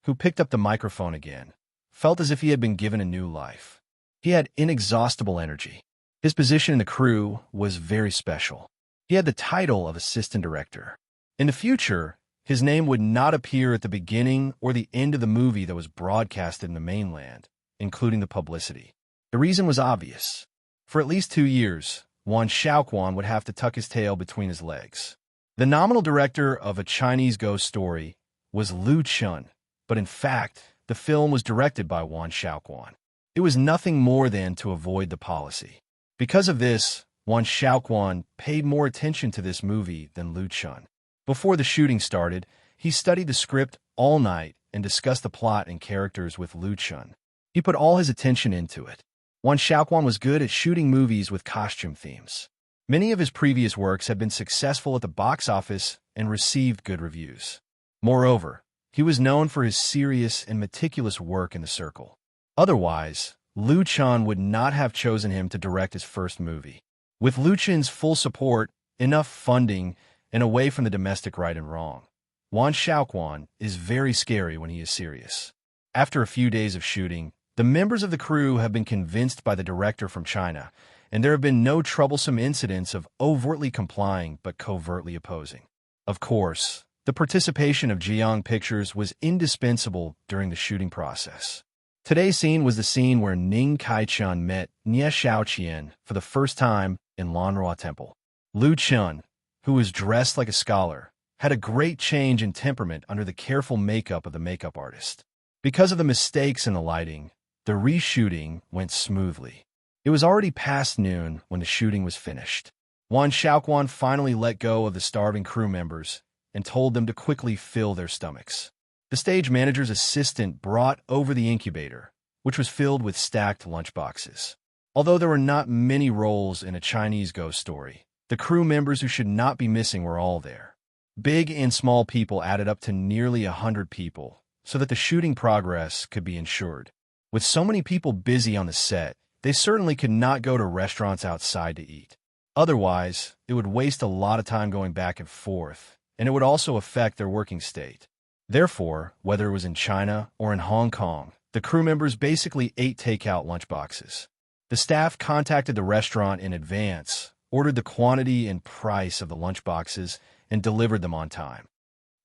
who picked up the microphone again, felt as if he had been given a new life. He had inexhaustible energy. His position in the crew was very special. He had the title of assistant director. In the future, his name would not appear at the beginning or the end of the movie that was broadcasted in the mainland, including the publicity. The reason was obvious. For at least 2 years, Wan Shaoquan would have to tuck his tail between his legs. The nominal director of A Chinese Ghost Story was Lu Chun, but in fact, the film was directed by Wan Shaoquan. It was nothing more than to avoid the policy. Because of this, Wan Shaoquan paid more attention to this movie than Lu Chun. Before the shooting started, he studied the script all night and discussed the plot and characters with Lu Chun. He put all his attention into it. Wan Shaoquan was good at shooting movies with costume themes. Many of his previous works had been successful at the box office and received good reviews. Moreover, he was known for his serious and meticulous work in the circle. Otherwise, Lu Chun would not have chosen him to direct his first movie. With Lu Chun's full support, enough funding, and away from the domestic right and wrong, Wan Shaoquan is very scary when he is serious. After a few days of shooting, the members of the crew have been convinced by the director from China, and there have been no troublesome incidents of overtly complying but covertly opposing. Of course, the participation of Jiang Pictures was indispensable during the shooting process. Today's scene was the scene where Ning Kai-chun met Nie Xiaoqian for the first time in Lanrua Temple. Lu Chun, who was dressed like a scholar, had a great change in temperament under the careful makeup of the makeup artist. Because of the mistakes in the lighting, the reshooting went smoothly. It was already past noon when the shooting was finished. Wan Shaoquan finally let go of the starving crew members and told them to quickly fill their stomachs. The stage manager's assistant brought over the incubator, which was filled with stacked lunchboxes. Although there were not many roles in a Chinese ghost story, the crew members who should not be missing were all there. Big and small people added up to nearly 100 people, so that the shooting progress could be ensured. With so many people busy on the set, they certainly could not go to restaurants outside to eat. Otherwise, it would waste a lot of time going back and forth, and it would also affect their working state. Therefore, whether it was in China or in Hong Kong, the crew members basically ate takeout lunchboxes. The staff contacted the restaurant in advance, ordered the quantity and price of the lunchboxes, and delivered them on time.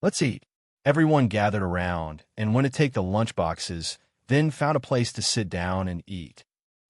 Let's eat. Everyone gathered around and went to take the lunchboxes, then found a place to sit down and eat.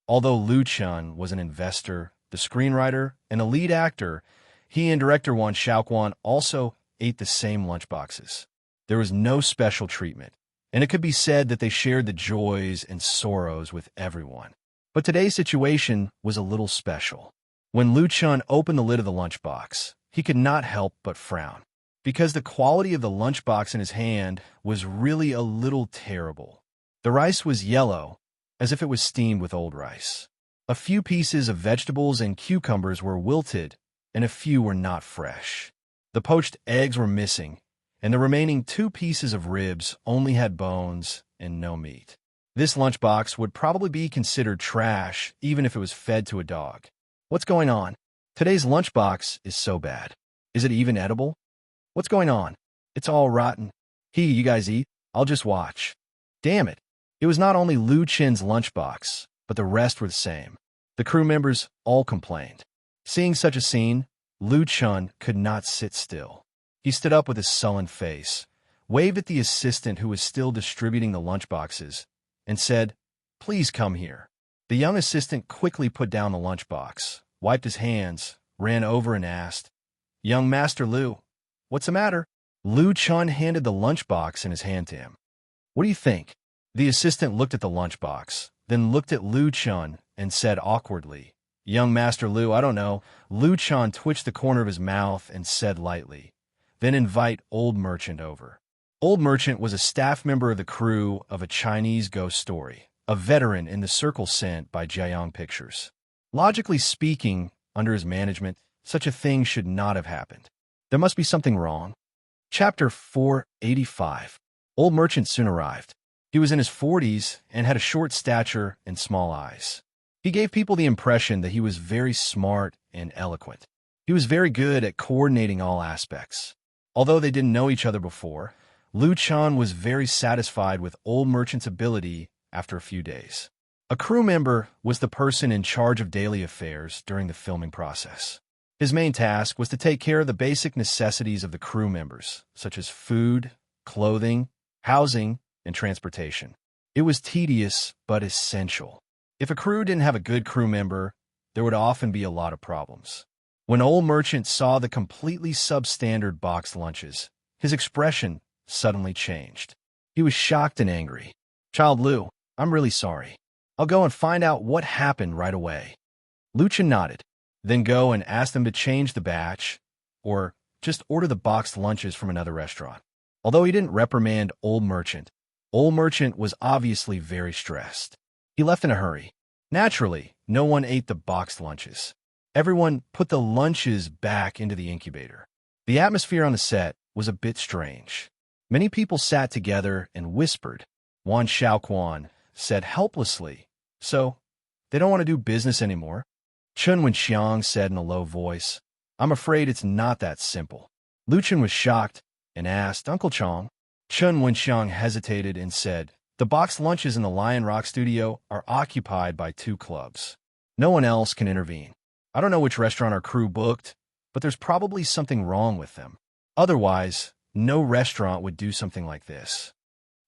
Although Lu Chun was an investor, the screenwriter, and a lead actor, he and director Wan Xiaoquan also ate the same lunchboxes. There was no special treatment, and it could be said that they shared the joys and sorrows with everyone. But today's situation was a little special. When Lu Chun opened the lid of the lunchbox, he could not help but frown, because the quality of the lunchbox in his hand was really a little terrible. The rice was yellow, as if it was steamed with old rice. A few pieces of vegetables and cucumbers were wilted, and a few were not fresh. The poached eggs were missing, and the remaining 2 pieces of ribs only had bones and no meat. This lunchbox would probably be considered trash even if it was fed to a dog. What's going on? Today's lunchbox is so bad. Is it even edible? What's going on? It's all rotten. You guys eat? I'll just watch. Damn it. It was not only Lu Chun's lunchbox, but the rest were the same. The crew members all complained. Seeing such a scene, Lu Chun could not sit still. He stood up with a sullen face, waved at the assistant who was still distributing the lunchboxes, and said, "Please come here." The young assistant quickly put down the lunchbox, wiped his hands, ran over and asked, "Young Master Lu, what's the matter?" Lu Chun handed the lunchbox in his hand to him. "What do you think?" The assistant looked at the lunchbox, then looked at Lu Chun and said awkwardly, "Young Master Lu, I don't know." Lu Chun twitched the corner of his mouth and said lightly, "Then invite Old Merchant over." Old Merchant was a staff member of the crew of a Chinese ghost story, a veteran in the circle sent by Jiayong Pictures. Logically speaking, under his management, such a thing should not have happened. There must be something wrong. Chapter 485. Old Merchant soon arrived. He was in his 40s and had a short stature and small eyes. He gave people the impression that he was very smart and eloquent. He was very good at coordinating all aspects. Although they didn't know each other before, Lu Chun was very satisfied with Old Merchant's ability after a few days. A crew member was the person in charge of daily affairs during the filming process. His main task was to take care of the basic necessities of the crew members, such as food, clothing, housing, and transportation. It was tedious but essential. If a crew didn't have a good crew member, there would often be a lot of problems. When Old Merchant saw the completely substandard boxed lunches, his expression suddenly changed. He was shocked and angry. "Child Lu, I'm really sorry. I'll go and find out what happened right away." Lu Chun nodded. "Then go and ask them to change the batch, or just order the boxed lunches from another restaurant." Although he didn't reprimand Old Merchant was obviously very stressed. He left in a hurry. Naturally, no one ate the boxed lunches. Everyone put the lunches back into the incubator. The atmosphere on the set was a bit strange. Many people sat together and whispered. Wan Xiaoquan said helplessly, "So, they don't want to do business anymore?" Chun Wenxiang said in a low voice, "I'm afraid it's not that simple." Lu Chun was shocked and asked, "Uncle Chong?" Chun Wenxiang hesitated and said, "The boxed lunches in the Lion Rock studio are occupied by 2 clubs. No one else can intervene. I don't know which restaurant our crew booked, but there's probably something wrong with them. Otherwise, no restaurant would do something like this."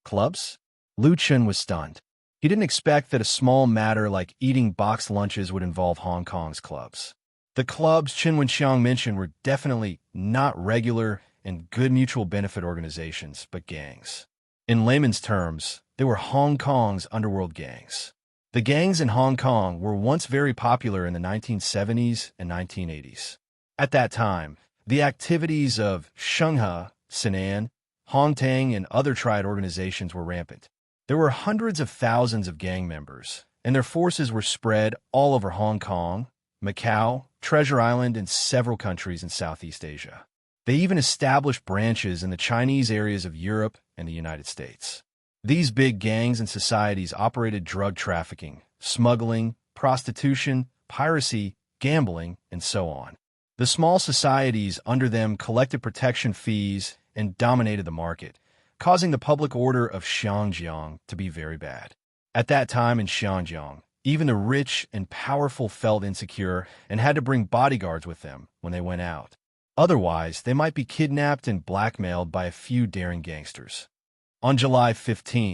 Clubs? Lu Chun was stunned. He didn't expect that a small matter like eating boxed lunches would involve Hong Kong's clubs. The clubs Chun Wenxiang mentioned were definitely not regular and good mutual benefit organizations, but gangs. In layman's terms, they were Hong Kong's underworld gangs. The gangs in Hong Kong were once very popular in the 1970s and 1980s. At that time, the activities of Shenghe, Sinan, Hongtang and other triad organizations were rampant. There were hundreds of thousands of gang members, and their forces were spread all over Hong Kong, Macau, Treasure Island, and several countries in Southeast Asia. They even established branches in the Chinese areas of Europe and the United States. These big gangs and societies operated drug trafficking, smuggling, prostitution, piracy, gambling, and so on. The small societies under them collected protection fees and dominated the market, causing the public order of Xinjiang to be very bad. At that time in Xinjiang, even the rich and powerful felt insecure and had to bring bodyguards with them when they went out. Otherwise, they might be kidnapped and blackmailed by a few daring gangsters. On July 15,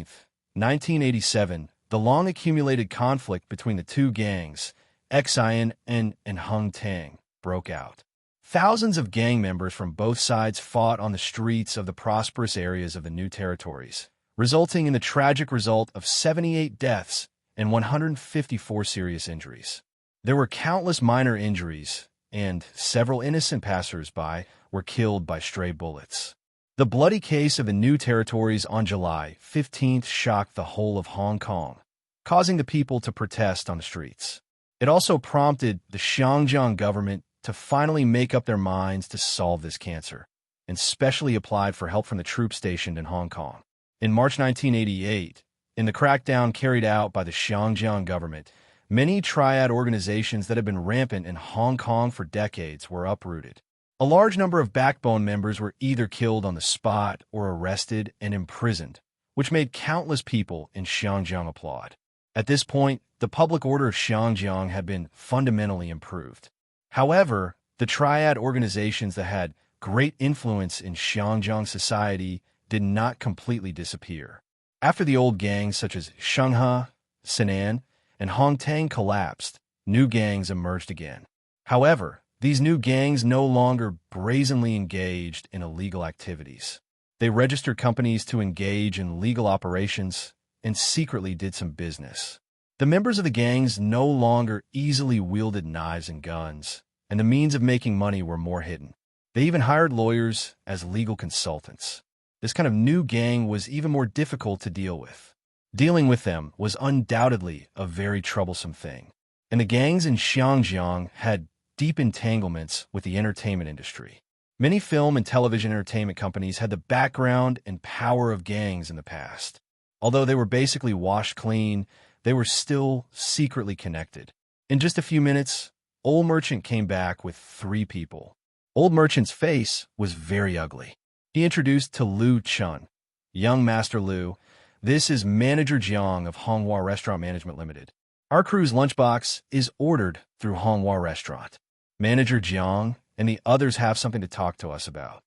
1987, the long-accumulated conflict between the two gangs, Xian and Hongtang, broke out. Thousands of gang members from both sides fought on the streets of the prosperous areas of the new territories, resulting in the tragic result of 78 deaths and 154 serious injuries. There were countless minor injuries, and several innocent passers-by were killed by stray bullets. The bloody case of the new territories on July 15th shocked the whole of Hong Kong, causing the people to protest on the streets. It also prompted the Xinjiang government to finally make up their minds to solve this cancer, and specially applied for help from the troops stationed in Hong Kong. In March 1988, in the crackdown carried out by the Xinjiang government, many triad organizations that had been rampant in Hong Kong for decades were uprooted. A large number of backbone members were either killed on the spot or arrested and imprisoned, which made countless people in Xinjiang applaud. At this point, the public order of Xinjiang had been fundamentally improved. However, the triad organizations that had great influence in Xinjiang society did not completely disappear. After the old gangs such as Shanghai, Sinan, and Hongtang collapsed, new gangs emerged again. However, these new gangs no longer brazenly engaged in illegal activities. They registered companies to engage in legal operations and secretly did some business. The members of the gangs no longer easily wielded knives and guns, and the means of making money were more hidden. They even hired lawyers as legal consultants. This kind of new gang was even more difficult to deal with. Dealing with them was undoubtedly a very troublesome thing, and the gangs in Xinjiang had deep entanglements with the entertainment industry. Many film and television entertainment companies had the background and power of gangs in the past. Although they were basically washed clean, they were still secretly connected. In just a few minutes, Old Merchant came back with 3 people. Old Merchant's face was very ugly. He introduced to Lu Chun. Young Master Lu, this is Manager Jiang of Honghua Restaurant Management Limited. Our crew's lunchbox is ordered through Honghua Restaurant. Manager Jiang and the others have something to talk to us about.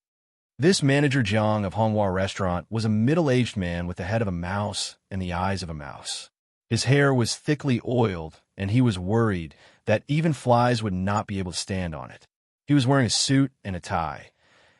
This Manager Jiang of Honghua Restaurant was a middle-aged man with the head of a mouse and the eyes of a mouse. His hair was thickly oiled, and he was worried that even flies would not be able to stand on it. He was wearing a suit and a tie,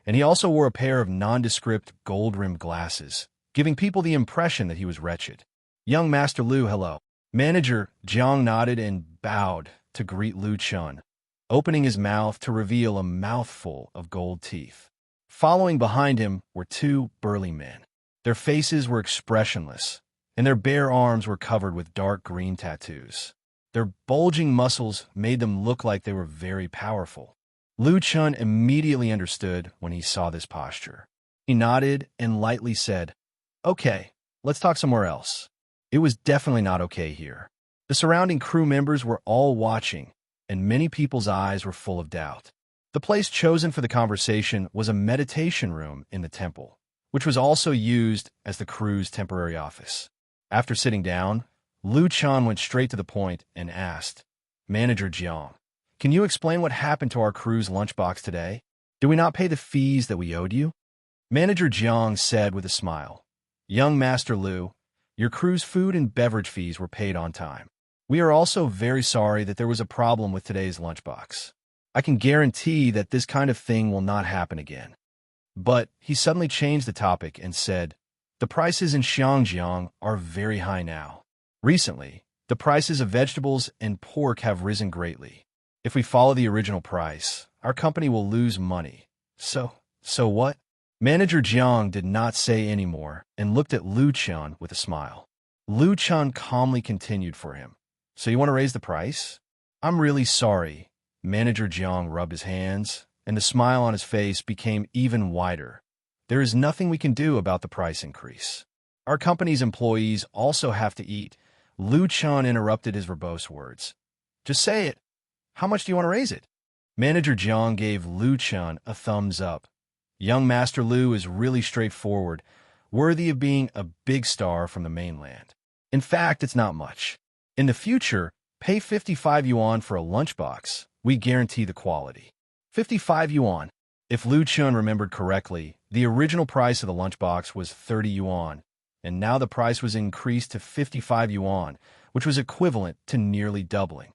and he also wore a pair of nondescript gold-rimmed glasses, giving people the impression that he was wretched. Young Master Lu, hello. Manager Jiang nodded and bowed to greet Lu Chun, opening his mouth to reveal a mouthful of gold teeth. Following behind him were 2 burly men. Their faces were expressionless, and their bare arms were covered with dark green tattoos. Their bulging muscles made them look like they were very powerful. Lu Chun immediately understood when he saw this posture. He nodded and lightly said, "Okay, let's talk somewhere else." It was definitely not okay here. The surrounding crew members were all watching, and many people's eyes were full of doubt. The place chosen for the conversation was a meditation room in the temple, which was also used as the crew's temporary office. After sitting down, Lu Chun went straight to the point and asked, "Manager Jiang, can you explain what happened to our crew's lunchbox today? Did we not pay the fees that we owed you?" Manager Jiang said with a smile, "Young Master Lu, your crew's food and beverage fees were paid on time. We are also very sorry that there was a problem with today's lunchbox. I can guarantee that this kind of thing will not happen again." But he suddenly changed the topic and said, "The prices in Xinjiang are very high now. Recently, the prices of vegetables and pork have risen greatly. If we follow the original price, our company will lose money. So what?" Manager Jiang did not say any more and looked at Lu Chun with a smile. Lu Chun calmly continued for him. So you want to raise the price? I'm really sorry. Manager Jiang rubbed his hands, and the smile on his face became even wider. There is nothing we can do about the price increase. Our company's employees also have to eat. Lu Chun interrupted his verbose words. Just say it. How much do you want to raise it? Manager Jiang gave Lu Chun a thumbs up. Young Master Lu is really straightforward, worthy of being a big star from the mainland. In fact, it's not much. In the future, pay 55 yuan for a lunchbox. We guarantee the quality. 55 yuan. If Lu Chun remembered correctly, the original price of the lunchbox was 30 yuan, and now the price was increased to 55 yuan, which was equivalent to nearly doubling.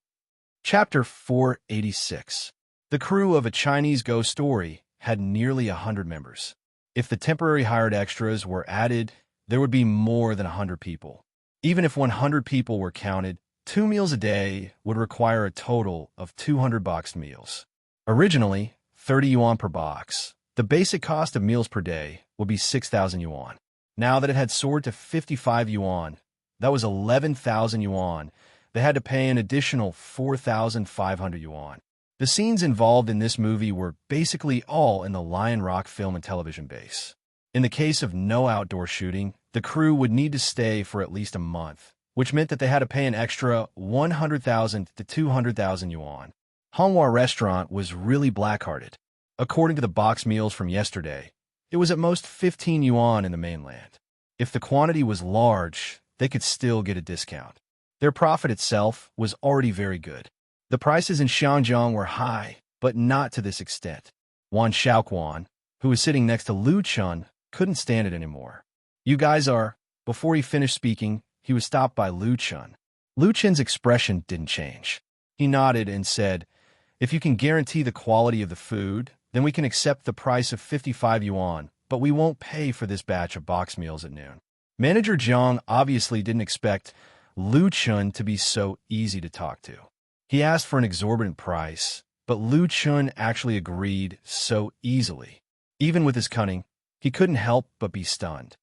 Chapter 486. The crew of A Chinese Ghost Story had nearly 100 members. If the temporary hired extras were added, there would be more than 100 people. Even if 100 people were counted, 2 meals a day would require a total of 200 boxed meals. Originally, 30 yuan per box. The basic cost of meals per day would be 6,000 yuan. Now that it had soared to 55 yuan, that was 11,000 yuan. They had to pay an additional 4,500 yuan. The scenes involved in this movie were basically all in the Lion Rock film and television base. In the case of no outdoor shooting, the crew would need to stay for at least a month, which meant that they had to pay an extra 100,000 to 200,000 yuan. Honghua Restaurant was really black-hearted. According to the box meals from yesterday, it was at most 15 yuan in the mainland. If the quantity was large, they could still get a discount. Their profit itself was already very good. The prices in Xiangjiang were high, but not to this extent. Wan Xiaoquan, who was sitting next to Lu Chun, couldn't stand it anymore. You guys are... Before he finished speaking, he was stopped by Lu Chun. Lu Chun's expression didn't change. He nodded and said, if you can guarantee the quality of the food, then we can accept the price of 55 yuan, but we won't pay for this batch of box meals at noon. Manager Jiang obviously didn't expect Lu Chun to be so easy to talk to. He asked for an exorbitant price, but Lu Chun actually agreed so easily. Even with his cunning, he couldn't help but be stunned.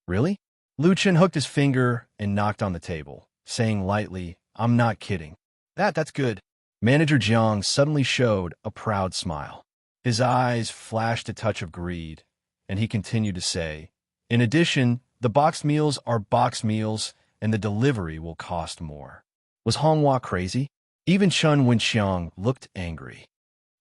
Really? Lu Chun hooked his finger and knocked on the table, saying lightly, I'm not kidding. That's good. Manager Jiang suddenly showed a proud smile. His eyes flashed a touch of greed, and he continued to say, in addition, the boxed meals are boxed meals, and the delivery will cost more. Was Honghua crazy? Even Chun Wenxiang looked angry.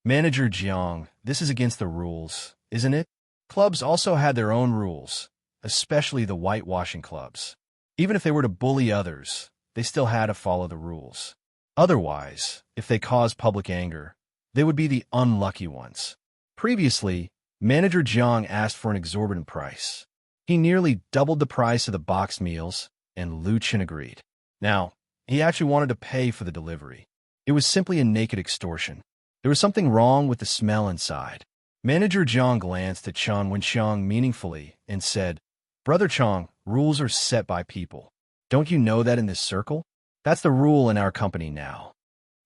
Manager Jiang, this is against the rules, isn't it? Clubs also had their own rules, especially the whitewashing clubs. Even if they were to bully others, they still had to follow the rules. Otherwise, if they caused public anger, they would be the unlucky ones. Previously, Manager Jiang asked for an exorbitant price. He nearly doubled the price of the boxed meals, and Lu Chun agreed. Now, he actually wanted to pay for the delivery. It was simply a naked extortion. There was something wrong with the smell inside. Manager Jiang glanced at Chun Wenxiang meaningfully and said, Brother Chong, rules are set by people. Don't you know that in this circle? That's the rule in our company now.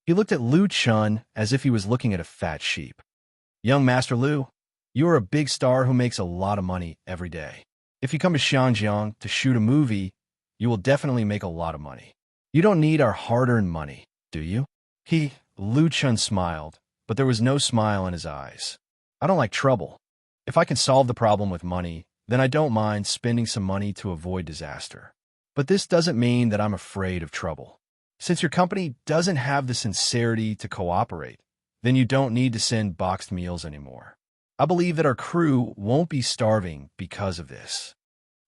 He looked at Lu Chun as if he was looking at a fat sheep. Young Master Lu, you are a big star who makes a lot of money every day. If you come to Xiangjiang to shoot a movie, you will definitely make a lot of money. You don't need our hard-earned money, do you? Lu Chun smiled, but there was no smile in his eyes. I don't like trouble. If I can solve the problem with money, then I don't mind spending some money to avoid disaster. But this doesn't mean that I'm afraid of trouble. Since your company doesn't have the sincerity to cooperate, then you don't need to send boxed meals anymore. I believe that our crew won't be starving because of this.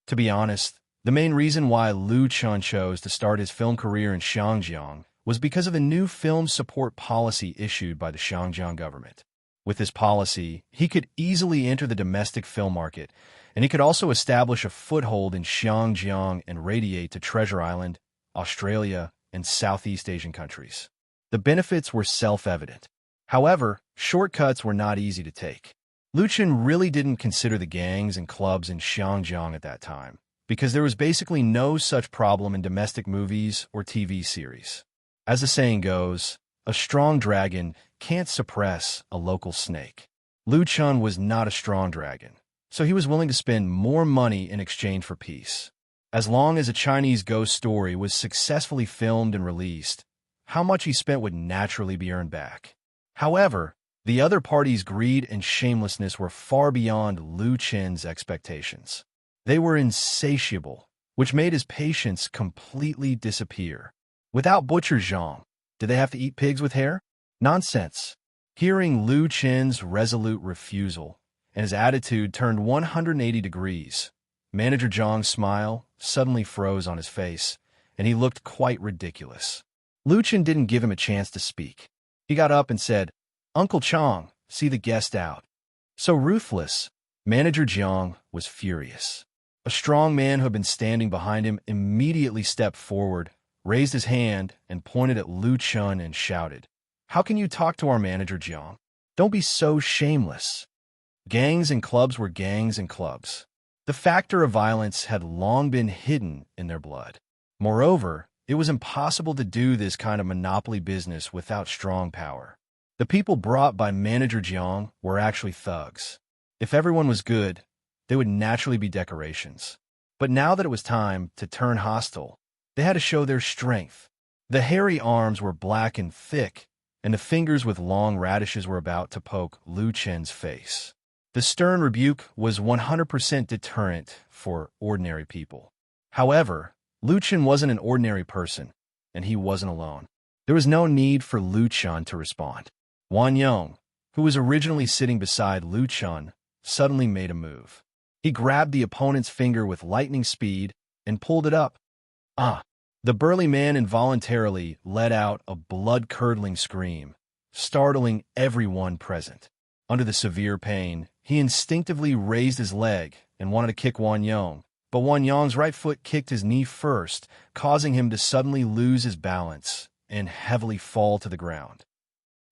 To be honest, the main reason why Lu Chun chose to start his film career in Xiangjiang was because of a new film support policy issued by the Xiangjiang government. With this policy, he could easily enter the domestic film market, and he could also establish a foothold in Xiangjiang and radiate to Treasure Island, Australia, and Southeast Asian countries. The benefits were self-evident. However, shortcuts were not easy to take. Lu Chun really didn't consider the gangs and clubs in Xiangjiang at that time, because there was basically no such problem in domestic movies or TV series. As the saying goes, a strong dragon can't suppress a local snake. Lu Chun was not a strong dragon, so he was willing to spend more money in exchange for peace. As long as a Chinese ghost story was successfully filmed and released, how much he spent would naturally be earned back. However, the other party's greed and shamelessness were far beyond Lu Qin's expectations. They were insatiable, which made his patience completely disappear. Without Butcher Zhang, did they have to eat pigs with hair? Nonsense. Hearing Lu Qin's resolute refusal, and his attitude turned 180 degrees, Manager Zhang's smile suddenly froze on his face, and he looked quite ridiculous. Lu Qin didn't give him a chance to speak. He got up and said, "Uncle Chang, see the guest out." So ruthless, Manager Jiang was furious. A strong man who had been standing behind him immediately stepped forward, raised his hand, and pointed at Lu Qin and shouted, "How can you talk to our manager, Jiang? Don't be so shameless." Gangs and clubs were gangs and clubs. The factor of violence had long been hidden in their blood. Moreover, it was impossible to do this kind of monopoly business without strong power. The people brought by Manager Jiang were actually thugs. If everyone was good, they would naturally be decorations. But now that it was time to turn hostile, they had to show their strength. The hairy arms were black and thick, and the fingers with long radishes were about to poke Lu Qin's face. The stern rebuke was 100% deterrent for ordinary people. However, Lu Qin wasn't an ordinary person, and he wasn't alone. There was no need for Lu Qin to respond. Wang Yong, who was originally sitting beside Lu Qin, suddenly made a move. He grabbed the opponent's finger with lightning speed and pulled it up. Ah! The burly man involuntarily let out a blood-curdling scream, startling everyone present. Under the severe pain, he instinctively raised his leg and wanted to kick Wang Yong, but Wang Yong's right foot kicked his knee first, causing him to suddenly lose his balance and heavily fall to the ground.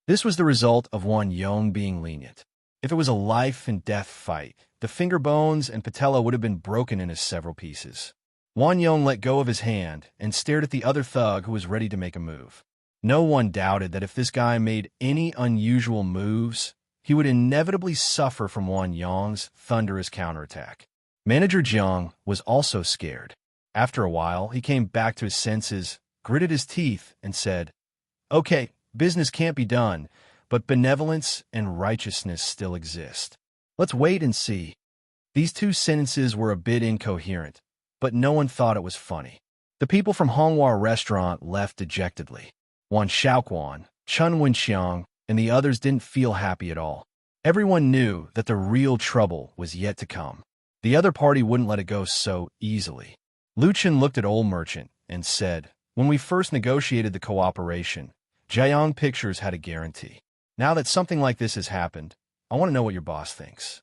This was the result of Wang Yong being lenient. If it was a life-and-death fight, the finger bones and patella would have been broken into several pieces. Wang Yong let go of his hand and stared at the other thug who was ready to make a move. No one doubted that if this guy made any unusual moves, he would inevitably suffer from Wang Yong's thunderous counterattack. Manager Jiang was also scared. After a while, he came back to his senses, gritted his teeth, and said, "Okay, business can't be done, but benevolence and righteousness still exist. Let's wait and see." These two sentences were a bit incoherent, but no one thought it was funny. The people from Honghua restaurant left dejectedly. Wan Xiaoquan, Chun Wenxiang, and the others didn't feel happy at all. Everyone knew that the real trouble was yet to come. The other party wouldn't let it go so easily. Lu Qin looked at Old Merchant and said, "When we first negotiated the cooperation, Jiang Pictures had a guarantee. Now that something like this has happened, I want to know what your boss thinks."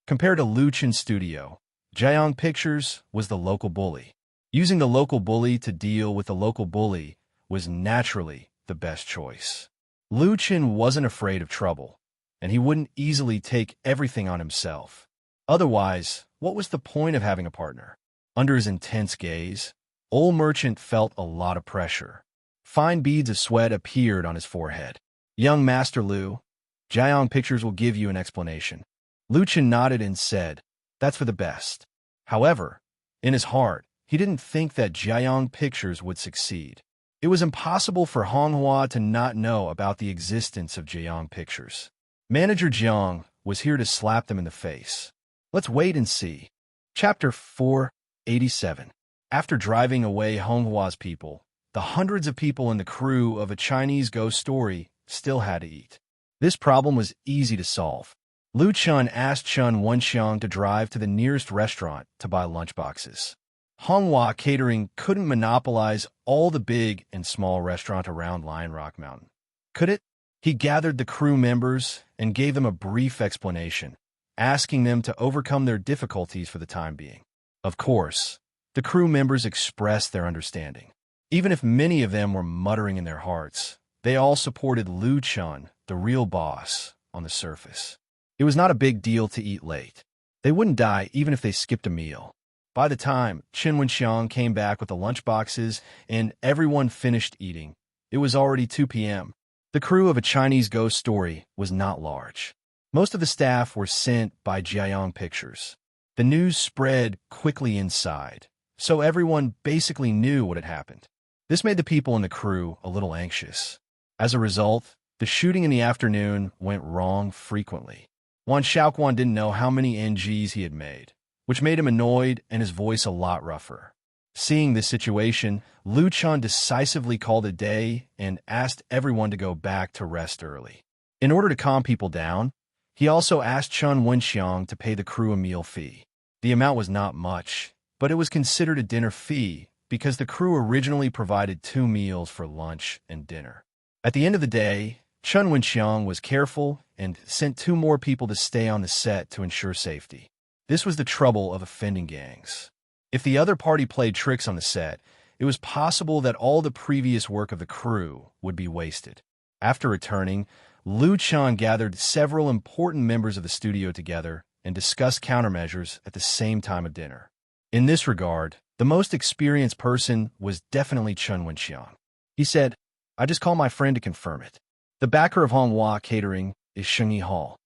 Compared to Lu Qin's studio, Jiang Pictures was the local bully. Using the local bully to deal with the local bully was naturally the best choice. Lu Qin wasn't afraid of trouble, and he wouldn't easily take everything on himself. Otherwise, what was the point of having a partner? Under his intense gaze, Old Merchant felt a lot of pressure. Fine beads of sweat appeared on his forehead. "Young Master Lu, Jiang Pictures will give you an explanation." Lu Qin nodded and said, "That's for the best." However, in his heart, he didn't think that Jiang Pictures would succeed. It was impossible for Honghua to not know about the existence of Jiang Pictures. Manager Jiang was here to slap them in the face. Let's wait and see. Chapter 487. After driving away Honghua's people, the hundreds of people in the crew of a Chinese ghost story still had to eat. This problem was easy to solve. Lu Qin asked Chun Wenxiang to drive to the nearest restaurant to buy lunchboxes. Honghua Catering couldn't monopolize all the big and small restaurants around Lion Rock Mountain. Could it? He gathered the crew members and gave them a brief explanation, asking them to overcome their difficulties for the time being. Of course, the crew members expressed their understanding. Even if many of them were muttering in their hearts, they all supported Lu Qin, the real boss, on the surface. It was not a big deal to eat late. They wouldn't die even if they skipped a meal. By the time Qin Wenxiang came back with the lunchboxes and everyone finished eating, it was already 2 p.m. The crew of a Chinese ghost story was not large. Most of the staff were sent by Jiayong Pictures. The news spread quickly inside, so everyone basically knew what had happened. This made the people in the crew a little anxious. As a result, the shooting in the afternoon went wrong frequently. Wan Xiaoquan didn't know how many NGs he had made, which made him annoyed and his voice a lot rougher. Seeing this situation, Lu Chan decisively called a day and asked everyone to go back to rest early. In order to calm people down, he also asked Chen Wenxiang to pay the crew a meal fee. The amount was not much, but it was considered a dinner fee because the crew originally provided 2 meals for lunch and dinner. At the end of the day, Chen Wenxiang was careful and sent 2 more people to stay on the set to ensure safety. This was the trouble of offending gangs. If the other party played tricks on the set, it was possible that all the previous work of the crew would be wasted. After returning, Lu Chan gathered several important members of the studio together and discussed countermeasures at the same time of dinner. In this regard, the most experienced person was definitely Chen Wenxiang. He said, "I just called my friend to confirm it. The backer of Honghua Catering is Shengyi Hall."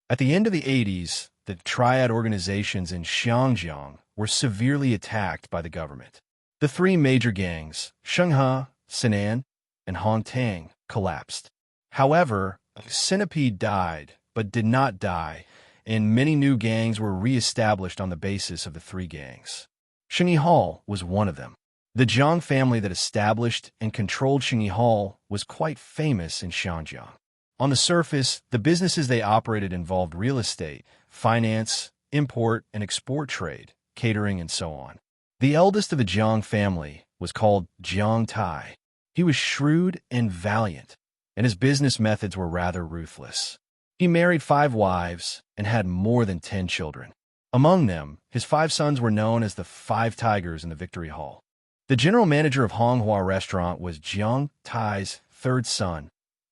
At the end of the 80s, the triad organizations in Xiangjiang were severely attacked by the government. The 3 major gangs, Shenghua, Sinan, and Hongtang, collapsed. However, Centipede died, but did not die, and many new gangs were re-established on the basis of the 3 gangs. Shengyi Hall was one of them. The Jiang family that established and controlled Shengyi Hall was quite famous in Xiangjiang. On the surface, the businesses they operated involved real estate, finance, import and export trade, catering, and so on. The eldest of the Jiang family was called Jiang Tai. He was shrewd and valiant, and his business methods were rather ruthless. He married 5 wives and had more than 10 children. Among them, his 5 sons were known as the 5 Tigers in the Victory Hall. The general manager of Honghua Restaurant was Jiang Tai's 3rd son,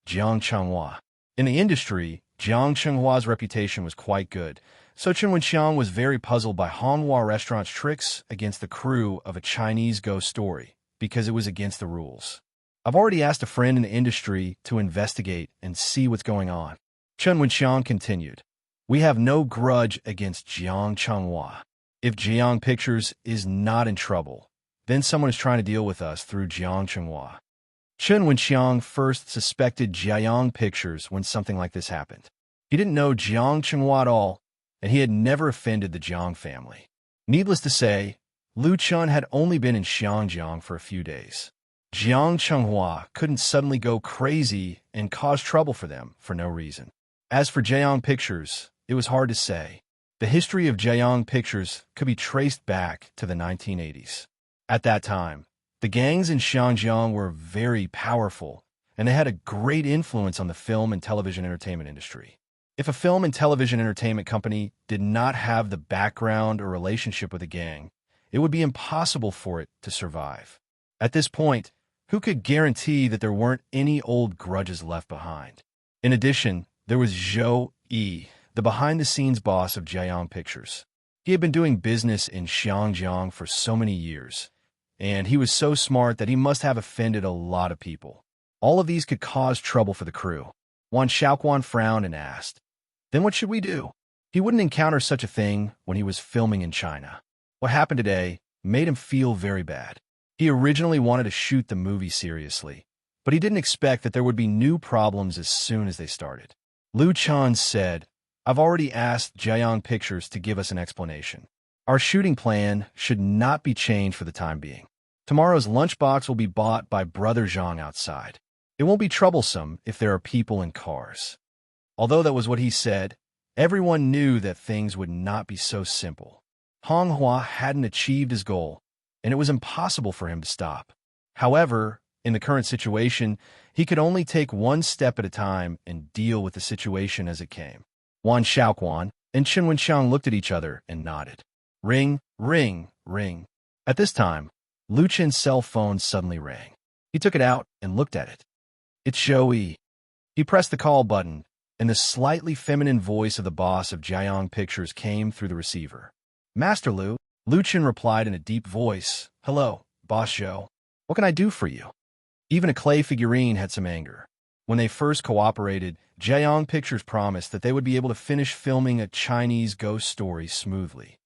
Jiang Chenghua. In the industry, Jiang Chenghua's reputation was quite good, so Chen Wenxiang was very puzzled by Honghua Restaurant's tricks against the crew of a Chinese ghost story, because it was against the rules. "I've already asked a friend in the industry to investigate and see what's going on." Chen Wenxiang continued, "We have no grudge against Jiang Chenghua. If Jiang Pictures is not in trouble, then someone is trying to deal with us through Jiang Chenghua." Chen Wenxiang first suspected Jiayong Pictures when something like this happened. He didn't know Jiang Chenghua at all, and he had never offended the Jiang family. Needless to say, Lu Chun had only been in Xiangjiang for a few days. Jiang Chenghua couldn't suddenly go crazy and cause trouble for them for no reason. As for Jiayong Pictures, it was hard to say. The history of Jiayong Pictures could be traced back to the 1980s. At that time, the gangs in Xiangjiang were very powerful, and they had a great influence on the film and television entertainment industry. If a film and television entertainment company did not have the background or relationship with a gang, it would be impossible for it to survive. At this point, who could guarantee that there weren't any old grudges left behind? In addition, there was Zhou Yi, the behind-the-scenes boss of Jiayong Pictures. He had been doing business in Xiangjiang for so many years, and he was so smart that he must have offended a lot of people. All of these could cause trouble for the crew. Wan Xiaoquan frowned and asked, "Then what should we do?" He wouldn't encounter such a thing when he was filming in China. What happened today made him feel very bad. He originally wanted to shoot the movie seriously, but he didn't expect that there would be new problems as soon as they started. Lu Chan said, "I've already asked Jiayong Pictures to give us an explanation. Our shooting plan should not be changed for the time being. Tomorrow's lunchbox will be bought by Brother Zhang outside. It won't be troublesome if there are people in cars." Although that was what he said, everyone knew that things would not be so simple. Honghua hadn't achieved his goal, and it was impossible for him to stop. However, in the current situation, he could only take one step at a time and deal with the situation as it came. Wan Xiaoquan and Chen Wenxiang looked at each other and nodded. Ring, ring, ring. At this time, Lu Chen's cell phone suddenly rang. He took it out and looked at it. "It's Zhou Yi." He pressed the call button, and the slightly feminine voice of the boss of Jiayong Pictures came through the receiver. "Master Lu," Lu Chen replied in a deep voice. "Hello, Boss Zhou. What can I do for you?" Even a clay figurine had some anger. When they first cooperated, Jiang Pictures promised that they would be able to finish filming a Chinese ghost story smoothly.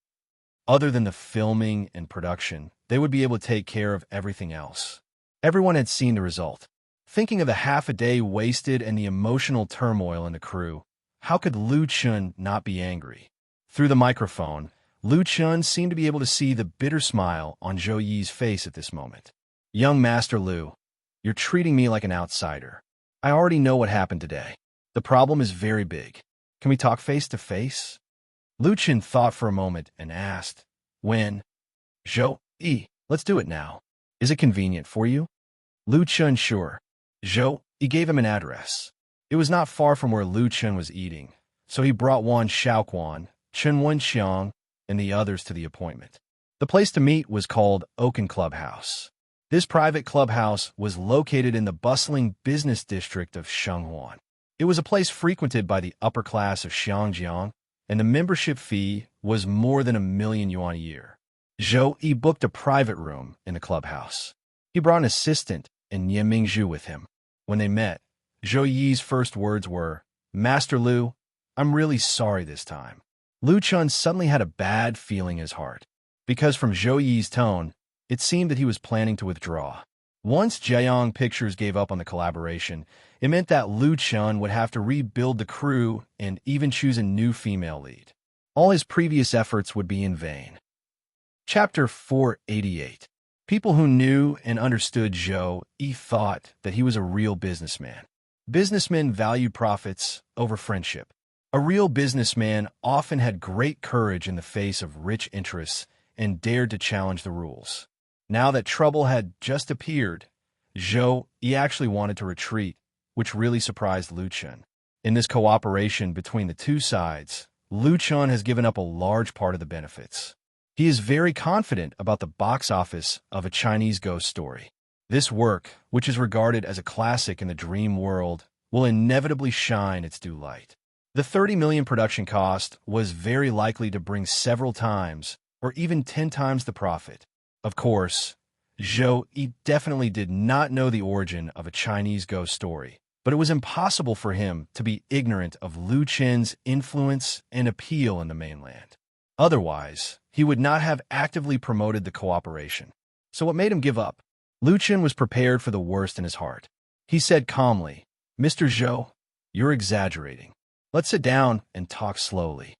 Other than the filming and production, they would be able to take care of everything else. Everyone had seen the result. Thinking of the half a day wasted and the emotional turmoil in the crew, how could Lu Chun not be angry? Through the microphone, Lu Chun seemed to be able to see the bitter smile on Zhou Yi's face at this moment. Young Master Lu, you're treating me like an outsider. I already know what happened today. The problem is very big. Can we talk face to face? Lu Chun thought for a moment and asked, when? Zhou Yi, let's do it now. Is it convenient for you? Lu Chun, sure. Zhou Yi gave him an address. It was not far from where Lu Chun was eating, so he brought Wan Xiaoquan, Chen Wenxiang, and the others to the appointment. The place to meet was called Oaken Clubhouse. This private clubhouse was located in the bustling business district of Shenghuan. It was a place frequented by the upper class of Xiangjiang, and the membership fee was more than 1,000,000 yuan a year. Zhou Yi booked a private room in the clubhouse. He brought an assistant and Ye Mingzhu with him. When they met, Zhou Yi's first words were, Master Lu, I'm really sorry this time. Lu Chun suddenly had a bad feeling in his heart, because from Zhou Yi's tone, it seemed that he was planning to withdraw. Once Jiang Pictures gave up on the collaboration, it meant that Lu Chun would have to rebuild the crew and even choose a new female lead. All his previous efforts would be in vain. Chapter 488. People who knew and understood Zhou Yi thought that he was a real businessman. Businessmen valued profits over friendship. A real businessman often had great courage in the face of rich interests and dared to challenge the rules. Now that trouble had just appeared, Zhou Yi actually wanted to retreat, which really surprised Lu Chun. In this cooperation between the two sides, Lu Chun has given up a large part of the benefits. He is very confident about the box office of a Chinese ghost story. This work, which is regarded as a classic in the dream world, will inevitably shine its due light. The 30 million production cost was very likely to bring several times, or even 10 times the profit. Of course, Zhou Yi definitely did not know the origin of a Chinese ghost story, but it was impossible for him to be ignorant of Lu Chun's influence and appeal in the mainland. Otherwise, he would not have actively promoted the cooperation. So what made him give up? Lu Chun was prepared for the worst in his heart. He said calmly, Mr. Zhou, you're exaggerating. Let's sit down and talk slowly.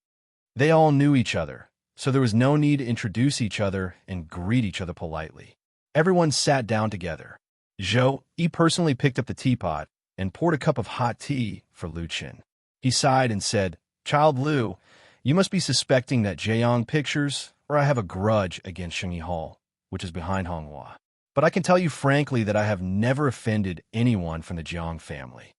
They all knew each other, so there was no need to introduce each other and greet each other politely. Everyone sat down together. Zhou Yi personally picked up the teapot and poured a cup of hot tea for Lu Chun. He sighed and said, Child Lu, you must be suspecting that Jiang Pictures, or I have a grudge against Shengyi Hall, which is behind Honghua. But I can tell you frankly that I have never offended anyone from the Jiang family.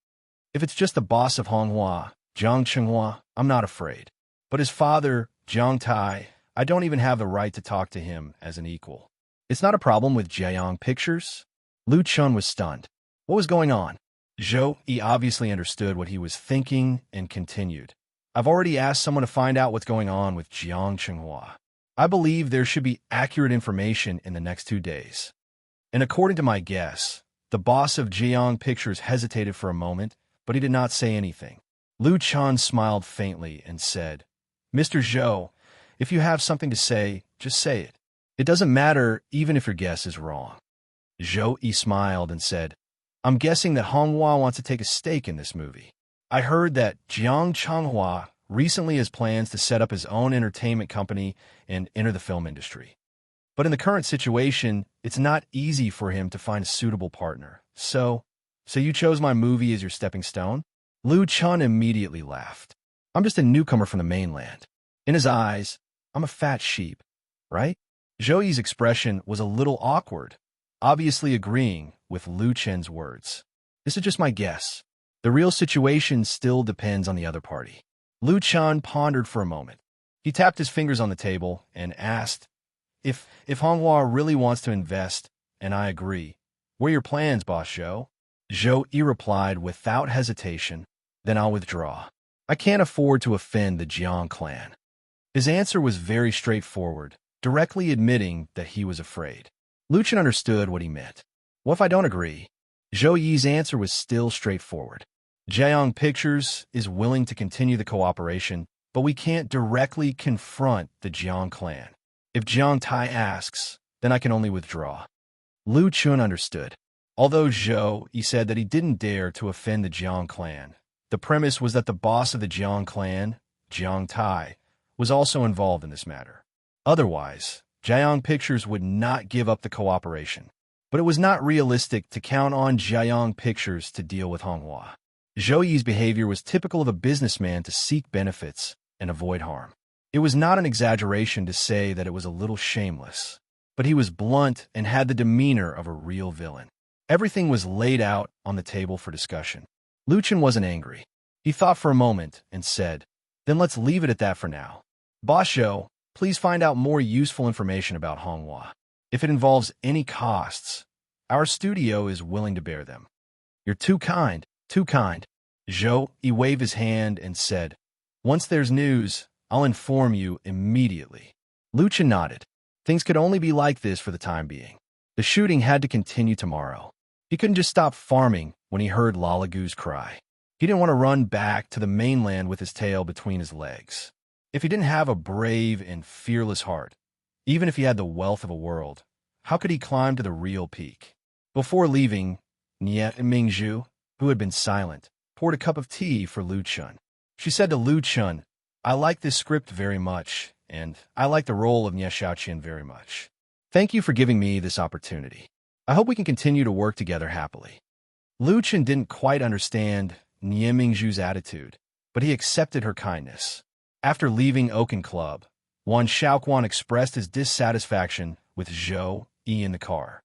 If it's just the boss of Honghua, Jiang Chenghua, I'm not afraid. But his father, Jiang Tai, I don't even have the right to talk to him as an equal. It's not a problem with Jiang Pictures. Lu Chun was stunned. What was going on? Zhou Yi obviously understood what he was thinking and continued. I've already asked someone to find out what's going on with Jiang Chenghua. I believe there should be accurate information in the next 2 days. And according to my guess, the boss of Jiang Pictures hesitated for a moment, but he did not say anything. Lu Chun smiled faintly and said, Mr. Zhou, if you have something to say, just say it. It doesn't matter even if your guess is wrong. Zhou Yi smiled and said, I'm guessing that Honghua wants to take a stake in this movie. I heard that Jiang Changhua recently has plans to set up his own entertainment company and enter the film industry. But in the current situation, it's not easy for him to find a suitable partner. So you chose my movie as your stepping stone? Lu Chun immediately laughed. I'm just a newcomer from the mainland. In his eyes, I'm a fat sheep, right? Zhou Yi's expression was a little awkward, obviously agreeing with Lu Chun's words. This is just my guess. The real situation still depends on the other party. Lu Chun pondered for a moment. He tapped his fingers on the table and asked, If Honghua really wants to invest, and I agree, what are your plans, Boss Zhou? Zhou Yi replied without hesitation, then I'll withdraw. I can't afford to offend the Jiang clan. His answer was very straightforward, directly admitting that he was afraid. Lu Chun understood what he meant. What if I don't agree? Zhou Yi's answer was still straightforward. Jiang Pictures is willing to continue the cooperation, but we can't directly confront the Jiang clan. If Jiang Tai asks, then I can only withdraw. Lu Chun understood. Although Zhou Yi said that he didn't dare to offend the Jiang clan, the premise was that the boss of the Jiang clan, Jiang Tai, was also involved in this matter. Otherwise, Jiang Pictures would not give up the cooperation. But it was not realistic to count on Jiang Pictures to deal with Honghua. Zhou Yi's behavior was typical of a businessman to seek benefits and avoid harm. It was not an exaggeration to say that it was a little shameless, but he was blunt and had the demeanor of a real villain. Everything was laid out on the table for discussion. Lu Chun wasn't angry. He thought for a moment and said, "Then let's leave it at that for now. Boss Zhou, please find out more useful information about Honghua. If it involves any costs, our studio is willing to bear them." "You're too kind, too kind." Zhou Yi waved his hand and said, "Once there's news, I'll inform you immediately." Lu Chun nodded. Things could only be like this for the time being. The shooting had to continue tomorrow. He couldn't just stop farming when he heard Lala Gu's cry. He didn't want to run back to the mainland with his tail between his legs. If he didn't have a brave and fearless heart, even if he had the wealth of a world, how could he climb to the real peak? Before leaving, Nie Mingzhu, who had been silent, poured a cup of tea for Lu Chun. She said to Lu Chun, "I like this script very much, and I like the role of Nie Xiaoqian very much. Thank you for giving me this opportunity. I hope we can continue to work together happily." Lu Chun didn't quite understand Nie Mingzhu's attitude, but he accepted her kindness. After leaving Oaken Club, Wan Xiaoquan expressed his dissatisfaction with Zhou Yi in the car.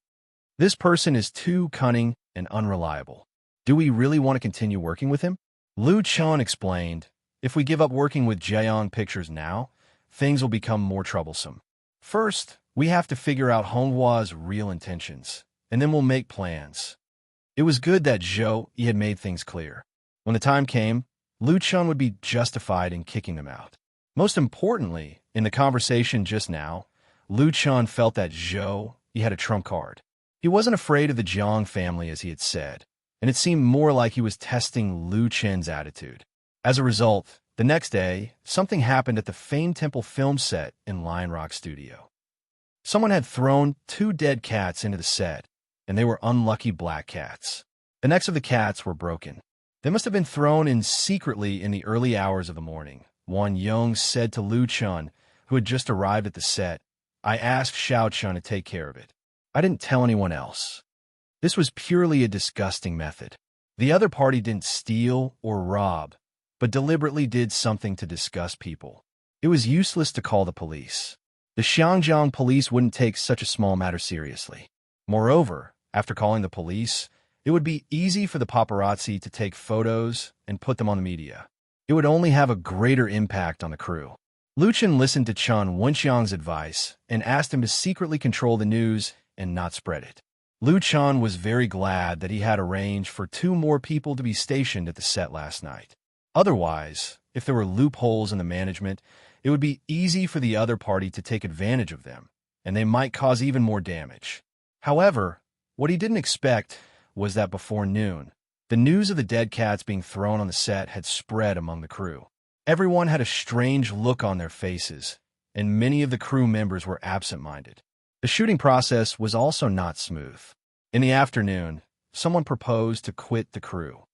"This person is too cunning and unreliable. Do we really want to continue working with him?" Lu Chun explained, "If we give up working with Jiang Pictures now, things will become more troublesome. First, we have to figure out Honghua's real intentions, and then we'll make plans." It was good that Zhou Yi had made things clear. When the time came, Lu Chun would be justified in kicking them out. Most importantly, in the conversation just now, Lu Chun felt that Zhou Yi had a trump card. He wasn't afraid of the Jiang family as he had said, and it seemed more like he was testing Lu Chun's attitude. As a result, the next day, something happened at the famed Temple film set in Lion Rock Studio. Someone had thrown 2 dead cats into the set, and they were unlucky black cats. The necks of the cats were broken. They must have been thrown in secretly in the early hours of the morning. Wan Yong said to Lu Chun, who had just arrived at the set, "I asked Xiao Chun to take care of it. I didn't tell anyone else." This was purely a disgusting method. The other party didn't steal or rob, but deliberately did something to disgust people. It was useless to call the police. The Xiangjiang police wouldn't take such a small matter seriously. Moreover, after calling the police, it would be easy for the paparazzi to take photos and put them on the media. It would only have a greater impact on the crew. Lu Chun listened to Chun Wenxiang's advice and asked him to secretly control the news and not spread it. Lu Chun was very glad that he had arranged for 2 more people to be stationed at the set last night. Otherwise, if there were loopholes in the management, it would be easy for the other party to take advantage of them, and they might cause even more damage. However, what he didn't expect was that before noon, the news of the dead cats being thrown on the set had spread among the crew. Everyone had a strange look on their faces, and many of the crew members were absent-minded. The shooting process was also not smooth. In the afternoon, someone proposed to quit the crew.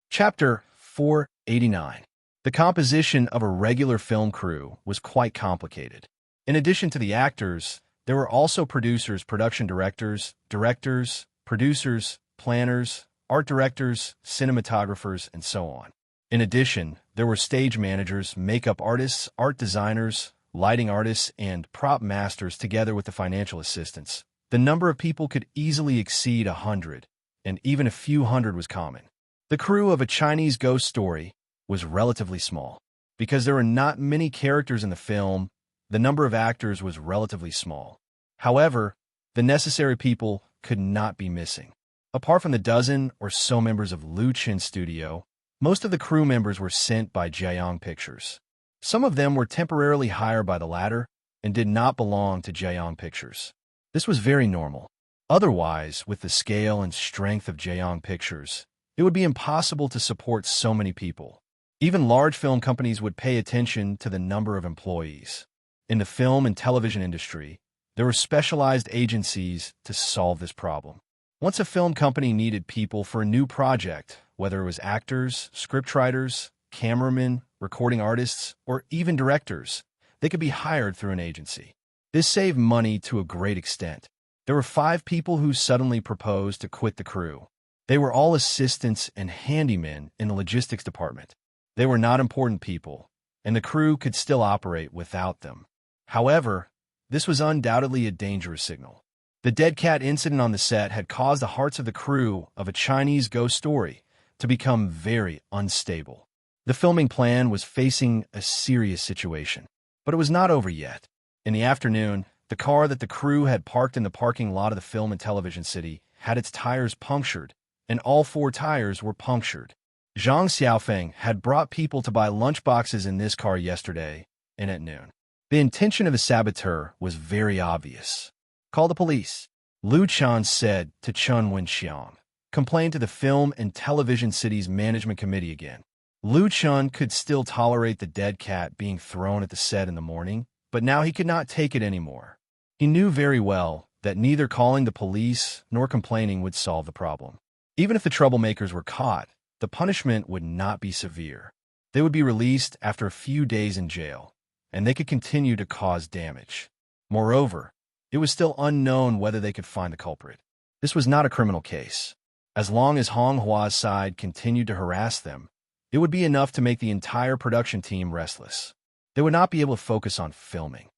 Chapter 489. The composition of a regular film crew was quite complicated. In addition to the actors, there were also producers, production directors, producers, planners, art directors, cinematographers, and so on. In addition, there were stage managers, makeup artists, art designers, lighting artists, and prop masters together with the financial assistants. The number of people could easily exceed 100, and even a few hundred was common. The crew of A Chinese Ghost Story was relatively small. Because there were not many characters in the film, the number of actors was relatively small. However, the necessary people could not be missing. Apart from the dozen or so members of Lu Chun's studio, most of the crew members were sent by Jiang Pictures. Some of them were temporarily hired by the latter and did not belong to Jiang Pictures. This was very normal. Otherwise, with the scale and strength of Jiang Pictures, It would be impossible to support so many people. Even large film companies would pay attention to the number of employees. In the film and television industry, there were specialized agencies to solve this problem. Once a film company needed people for a new project, whether it was actors, scriptwriters, cameramen, recording artists, or even directors, they could be hired through an agency. This saved money to a great extent. There were 5 people who suddenly proposed to quit the crew. They were all assistants and handymen in the logistics department. They were not important people, and the crew could still operate without them. However, this was undoubtedly a dangerous signal. The dead cat incident on the set had caused the hearts of the crew of a Chinese ghost story to become very unstable. The filming plan was facing a serious situation, but it was not over yet. In the afternoon, the car that the crew had parked in the parking lot of the film and television city had its tires punctured, and all 4 tires were punctured. Zhang Xiaofeng had brought people to buy lunchboxes in this car yesterday and at noon. The intention of the saboteur was very obvious. Call the police, Lu Chan said to Chen Wenxiang. Complain to the Film and Television City's Management Committee again. Lu Chun could still tolerate the dead cat being thrown at the set in the morning, but now he could not take it anymore. He knew very well that neither calling the police nor complaining would solve the problem. Even if the troublemakers were caught, the punishment would not be severe. They would be released after a few days in jail, and they could continue to cause damage. Moreover, it was still unknown whether they could find the culprit. This was not a criminal case. As long as Honghua's side continued to harass them, it would be enough to make the entire production team restless. They would not be able to focus on filming.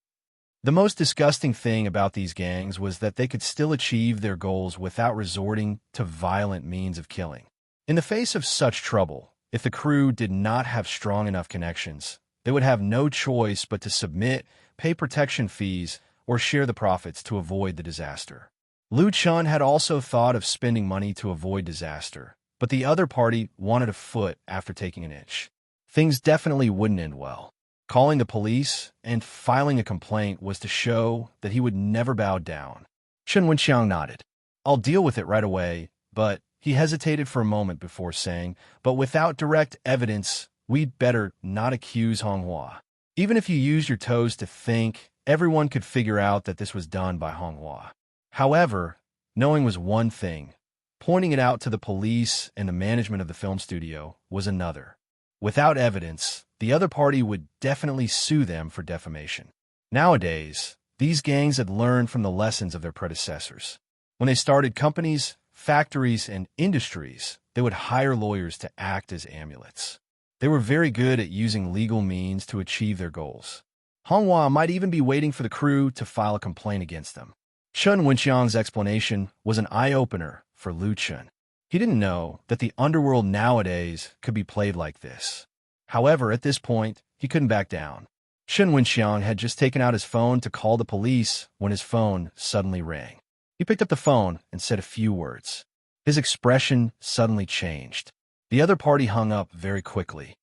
The most disgusting thing about these gangs was that they could still achieve their goals without resorting to violent means of killing. In the face of such trouble, if the crew did not have strong enough connections, they would have no choice but to submit, pay protection fees, or share the profits to avoid the disaster. Lu Chun had also thought of spending money to avoid disaster, but the other party wanted a foot after taking an inch. Things definitely wouldn't end well. Calling the police and filing a complaint was to show that he would never bow down. Chen Wenxiang nodded. I'll deal with it right away, but he hesitated for a moment before saying, but without direct evidence, we'd better not accuse Honghua. Even if you use your toes to think, everyone could figure out that this was done by Honghua. However, knowing was one thing. Pointing it out to the police and the management of the film studio was another. Without evidence, the other party would definitely sue them for defamation. Nowadays, these gangs had learned from the lessons of their predecessors. When they started companies, factories, and industries, they would hire lawyers to act as amulets. They were very good at using legal means to achieve their goals. Honghua might even be waiting for the crew to file a complaint against them. Chen Wenxiang's explanation was an eye-opener for Lu Chun. He didn't know that the underworld nowadays could be played like this. However, at this point, he couldn't back down. Chen Wenxiang had just taken out his phone to call the police when his phone suddenly rang. He picked up the phone and said a few words. His expression suddenly changed. The other party hung up very quickly.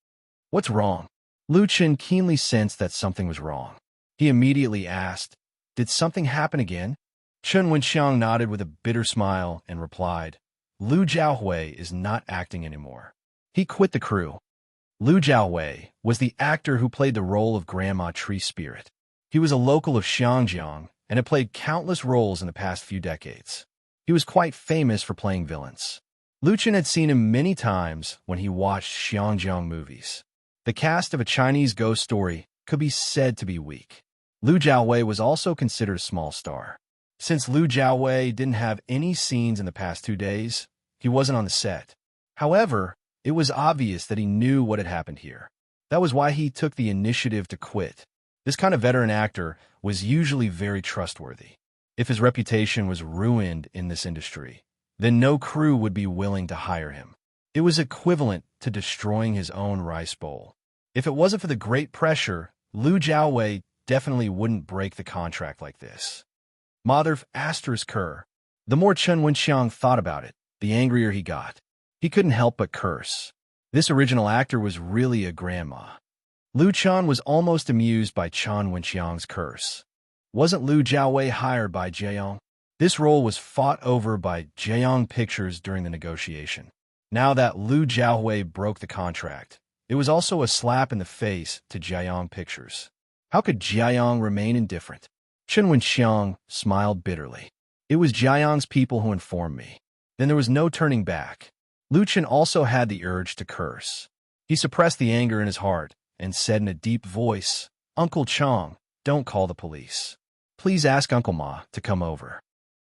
What's wrong? Lu Chen keenly sensed that something was wrong. He immediately asked, Did something happen again? Chen Wenxiang nodded with a bitter smile and replied, Lu Jiaohui is not acting anymore. He quit the crew. Lu Jiaohui was the actor who played the role of Grandma Tree Spirit. He was a local of Xiangjiang and had played countless roles in the past few decades. He was quite famous for playing villains. Lu Chen had seen him many times when he watched Xiangjiang movies. The cast of a Chinese ghost story could be said to be weak. Lu Jiaohui was also considered a small star. Since Lu Jiaohui didn't have any scenes in the past 2 days, he wasn't on the set. However, it was obvious that he knew what had happened here. That was why he took the initiative to quit. This kind of veteran actor was usually very trustworthy. If his reputation was ruined in this industry, then no crew would be willing to hire him. It was equivalent to destroying his own rice bowl. If it wasn't for the great pressure, Lu Jiaohui definitely wouldn't break the contract like this. Mother Kerr. The more Chen Wenxiang thought about it, the angrier he got. He couldn't help but curse. This original actor was really a grandma. Lu Chan was almost amused by Chen Wenxiang's curse. Wasn't Lu Jiaohui hired by Jiayong? This role was fought over by Jiayong Pictures during the negotiation. Now that Liu Jiahui broke the contract, it was also a slap in the face to Jiayong Pictures. How could Jiayong remain indifferent? Chen Wenxiang smiled bitterly. It was Jiayong's people who informed me. Then there was no turning back. Lu Chen also had the urge to curse. He suppressed the anger in his heart and said in a deep voice, "Uncle Chang, don't call the police. Please ask Uncle Ma to come over."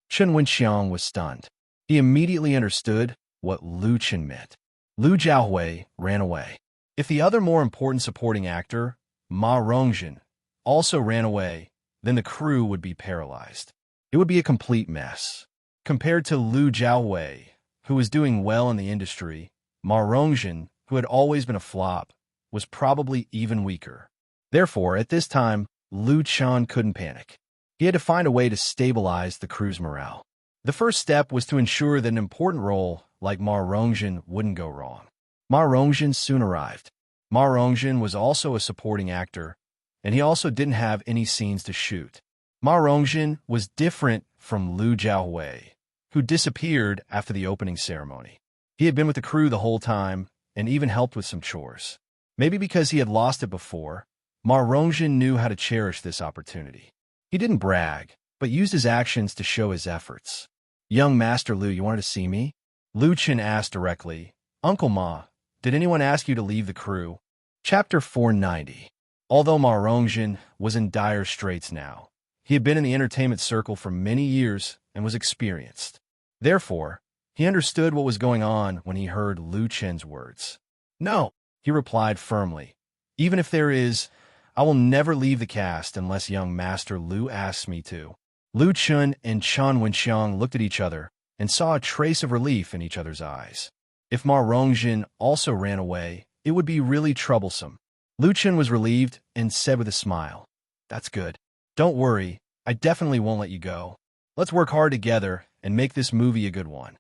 Chen Wenxiang was stunned. He immediately understood what Lu Chen meant. Liu Jiahui ran away. If the other more important supporting actor, Ma Rongjin, also ran away, then the crew would be paralyzed. It would be a complete mess. Compared to Liu Jiahui, who was doing well in the industry, Ma Rongjin, who had always been a flop, was probably even weaker. Therefore, at this time, Liu Chan couldn't panic. He had to find a way to stabilize the crew's morale. The first step was to ensure that an important role like Ma Rongjin wouldn't go wrong. Ma Rongjin soon arrived. Ma Rongjin was also a supporting actor, and he also didn't have any scenes to shoot. Ma Rongjin was different from Liu Jiahui, who disappeared after the opening ceremony. He had been with the crew the whole time and even helped with some chores. Maybe because he had lost it before, Ma Rongjin knew how to cherish this opportunity. He didn't brag, but used his actions to show his efforts. "Young Master Liu, you wanted to see me?" Lu Chen asked directly. "Uncle Ma, did anyone ask you to leave the crew?" Chapter 490. Although Ma Rongjin was in dire straits now, he had been in the entertainment circle for many years and was experienced. Therefore, he understood what was going on when he heard Lu Chen's words. "No," he replied firmly. "Even if there is, I will never leave the cast unless young Master Liu asks me to." Lu Chen and Chen Wenxiang looked at each other and saw a trace of relief in each other's eyes. If Ma Rongjin also ran away, it would be really troublesome. Lu Chen was relieved and said with a smile, "That's good. Don't worry, I definitely won't let you go. Let's work hard together and make this movie a good one."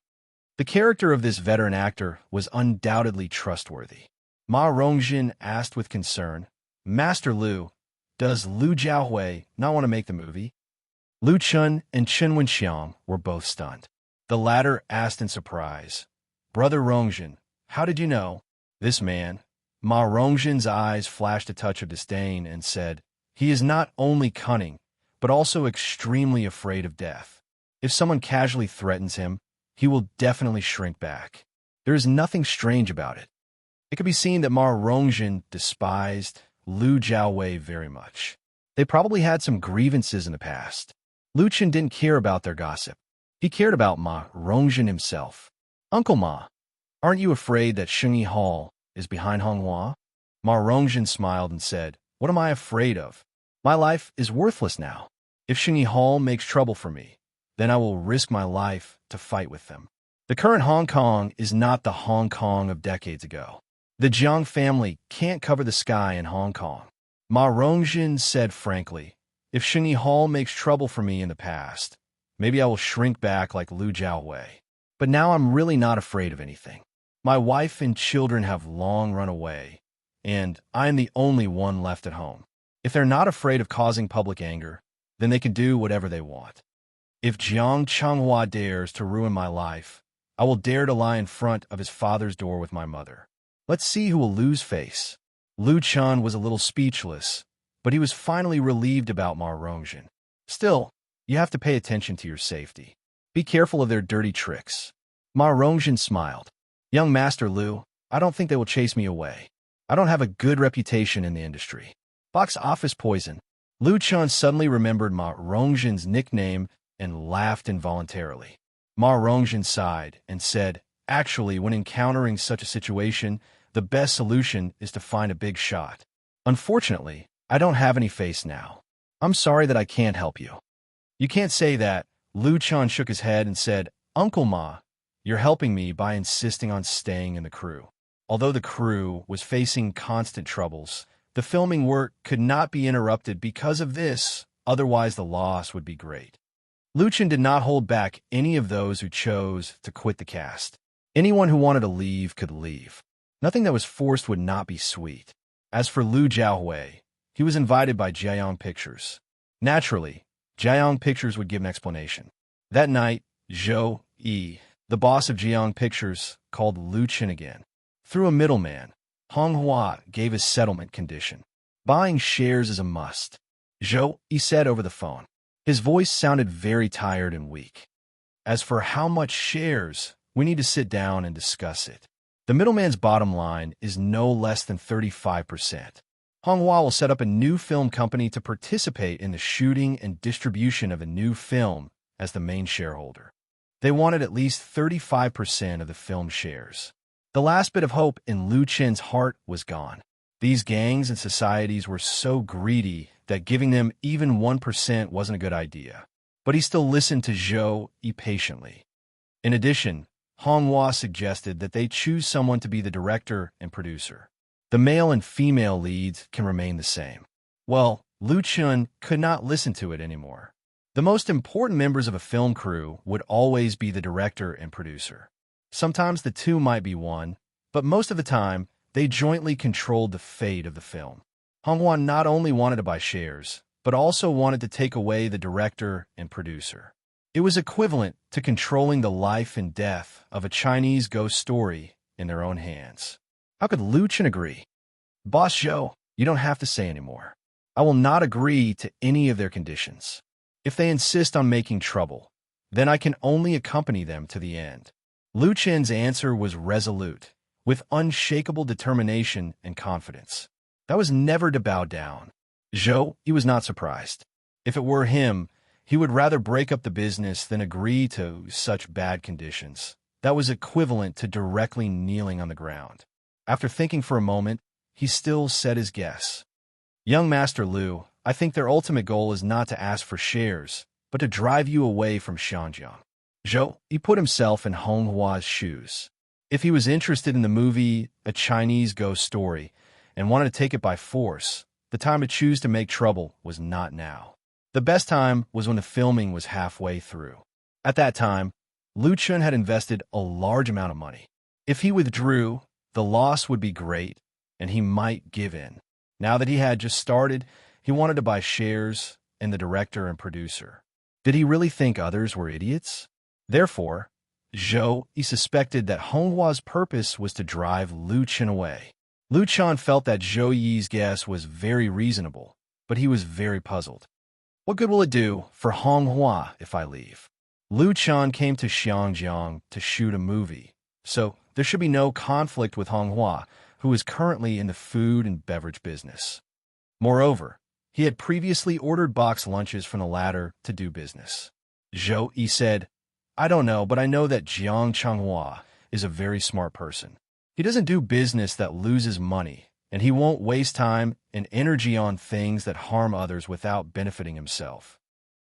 The character of this veteran actor was undoubtedly trustworthy. Ma Rongjin asked with concern, "Master Liu, does Liu Jiahui not want to make the movie?" Lu Chen and Chen Wenxiang were both stunned. The latter asked in surprise, "Brother Rongjin, how did you know?" This man, Ma Rongjin's eyes flashed a touch of disdain and said, "He is not only cunning, but also extremely afraid of death. If someone casually threatens him, he will definitely shrink back. There is nothing strange about it." It could be seen that Ma Rongjin despised Liu Jiahui very much. They probably had some grievances in the past. Lu Chen didn't care about their gossip. He cared about Ma Rongjin himself. "Uncle Ma, aren't you afraid that Shengyi Hall is behind Honghua?" Ma Rongjin smiled and said, "What am I afraid of? My life is worthless now. If Shengyi Hall makes trouble for me, then I will risk my life to fight with them. The current Hong Kong is not the Hong Kong of decades ago. The Jiang family can't cover the sky in Hong Kong." Ma Rongjin said frankly, "If Shengyi Hall makes trouble for me in the past, maybe I will shrink back like Liu Jiahui. But now I'm really not afraid of anything. My wife and children have long run away, and I am the only one left at home. If they're not afraid of causing public anger, then they can do whatever they want. If Jiang Changhua dares to ruin my life, I will dare to lie in front of his father's door with my mother. Let's see who will lose face." Lu Chen was a little speechless, but he was finally relieved about Ma Rongjin. "Still, you have to pay attention to your safety. Be careful of their dirty tricks." Ma Rongjin smiled. "Young Master Liu, I don't think they will chase me away. I don't have a good reputation in the industry." Box office poison. Lu Chen suddenly remembered Ma Rongjin's nickname and laughed involuntarily. Ma Rongjin sighed and said, "Actually, when encountering such a situation, the best solution is to find a big shot. Unfortunately, I don't have any face now. I'm sorry that I can't help you." "You can't say that." Lu Chen shook his head and said, "Uncle Ma, you're helping me by insisting on staying in the crew." Although the crew was facing constant troubles, the filming work could not be interrupted because of this, otherwise the loss would be great. Lu Chen did not hold back any of those who chose to quit the cast. Anyone who wanted to leave could leave. Nothing that was forced would not be sweet. As for Liu Jiahui, he was invited by Jiayong Pictures. Naturally, Jiayong Pictures would give an explanation. That night, Zhou Yi, The boss of Jiang Pictures called Lu Chen again. Through a middleman, Hong Hua gave his settlement condition. Buying shares is a must. Zhou, he said over the phone. His voice sounded very tired and weak. As for how much shares, we need to sit down and discuss it. The middleman's bottom line is no less than 35%. Hong Hua will set up a new film company to participate in the shooting and distribution of a new film as the main shareholder. They wanted at least 35% of the film shares. The last bit of hope in Lu Chen's heart was gone. These gangs and societies were so greedy that giving them even 1% wasn't a good idea. But he still listened to Zhou patiently. In addition, Hong Hua suggested that they choose someone to be the director and producer. The male and female leads can remain the same. Well, Lu Chen could not listen to it anymore. The most important members of a film crew would always be the director and producer. Sometimes the two might be one, but most of the time, they jointly controlled the fate of the film. Hong Hua not only wanted to buy shares, but also wanted to take away the director and producer. It was equivalent to controlling the life and death of a Chinese ghost story in their own hands. How could Lu Chen agree? Boss Zhou, you don't have to say anymore. I will not agree to any of their conditions. If they insist on making trouble, then I can only accompany them to the end. Lu Chen's answer was resolute, with unshakable determination and confidence. That was never to bow down. Zhou, he was not surprised. If it were him, he would rather break up the business than agree to such bad conditions. That was equivalent to directly kneeling on the ground. After thinking for a moment, he still said his guess. Young Master Lu, I think their ultimate goal is not to ask for shares, but to drive you away from Xinjiang. Zhou, he put himself in Hong Hua's shoes. If he was interested in the movie A Chinese Ghost Story and wanted to take it by force, the time to choose to make trouble was not now. The best time was when the filming was halfway through. At that time, Lu Chen had invested a large amount of money. If he withdrew, the loss would be great, and he might give in. Now that he had just started, he wanted to buy shares in the director and producer. Did he really think others were idiots? Therefore, Zhou, he suspected that Hong Hua's purpose was to drive Lu Chen away. Lu Chen felt that Zhou Yi's guess was very reasonable, but he was very puzzled. What good will it do for Hong Hua if I leave? Lu Chen came to Xinjiang to shoot a movie, so there should be no conflict with Hong Hua, who is currently in the food and beverage business. Moreover, he had previously ordered box lunches from the latter to do business. Zhou Yi said, I don't know, but I know that Jiang Changhua is a very smart person. He doesn't do business that loses money, and he won't waste time and energy on things that harm others without benefiting himself.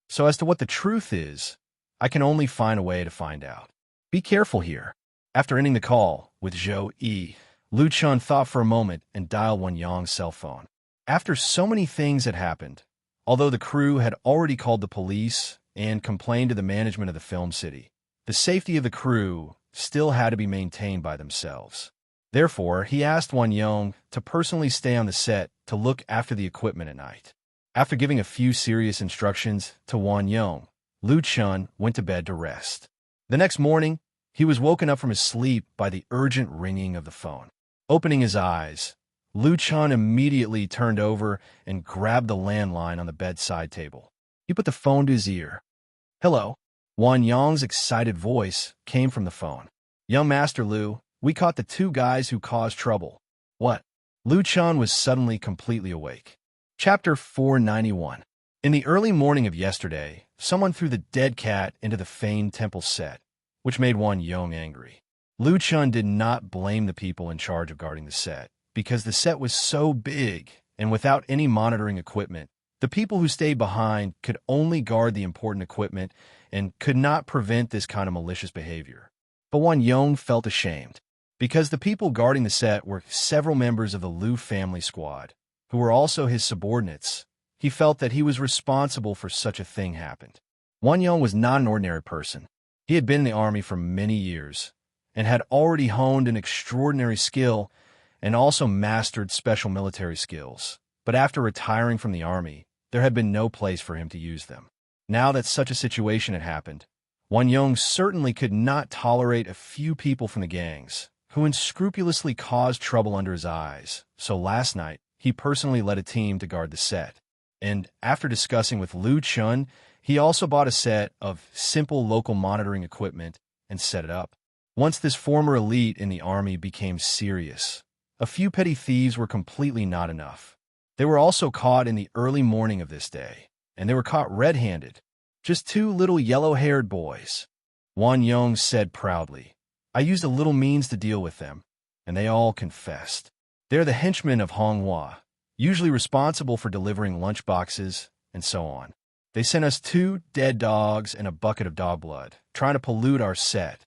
So as to what the truth is, I can only find a way to find out. Be careful here. After ending the call with Zhou Yi, Lu Chen thought for a moment and dialed Wan Yang's cell phone. After so many things had happened, although the crew had already called the police and complained to the management of the film city, the safety of the crew still had to be maintained by themselves. Therefore, he asked Wan Yang to personally stay on the set to look after the equipment at night. After giving a few serious instructions to Wan Yang, Lu Chen went to bed to rest. The next morning, he was woken up from his sleep by the urgent ringing of the phone. Opening his eyes, Lu Chen immediately turned over and grabbed the landline on the bedside table. He put the phone to his ear. Hello. Wan Yang's excited voice came from the phone. Young Master Lu, we caught the two guys who caused trouble. What? Lu Chen was suddenly completely awake. Chapter 491. In the early morning of yesterday, someone threw the dead cat into the Fane Temple set, which made Wan Yang angry. Lu Chen did not blame the people in charge of guarding the set, because the set was so big, and without any monitoring equipment, the people who stayed behind could only guard the important equipment and could not prevent this kind of malicious behavior. But Wan Yang felt ashamed, because the people guarding the set were several members of the Lu family squad, who were also his subordinates. He felt that he was responsible for such a thing happened. Wan Yang was not an ordinary person. He had been in the army for many years, and had already honed an extraordinary skill and also mastered special military skills. But after retiring from the army, there had been no place for him to use them. Now that such a situation had happened, Wan Yong certainly could not tolerate a few people from the gangs, who unscrupulously caused trouble under his eyes, so last night he personally led a team to guard the set. And after discussing with Lu Chun, he also bought a set of simple local monitoring equipment and set it up. Once this former elite in the army became serious, a few petty thieves were completely not enough. They were also caught in the early morning of this day, and they were caught red-handed. Just two little yellow-haired boys. Wan Yong said proudly, I used a little means to deal with them, and they all confessed. They're the henchmen of Honghua, usually responsible for delivering lunch boxes and so on. They sent us 2 dead dogs and a bucket of dog blood, trying to pollute our set.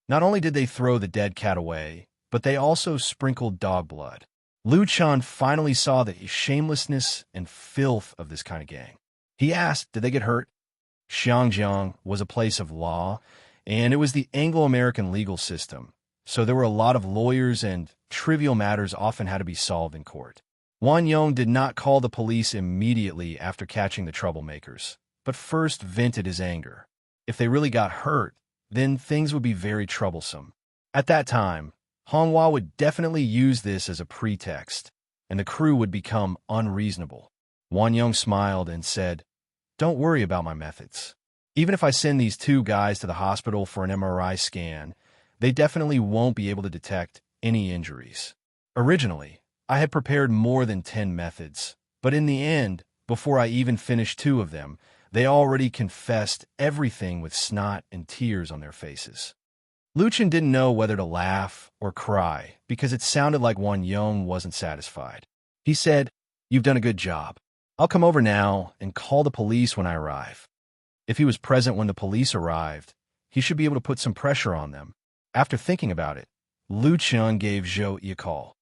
Not only did they throw the dead cat away, but they also sprinkled dog blood. Lu Chan finally saw the shamelessness and filth of this kind of gang. He asked, did they get hurt? Xiangjiang was a place of law, and it was the Anglo-American legal system, so there were a lot of lawyers and trivial matters often had to be solved in court. Wan Yong did not call the police immediately after catching the troublemakers, but first vented his anger. If they really got hurt, then things would be very troublesome. At that time, Honghua would definitely use this as a pretext, and the crew would become unreasonable. Wan Yong smiled and said, don't worry about my methods. Even if I send these 2 guys to the hospital for an MRI scan, they definitely won't be able to detect any injuries. Originally, I had prepared more than 10 methods, but in the end, before I even finished 2 of them, they already confessed everything with snot and tears on their faces. Lu Chen didn't know whether to laugh or cry because it sounded like Wan Yong wasn't satisfied. He said, you've done a good job. I'll come over now and call the police when I arrive. If he was present when the police arrived, he should be able to put some pressure on them. After thinking about it, Lu Chen gave Zhou Yi a call.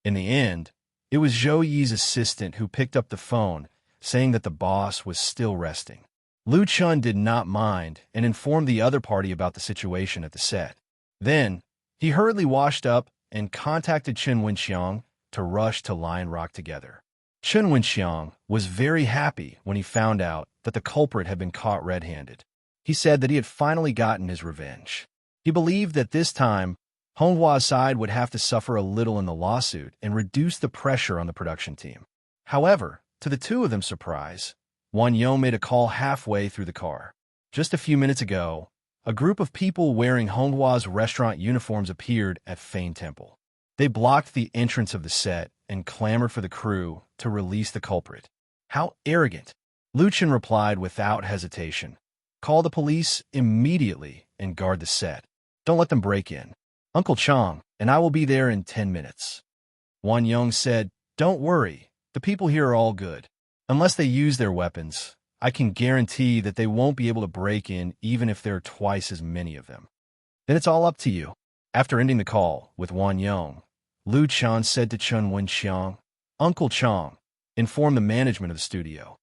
In the end, it was Zhou Yi's assistant who picked up the phone, saying that the boss was still resting. Lu Chen did not mind and informed the other party about the situation at the set. Then, he hurriedly washed up and contacted Chen Wenxiang to rush to Lion Rock together. Chen Wenxiang was very happy when he found out that the culprit had been caught red-handed. He said that he had finally gotten his revenge. He believed that this time, Honghua's side would have to suffer a little in the lawsuit and reduce the pressure on the production team. However, to the 2 of them's surprise, Wan Yong made a call halfway through the car. Just a few minutes ago, a group of people wearing Honghua's restaurant uniforms appeared at Fein Temple. They blocked the entrance of the set and clamored for the crew to release the culprit. How arrogant! Lu Chen replied without hesitation. Call the police immediately and guard the set. Don't let them break in. Uncle Chang and I will be there in 10 minutes. Wan Yong said, don't worry, the people here are all good. Unless they use their weapons, I can guarantee that they won't be able to break in even if there are twice as many of them. Then it's all up to you. After ending the call with Wan Yong, Lu Chan said to Chen Wenxiang, Uncle Chang, inform the management of the studio.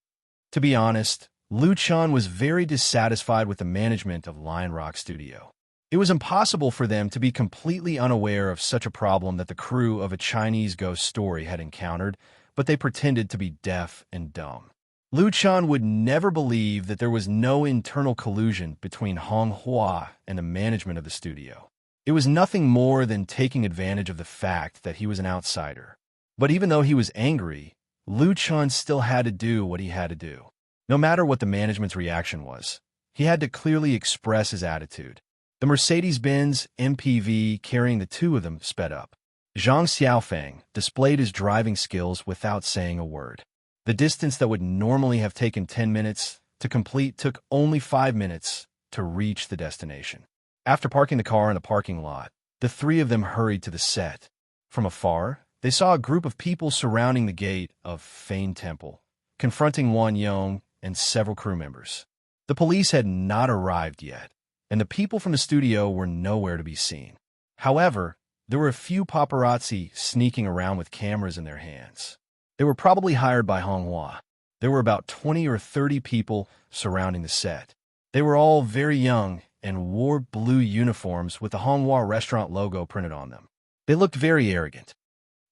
To be honest, Lu Chan was very dissatisfied with the management of Lion Rock Studio. It was impossible for them to be completely unaware of such a problem that the crew of a Chinese ghost story had encountered, but they pretended to be deaf and dumb. Lu Chan would never believe that there was no internal collusion between Honghua and the management of the studio. It was nothing more than taking advantage of the fact that he was an outsider. But even though he was angry, Lu Chan still had to do what he had to do. No matter what the management's reaction was, he had to clearly express his attitude. The Mercedes-Benz MPV carrying the 2 of them sped up. Zhang Xiaofeng displayed his driving skills without saying a word. The distance that would normally have taken 10 minutes to complete took only 5 minutes to reach the destination. After parking the car in the parking lot, the 3 of them hurried to the set. From afar, they saw a group of people surrounding the gate of Fein Temple, confronting Wan Yong and several crew members. The police had not arrived yet, and the people from the studio were nowhere to be seen. However, there were a few paparazzi sneaking around with cameras in their hands. They were probably hired by Honghua. There were about 20 or 30 people surrounding the set. They were all very young and wore blue uniforms with the Honghua restaurant logo printed on them. They looked very arrogant.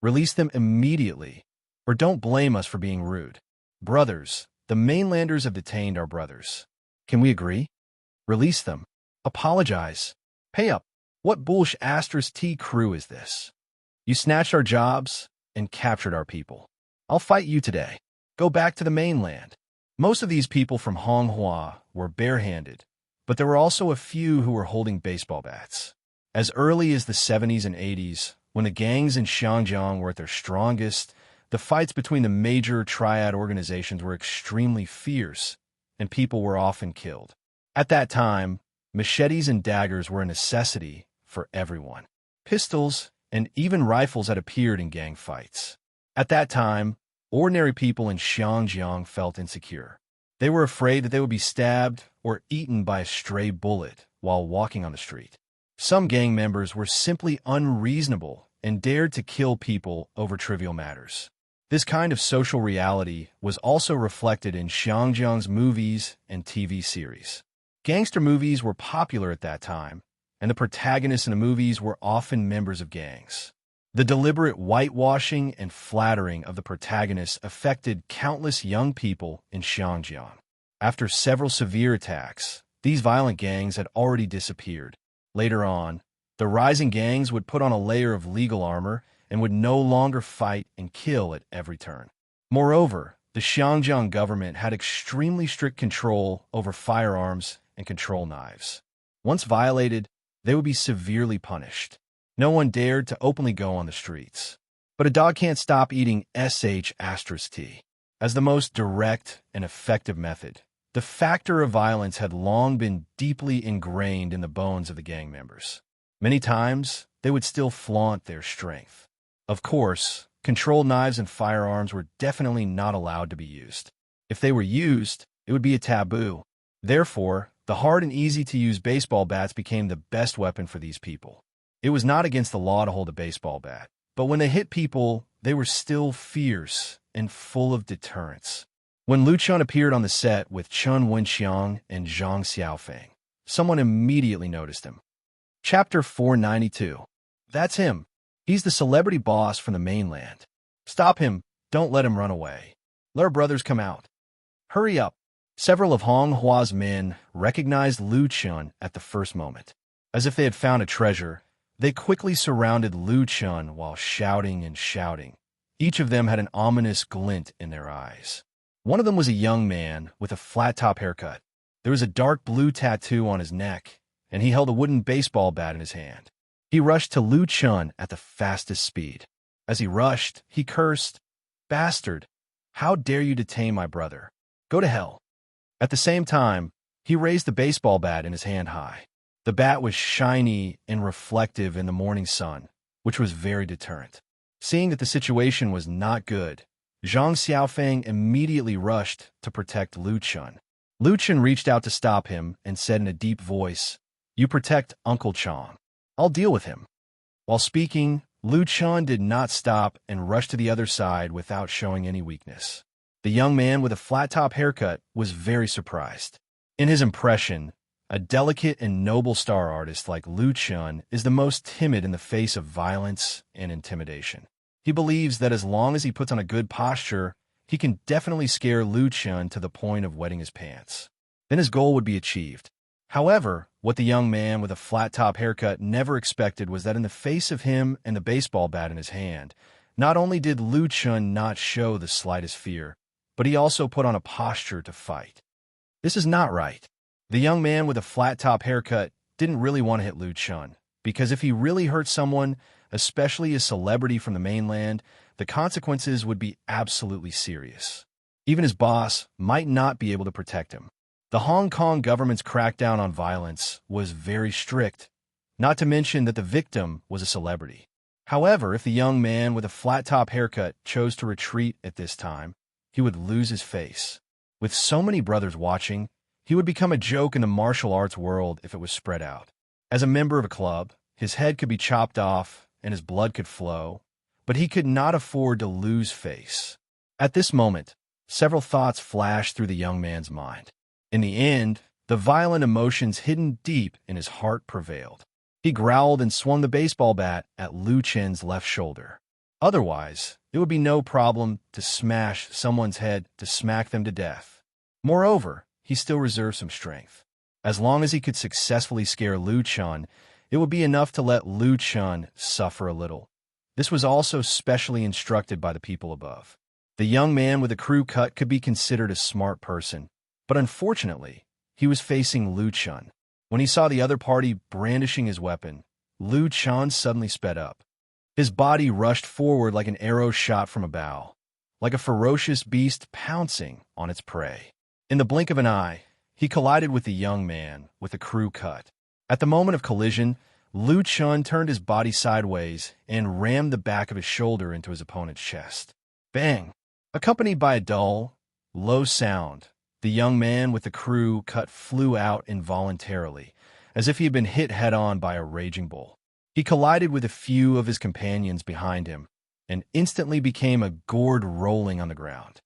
Release them immediately, or don't blame us for being rude. Brothers, the mainlanders have detained our brothers. Can we agree? Release them. Apologize. Pay up. What bullsh asterisk T crew is this? You snatched our jobs and captured our people. I'll fight you today. Go back to the mainland. Most of these people from Honghua were barehanded, but there were also a few who were holding baseball bats. As early as the 70s and 80s, when the gangs in Xinjiang were at their strongest, the fights between the major triad organizations were extremely fierce, and people were often killed. At that time, machetes and daggers were a necessity for everyone. Pistols and even rifles had appeared in gang fights. At that time, ordinary people in Xinjiang felt insecure. They were afraid that they would be stabbed or eaten by a stray bullet while walking on the street. Some gang members were simply unreasonable and dared to kill people over trivial matters. This kind of social reality was also reflected in Xinjiang's movies and TV series. Gangster movies were popular at that time, and the protagonists in the movies were often members of gangs. The deliberate whitewashing and flattering of the protagonists affected countless young people in Xinjiang. After several severe attacks, these violent gangs had already disappeared. Later on, the rising gangs would put on a layer of legal armor and would no longer fight and kill at every turn. Moreover, the Xinjiang government had extremely strict control over firearms and control knives. Once violated, they would be severely punished. No one dared to openly go on the streets. But a dog can't stop eating sh*t. As the most direct and effective method, the factor of violence had long been deeply ingrained in the bones of the gang members. Many times, they would still flaunt their strength. Of course, controlled knives and firearms were definitely not allowed to be used. If they were used, it would be a taboo. Therefore, the hard and easy-to-use baseball bats became the best weapon for these people. It was not against the law to hold a baseball bat, but when they hit people, they were still fierce and full of deterrence. When Lu Chun appeared on the set with Chun Wenxiang and Zhang Xiaofeng, someone immediately noticed him. Chapter 492. That's him. He's the celebrity boss from the mainland. Stop him. Don't let him run away. Let our brothers come out. Hurry up. Several of Honghua's men recognized Lu Chun at the first moment. As if they had found a treasure, they quickly surrounded Lu Chun while shouting and shouting. Each of them had an ominous glint in their eyes. One of them was a young man with a flat-top haircut. There was a dark blue tattoo on his neck, and he held a wooden baseball bat in his hand. He rushed to Lu Chun at the fastest speed. As he rushed, he cursed, "Bastard! How dare you detain my brother? Go to hell!" At the same time, he raised the baseball bat in his hand high. The bat was shiny and reflective in the morning sun, which was very deterrent. Seeing that the situation was not good, Zhang Xiaofeng immediately rushed to protect Lu Chun. Lu Chun reached out to stop him and said in a deep voice, "You protect Uncle Chong. I'll deal with him." While speaking, Lu Chun did not stop and rushed to the other side without showing any weakness. The young man with a flat-top haircut was very surprised. In his impression, a delicate and noble star artist like Lu Chun is the most timid in the face of violence and intimidation. He believes that as long as he puts on a good posture, he can definitely scare Lu Chun to the point of wetting his pants. Then his goal would be achieved. However, what the young man with a flat-top haircut never expected was that in the face of him and the baseball bat in his hand, not only did Lu Chun not show the slightest fear, but he also put on a posture to fight. This is not right. The young man with a flat-top haircut didn't really want to hit Lu Chun, because if he really hurt someone, especially a celebrity from the mainland, the consequences would be absolutely serious. Even his boss might not be able to protect him. The Hong Kong government's crackdown on violence was very strict, not to mention that the victim was a celebrity. However, if the young man with a flat-top haircut chose to retreat at this time, he would lose his face. With so many brothers watching, he would become a joke in the martial arts world if it was spread out. As a member of a club, his head could be chopped off and his blood could flow, but he could not afford to lose face. At this moment, several thoughts flashed through the young man's mind. In the end, the violent emotions hidden deep in his heart prevailed. He growled and swung the baseball bat at Lu Chun's left shoulder. Otherwise, it would be no problem to smash someone's head to smack them to death. Moreover, he still reserved some strength. As long as he could successfully scare Lu Chun, it would be enough to let Lu Chun suffer a little. This was also specially instructed by the people above. The young man with the crew cut could be considered a smart person, but unfortunately, he was facing Lu Chun. When he saw the other party brandishing his weapon, Lu Chun suddenly sped up. His body rushed forward like an arrow shot from a bow, like a ferocious beast pouncing on its prey. In the blink of an eye, he collided with the young man with the crew cut. At the moment of collision, Lu Chun turned his body sideways and rammed the back of his shoulder into his opponent's chest. Bang! Accompanied by a dull, low sound, the young man with the crew cut flew out involuntarily, as if he had been hit head-on by a raging bull. He collided with a few of his companions behind him, and instantly became a gourd rolling on the ground.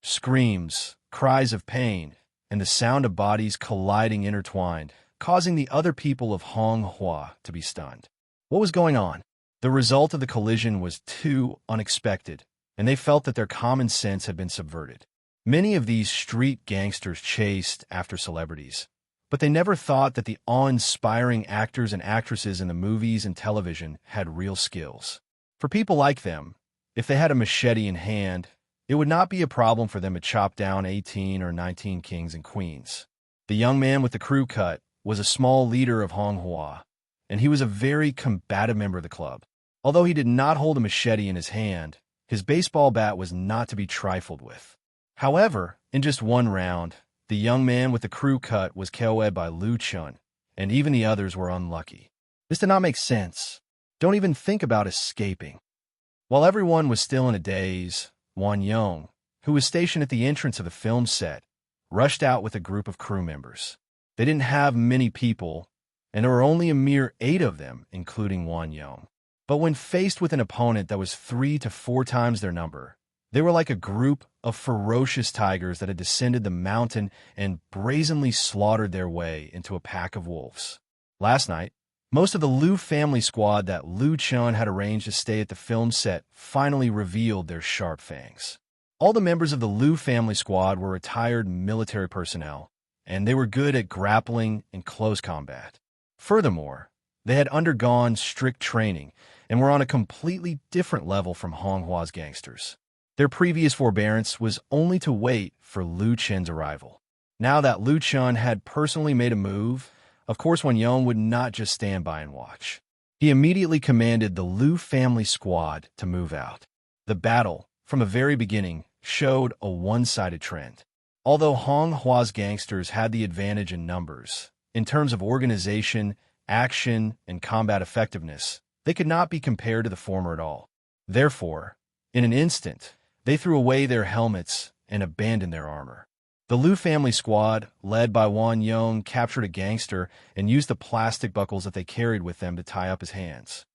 Screams, cries of pain, and the sound of bodies colliding intertwined, causing the other people of Hong Hua to be stunned. What was going on? The result of the collision was too unexpected, and they felt that their common sense had been subverted. Many of these street gangsters chased after celebrities, but they never thought that the awe-inspiring actors and actresses in the movies and television had real skills. For people like them, if they had a machete in hand, it would not be a problem for them to chop down 18 or 19 kings and queens. The young man with the crew cut was a small leader of Hong Hua, and he was a very combative member of the club. Although he did not hold a machete in his hand, his baseball bat was not to be trifled with. However, in just one round, the young man with the crew cut was KO'd by Lu Chun, and even the others were unlucky. This did not make sense. Don't even think about escaping. While everyone was still in a daze, Wan Yong, who was stationed at the entrance of the film set, rushed out with a group of crew members. They didn't have many people, and there were only a mere 8 of them, including Wan Yong. But when faced with an opponent that was 3 to 4 times their number, they were like a group of ferocious tigers that had descended the mountain and brazenly slaughtered their way into a pack of wolves. Last night, most of the Lu family squad that Lu Chun had arranged to stay at the film set finally revealed their sharp fangs. All the members of the Lu family squad were retired military personnel, and they were good at grappling and close combat. Furthermore, they had undergone strict training and were on a completely different level from Hong Hua's gangsters. Their previous forbearance was only to wait for Lu Chun's arrival. Now that Lu Chun had personally made a move, of course Wan Yong would not just stand by and watch. He immediately commanded the Lu family squad to move out. The battle, from the very beginning, showed a one-sided trend. Although Hong Hua's gangsters had the advantage in numbers, in terms of organization, action, and combat effectiveness, they could not be compared to the former at all. Therefore, in an instant, they threw away their helmets and abandoned their armor. The Lu family squad, led by Wan Yong, captured a gangster and used the plastic buckles that they carried with them to tie up his hands.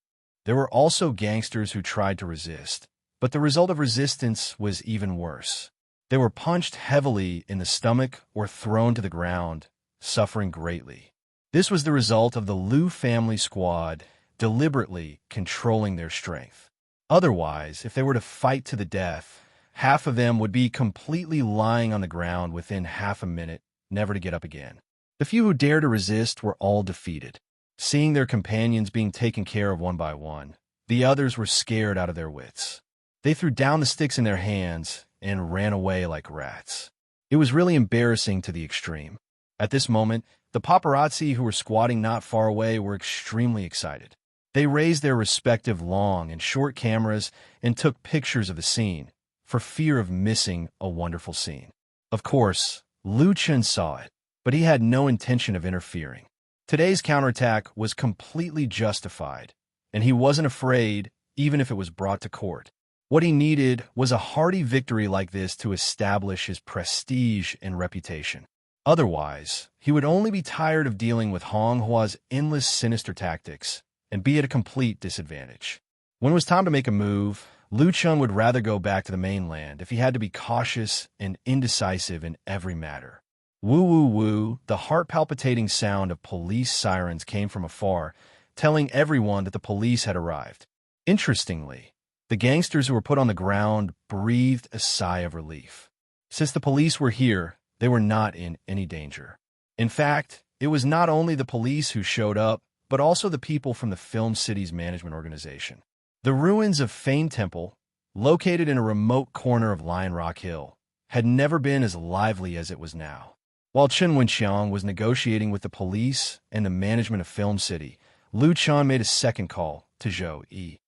There were also gangsters who tried to resist, but the result of resistance was even worse. They were punched heavily in the stomach or thrown to the ground, suffering greatly. This was the result of the Lu family squad deliberately controlling their strength. Otherwise, if they were to fight to the death, half of them would be completely lying on the ground within half a minute, never to get up again. The few who dared to resist were all defeated. Seeing their companions being taken care of one by one, the others were scared out of their wits. They threw down the sticks in their hands and ran away like rats. It was really embarrassing to the extreme. At this moment, the paparazzi who were squatting not far away were extremely excited. They raised their respective long and short cameras and took pictures of the scene, for fear of missing a wonderful scene. Of course, Lu Chun saw it, but he had no intention of interfering. Today's counterattack was completely justified, and he wasn't afraid even if it was brought to court. What he needed was a hearty victory like this to establish his prestige and reputation. Otherwise, he would only be tired of dealing with Hong Hua's endless sinister tactics and be at a complete disadvantage. When it was time to make a move, Lu Chun would rather go back to the mainland if he had to be cautious and indecisive in every matter. Woo woo woo, the heart-palpitating sound of police sirens came from afar, telling everyone that the police had arrived. Interestingly, the gangsters who were put on the ground breathed a sigh of relief. Since the police were here, they were not in any danger. In fact, it was not only the police who showed up, but also the people from the Film City's management organization. The ruins of Fame Temple, located in a remote corner of Lion Rock Hill, had never been as lively as it was now. While Chen Wenxiang was negotiating with the police and the management of Film City, Lu Chen made a second call to Zhou Yi.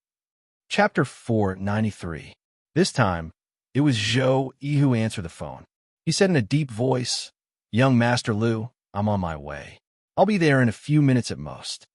Chapter 493. This time, it was Zhou Yi who answered the phone. He said in a deep voice, "Young Master Lu, I'm on my way. I'll be there in a few minutes at most."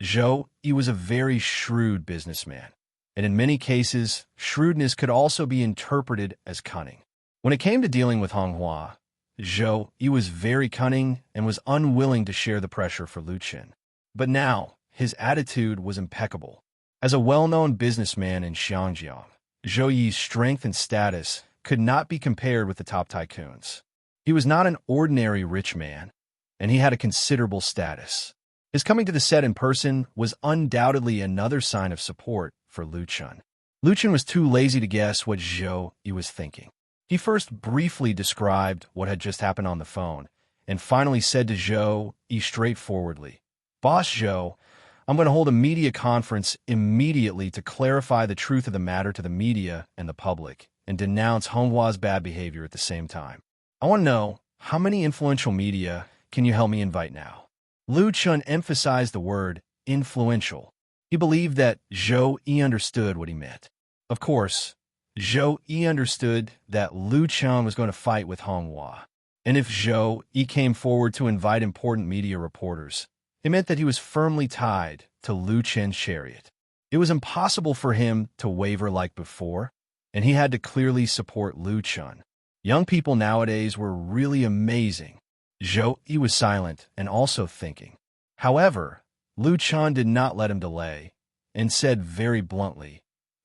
Zhou Yi was a very shrewd businessman, and in many cases, shrewdness could also be interpreted as cunning. When it came to dealing with Honghua, Zhou Yi was very cunning and was unwilling to share the pressure for Lu Chen. But now, his attitude was impeccable. As a well-known businessman in Xiangjiang, Zhou Yi's strength and status could not be compared with the top tycoons. He was not an ordinary rich man, and he had a considerable status. His coming to the set in person was undoubtedly another sign of support for Lu Chen. Lu Chen was too lazy to guess what Zhou Yi was thinking. He first briefly described what had just happened on the phone, and finally said to Zhou Yi straightforwardly, "Boss Zhou, I'm going to hold a media conference immediately to clarify the truth of the matter to the media and the public, and denounce Honghua's bad behavior at the same time. I want to know, how many influential media can you help me invite now?" Lu Chen emphasized the word influential. He believed that Zhou Yi understood what he meant. Of course, Zhou Yi understood that Lu Chen was going to fight with Honghua, and if Zhou Yi came forward to invite important media reporters, it meant that he was firmly tied to Lu Chen's chariot. It was impossible for him to waver like before, and he had to clearly support Lu Chen. Young people nowadays were really amazing. Zhou Yi was silent and also thinking. However, Lu Chen did not let him delay and said very bluntly,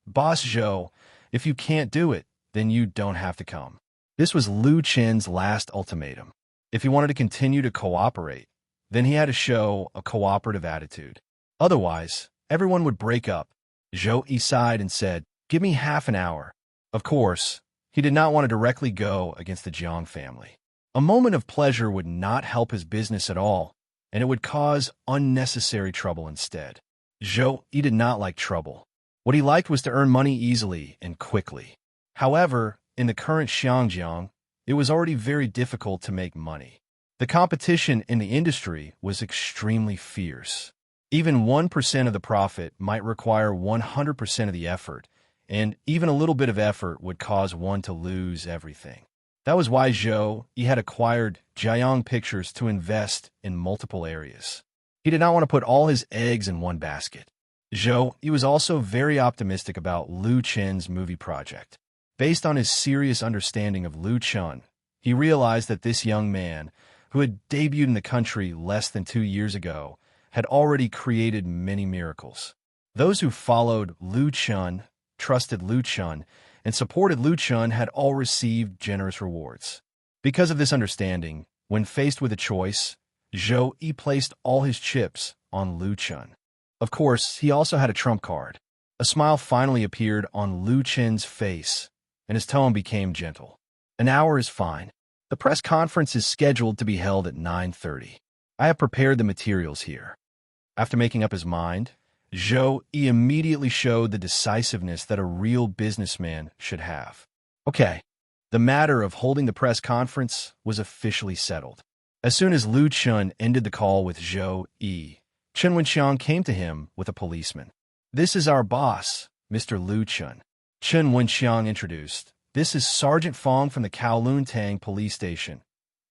"Boss Zhou, if you can't do it, then you don't have to come." This was Lu Chen's last ultimatum. If he wanted to continue to cooperate, then he had to show a cooperative attitude. Otherwise, everyone would break up. Zhou Yi sighed and said, "Give me half an hour." Of course, he did not want to directly go against the Jiang family. A moment of pleasure would not help his business at all, and it would cause unnecessary trouble instead. Zhou Yi did not like trouble. What he liked was to earn money easily and quickly. However, in the current Xiangjiang, it was already very difficult to make money. The competition in the industry was extremely fierce. Even 1% of the profit might require 100% of the effort, and even a little bit of effort would cause one to lose everything. That was why Zhou Yi had acquired Jiang Pictures to invest in multiple areas. He did not want to put all his eggs in one basket. Zhou Yi was also very optimistic about Lu Chen's movie project. Based on his serious understanding of Lu Chen, he realized that this young man, who had debuted in the country less than 2 years ago, had already created many miracles. Those who followed Lu Chen, trusted Lu Chen, and supported Lu Chen had all received generous rewards. Because of this understanding, when faced with a choice, Zhou Yi placed all his chips on Lu Chen. Of course, he also had a trump card. A smile finally appeared on Lu Chen's face, and his tone became gentle. "An hour is fine. The press conference is scheduled to be held at 9:30. I have prepared the materials here." After making up his mind, Zhou Yi immediately showed the decisiveness that a real businessman should have. Okay, the matter of holding the press conference was officially settled. As soon as Lu Chen ended the call with Zhou Yi, Chen Wenxiang came to him with a policeman. "This is our boss, Mr. Lu Chen." Chen Wenxiang introduced. "This is Sergeant Fong from the Kowloon Tang police station."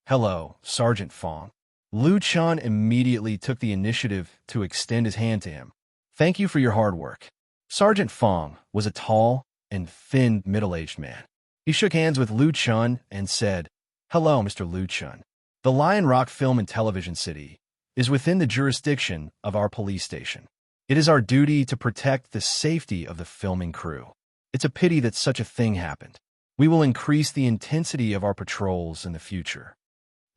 "Hello, Sergeant Fong." Lu Chen immediately took the initiative to extend his hand to him. "Thank you for your hard work." Sergeant Fong was a tall and thin middle-aged man. He shook hands with Lu Chen and said, "Hello, Mr. Lu Chen. The Lion Rock Film and Television City is within the jurisdiction of our police station. It is our duty to protect the safety of the filming crew. It's a pity that such a thing happened. We will increase the intensity of our patrols in the future."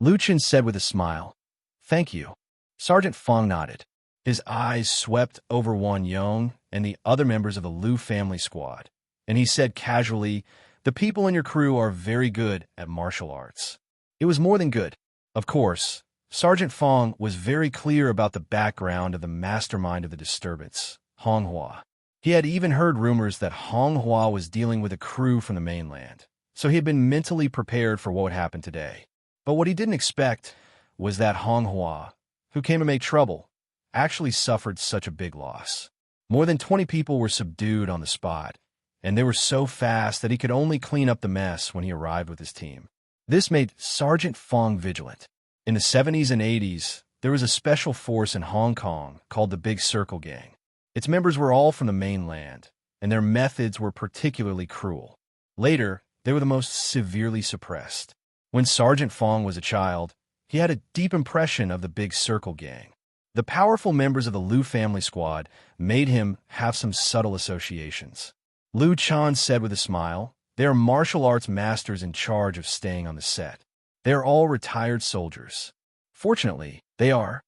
Lu Chen said with a smile, "Thank you." Sergeant Fong nodded. His eyes swept over Wan Yong and the other members of the Lu family squad, and he said casually, "The people in your crew are very good at martial arts." It was more than good. Of course, Sergeant Fong was very clear about the background of the mastermind of the disturbance, Hong Hua. He had even heard rumors that Hong Hua was dealing with a crew from the mainland, so he had been mentally prepared for what would happen today. But what he didn't expect was that Hong Hua, who came to make trouble, actually suffered such a big loss. More than 20 people were subdued on the spot, and they were so fast that he could only clean up the mess when he arrived with his team. This made Sergeant Fong vigilant. In the 70s and 80s, there was a special force in Hong Kong called the Big Circle Gang. Its members were all from the mainland, and their methods were particularly cruel. Later, they were the most severely suppressed. When Sergeant Fong was a child, he had a deep impression of the Big Circle Gang. The powerful members of the Liu family squad made him have some subtle associations. Liu Chan said with a smile, "They are martial arts masters in charge of staying on the set. They are all retired soldiers." Fortunately, they are.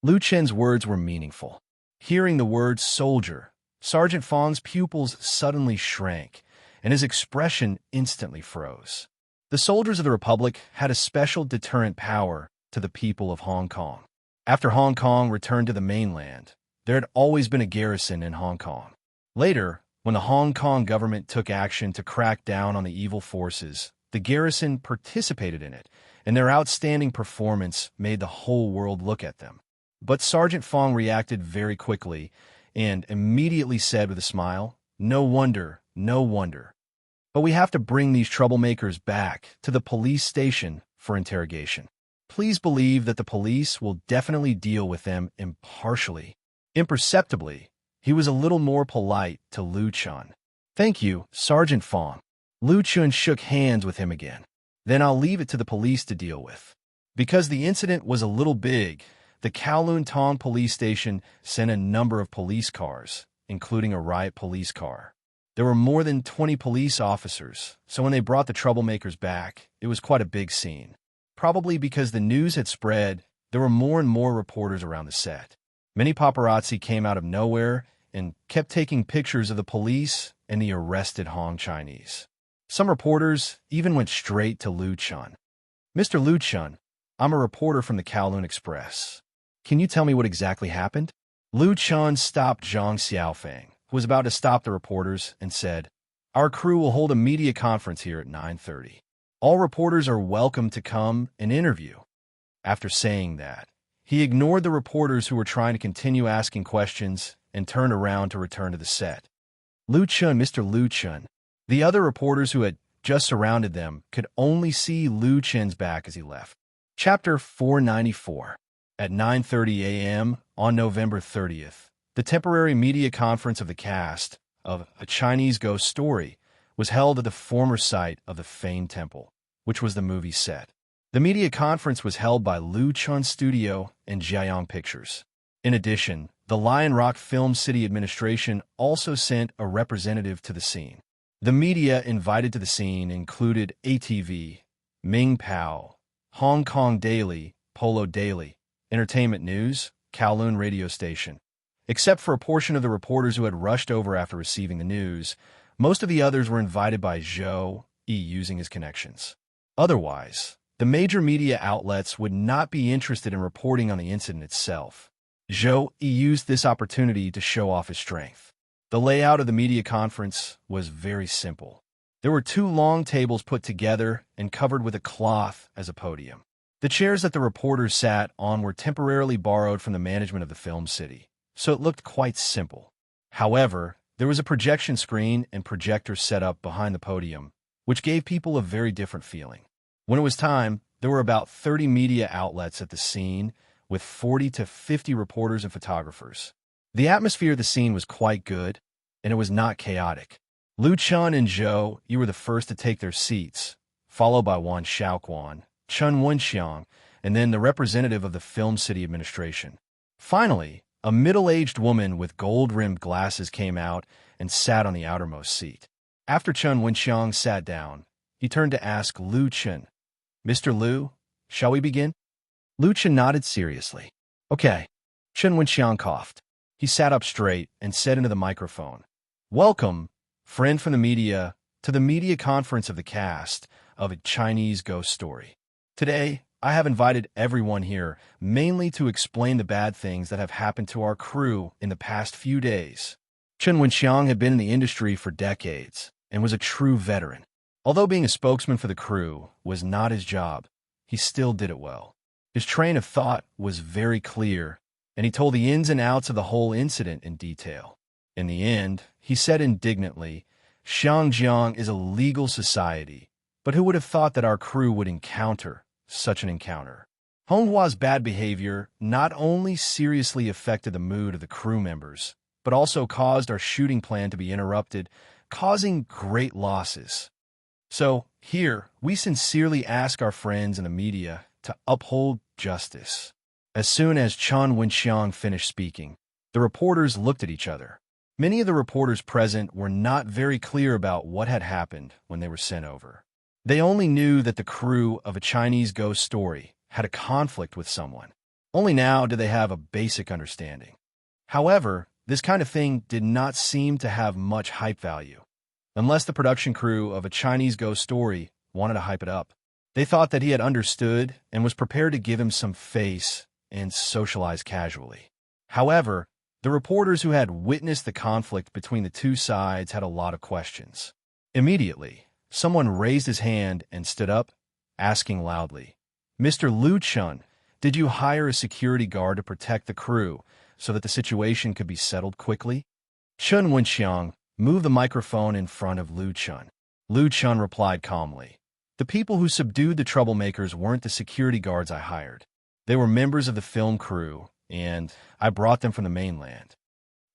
Liu Chen's words were meaningful. Hearing the word soldier, Sergeant Fong's pupils suddenly shrank, and his expression instantly froze. The soldiers of the Republic had a special deterrent power to the people of Hong Kong. After Hong Kong returned to the mainland, there had always been a garrison in Hong Kong. Later, when the Hong Kong government took action to crack down on the evil forces, the garrison participated in it, and their outstanding performance made the whole world look at them. But Sergeant Fong reacted very quickly and immediately said with a smile, "No wonder, no wonder. But we have to bring these troublemakers back to the police station for interrogation. Please believe that the police will definitely deal with them impartially." Imperceptibly, he was a little more polite to Liu Chun. "Thank you, Sergeant Fong." Liu Chun shook hands with him again. "Then I'll leave it to the police to deal with." Because the incident was a little big, the Kowloon Tong police station sent a number of police cars, including a riot police car. There were more than 20 police officers, so when they brought the troublemakers back, it was quite a big scene. Probably because the news had spread, there were more and more reporters around the set. Many paparazzi came out of nowhere and kept taking pictures of the police and the arrested Hong Chinese. Some reporters even went straight to Liu Chun. "Mr. Liu Chun, I'm a reporter from the Kowloon Express. Can you tell me what exactly happened?" Liu Chun stopped Zhang Xiaofeng, who was about to stop the reporters, and said, "Our crew will hold a media conference here at 9:30. All reporters are welcome to come and interview." After saying that, he ignored the reporters who were trying to continue asking questions and turned around to return to the set. "Liu Chun, Mr. Liu Chun." The other reporters who had just surrounded them could only see Liu Chen's back as he left. Chapter 494. At 9:30 a.m. on November 30th, the temporary media conference of the cast of A Chinese Ghost Story was held at the former site of the Fane Temple, which was the movie set. The media conference was held by Liu Chun Studio and Jiayong Pictures. In addition, the Lion Rock Film City Administration also sent a representative to the scene. The media invited to the scene included ATV, Ming Pao, Hong Kong Daily, Polo Daily, Entertainment News, Kowloon Radio Station. Except for a portion of the reporters who had rushed over after receiving the news, most of the others were invited by Zhou Yi using his connections. Otherwise, the major media outlets would not be interested in reporting on the incident itself. Zhou Yi used this opportunity to show off his strength. The layout of the media conference was very simple. There were 2 long tables put together and covered with a cloth as a podium. The chairs that the reporters sat on were temporarily borrowed from the management of the film city, so it looked quite simple. However, there was a projection screen and projector set up behind the podium, which gave people a very different feeling. When it was time, there were about 30 media outlets at the scene, with 40 to 50 reporters and photographers. The atmosphere of the scene was quite good, and it was not chaotic. Liu Chun and Zhou Yi were the first to take their seats, followed by Wan Xiaoquan, Chun Wenxiang, and then the representative of the Film City Administration. Finally, a middle-aged woman with gold-rimmed glasses came out and sat on the outermost seat. After Chun Wenxiang sat down, he turned to ask Liu Chun, "Mr. Liu, shall we begin?" Liu Chun nodded seriously. "Okay." Chun Wenxiang coughed. He sat up straight and said into the microphone, "Welcome, friend from the media, to the media conference of the cast of A Chinese Ghost Story. Today, I have invited everyone here mainly to explain the bad things that have happened to our crew in the past few days. Chen Wenxiang had been in the industry for decades and was a true veteran. Although being a spokesman for the crew was not his job, he still did it well. His train of thought was very clear, and he told the ins and outs of the whole incident in detail. In the end, he said indignantly, "Xiangjiang is a legal society, but who would have thought that our crew would encounter such an encounter?" Honghua's bad behavior not only seriously affected the mood of the crew members, but also caused our shooting plan to be interrupted, causing great losses. So, here, we sincerely ask our friends in the media to uphold justice. As soon as Chen Wenxiang finished speaking, the reporters looked at each other. Many of the reporters present were not very clear about what had happened when they were sent over. They only knew that the crew of a Chinese ghost story had a conflict with someone. Only now did they have a basic understanding. However, this kind of thing did not seem to have much hype value. Unless the production crew of a Chinese ghost story wanted to hype it up. They thought that he had understood and was prepared to give him some face and socialize casually. However, the reporters who had witnessed the conflict between the two sides had a lot of questions. Immediately, someone raised his hand and stood up, asking loudly, "Mr. Lu Chun, did you hire a security guard to protect the crew so that the situation could be settled quickly?" Chen Wenxiang moved the microphone in front of Lu Chun. Lu Chun replied calmly, "The people who subdued the troublemakers weren't the security guards I hired. They were members of the film crew, and I brought them from the mainland."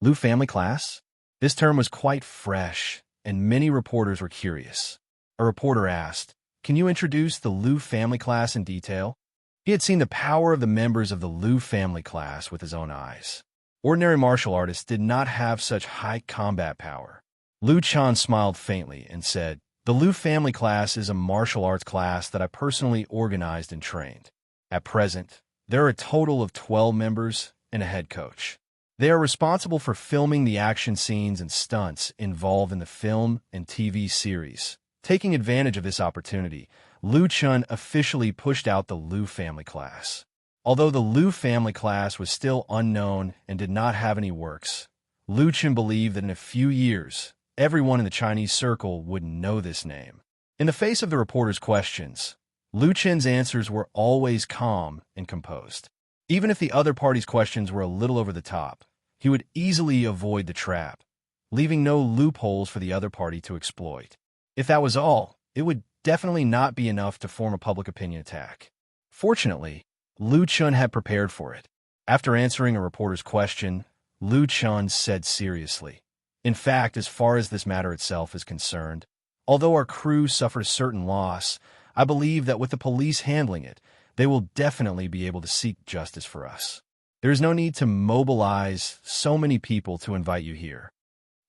Lu family class? This term was quite fresh, and many reporters were curious. A reporter asked, "Can you introduce the Lu family class in detail?" He had seen the power of the members of the Lu family class with his own eyes. Ordinary martial artists did not have such high combat power. Lu Chan smiled faintly and said, "The Lu family class is a martial arts class that I personally organized and trained. At present, there are a total of 12 members and a head coach. They are responsible for filming the action scenes and stunts involved in the film and TV series. Taking advantage of this opportunity, Lu Chun officially pushed out the Lu family class. Although the Lu family class was still unknown and did not have any works, Lu Chun believed that in a few years, everyone in the Chinese circle would know this name. In the face of the reporters' questions, Lu Chun's answers were always calm and composed. Even if the other party's questions were a little over the top, he would easily avoid the trap, leaving no loopholes for the other party to exploit. If that was all, it would definitely not be enough to form a public opinion attack. Fortunately, Lu Chun had prepared for it. After answering a reporter's question, Lu Chun said seriously, "In fact, as far as this matter itself is concerned, although our crew suffered a certain loss, I believe that with the police handling it, they will definitely be able to seek justice for us. There is no need to mobilize so many people to invite you here."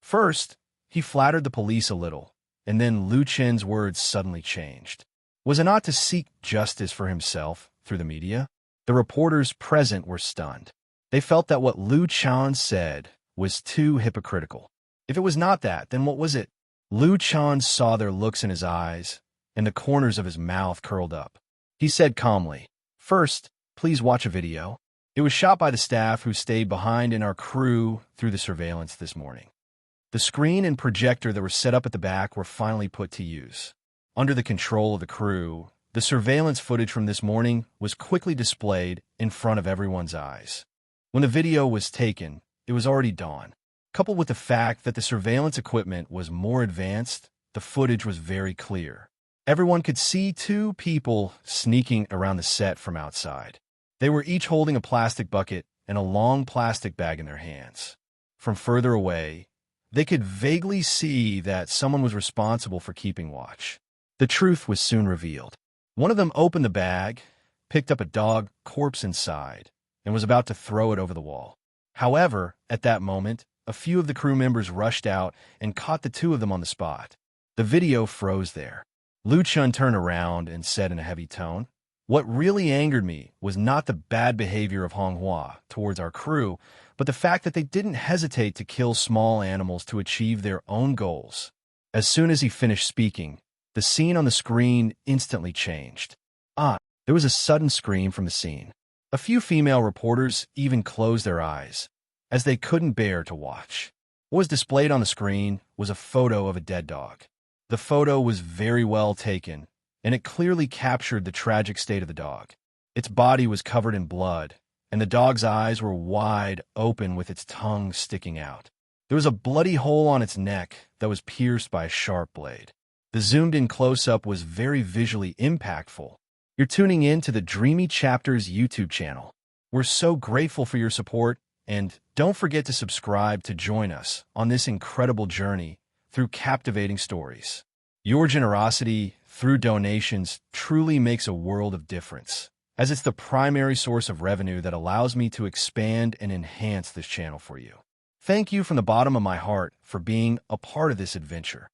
First, he flattered the police a little, and then Lu Chen's words suddenly changed. Was it not to seek justice for himself through the media? The reporters present were stunned. They felt that what Lu Chan said was too hypocritical. If it was not that, then what was it? Lu Chan saw their looks in his eyes, and the corners of his mouth curled up. He said calmly, "First, please watch a video. It was shot by the staff who stayed behind in our crew through the surveillance this morning. The screen and projector that were set up at the back were finally put to use. Under the control of the crew, the surveillance footage from this morning was quickly displayed in front of everyone's eyes. When the video was taken, it was already dawn. Coupled with the fact that the surveillance equipment was more advanced, the footage was very clear. Everyone could see two people sneaking around the set from outside. They were each holding a plastic bucket and a long plastic bag in their hands. From further away, they could vaguely see that someone was responsible for keeping watch. The truth was soon revealed. One of them opened the bag, picked up a dog corpse inside, and was about to throw it over the wall. However, at that moment, a few of the crew members rushed out and caught the two of them on the spot. The video froze there. Lu Chun turned around and said in a heavy tone, "What really angered me was not the bad behavior of Honghua towards our crew, but the fact that they didn't hesitate to kill small animals to achieve their own goals." As soon as he finished speaking, the scene on the screen instantly changed. There was a sudden scream from the scene. A few female reporters even closed their eyes, as they couldn't bear to watch. What was displayed on the screen was a photo of a dead dog. The photo was very well taken, and it clearly captured the tragic state of the dog. Its body was covered in blood, and the dog's eyes were wide open with its tongue sticking out. There was a bloody hole on its neck that was pierced by a sharp blade. The zoomed-in close-up was very visually impactful. You're tuning in to the Dreamy Chapters YouTube channel. We're so grateful for your support, and don't forget to subscribe to join us on this incredible journey through captivating stories. Your generosity through donations truly makes a world of difference, as it's the primary source of revenue that allows me to expand and enhance this channel for you. Thank you from the bottom of my heart for being a part of this adventure.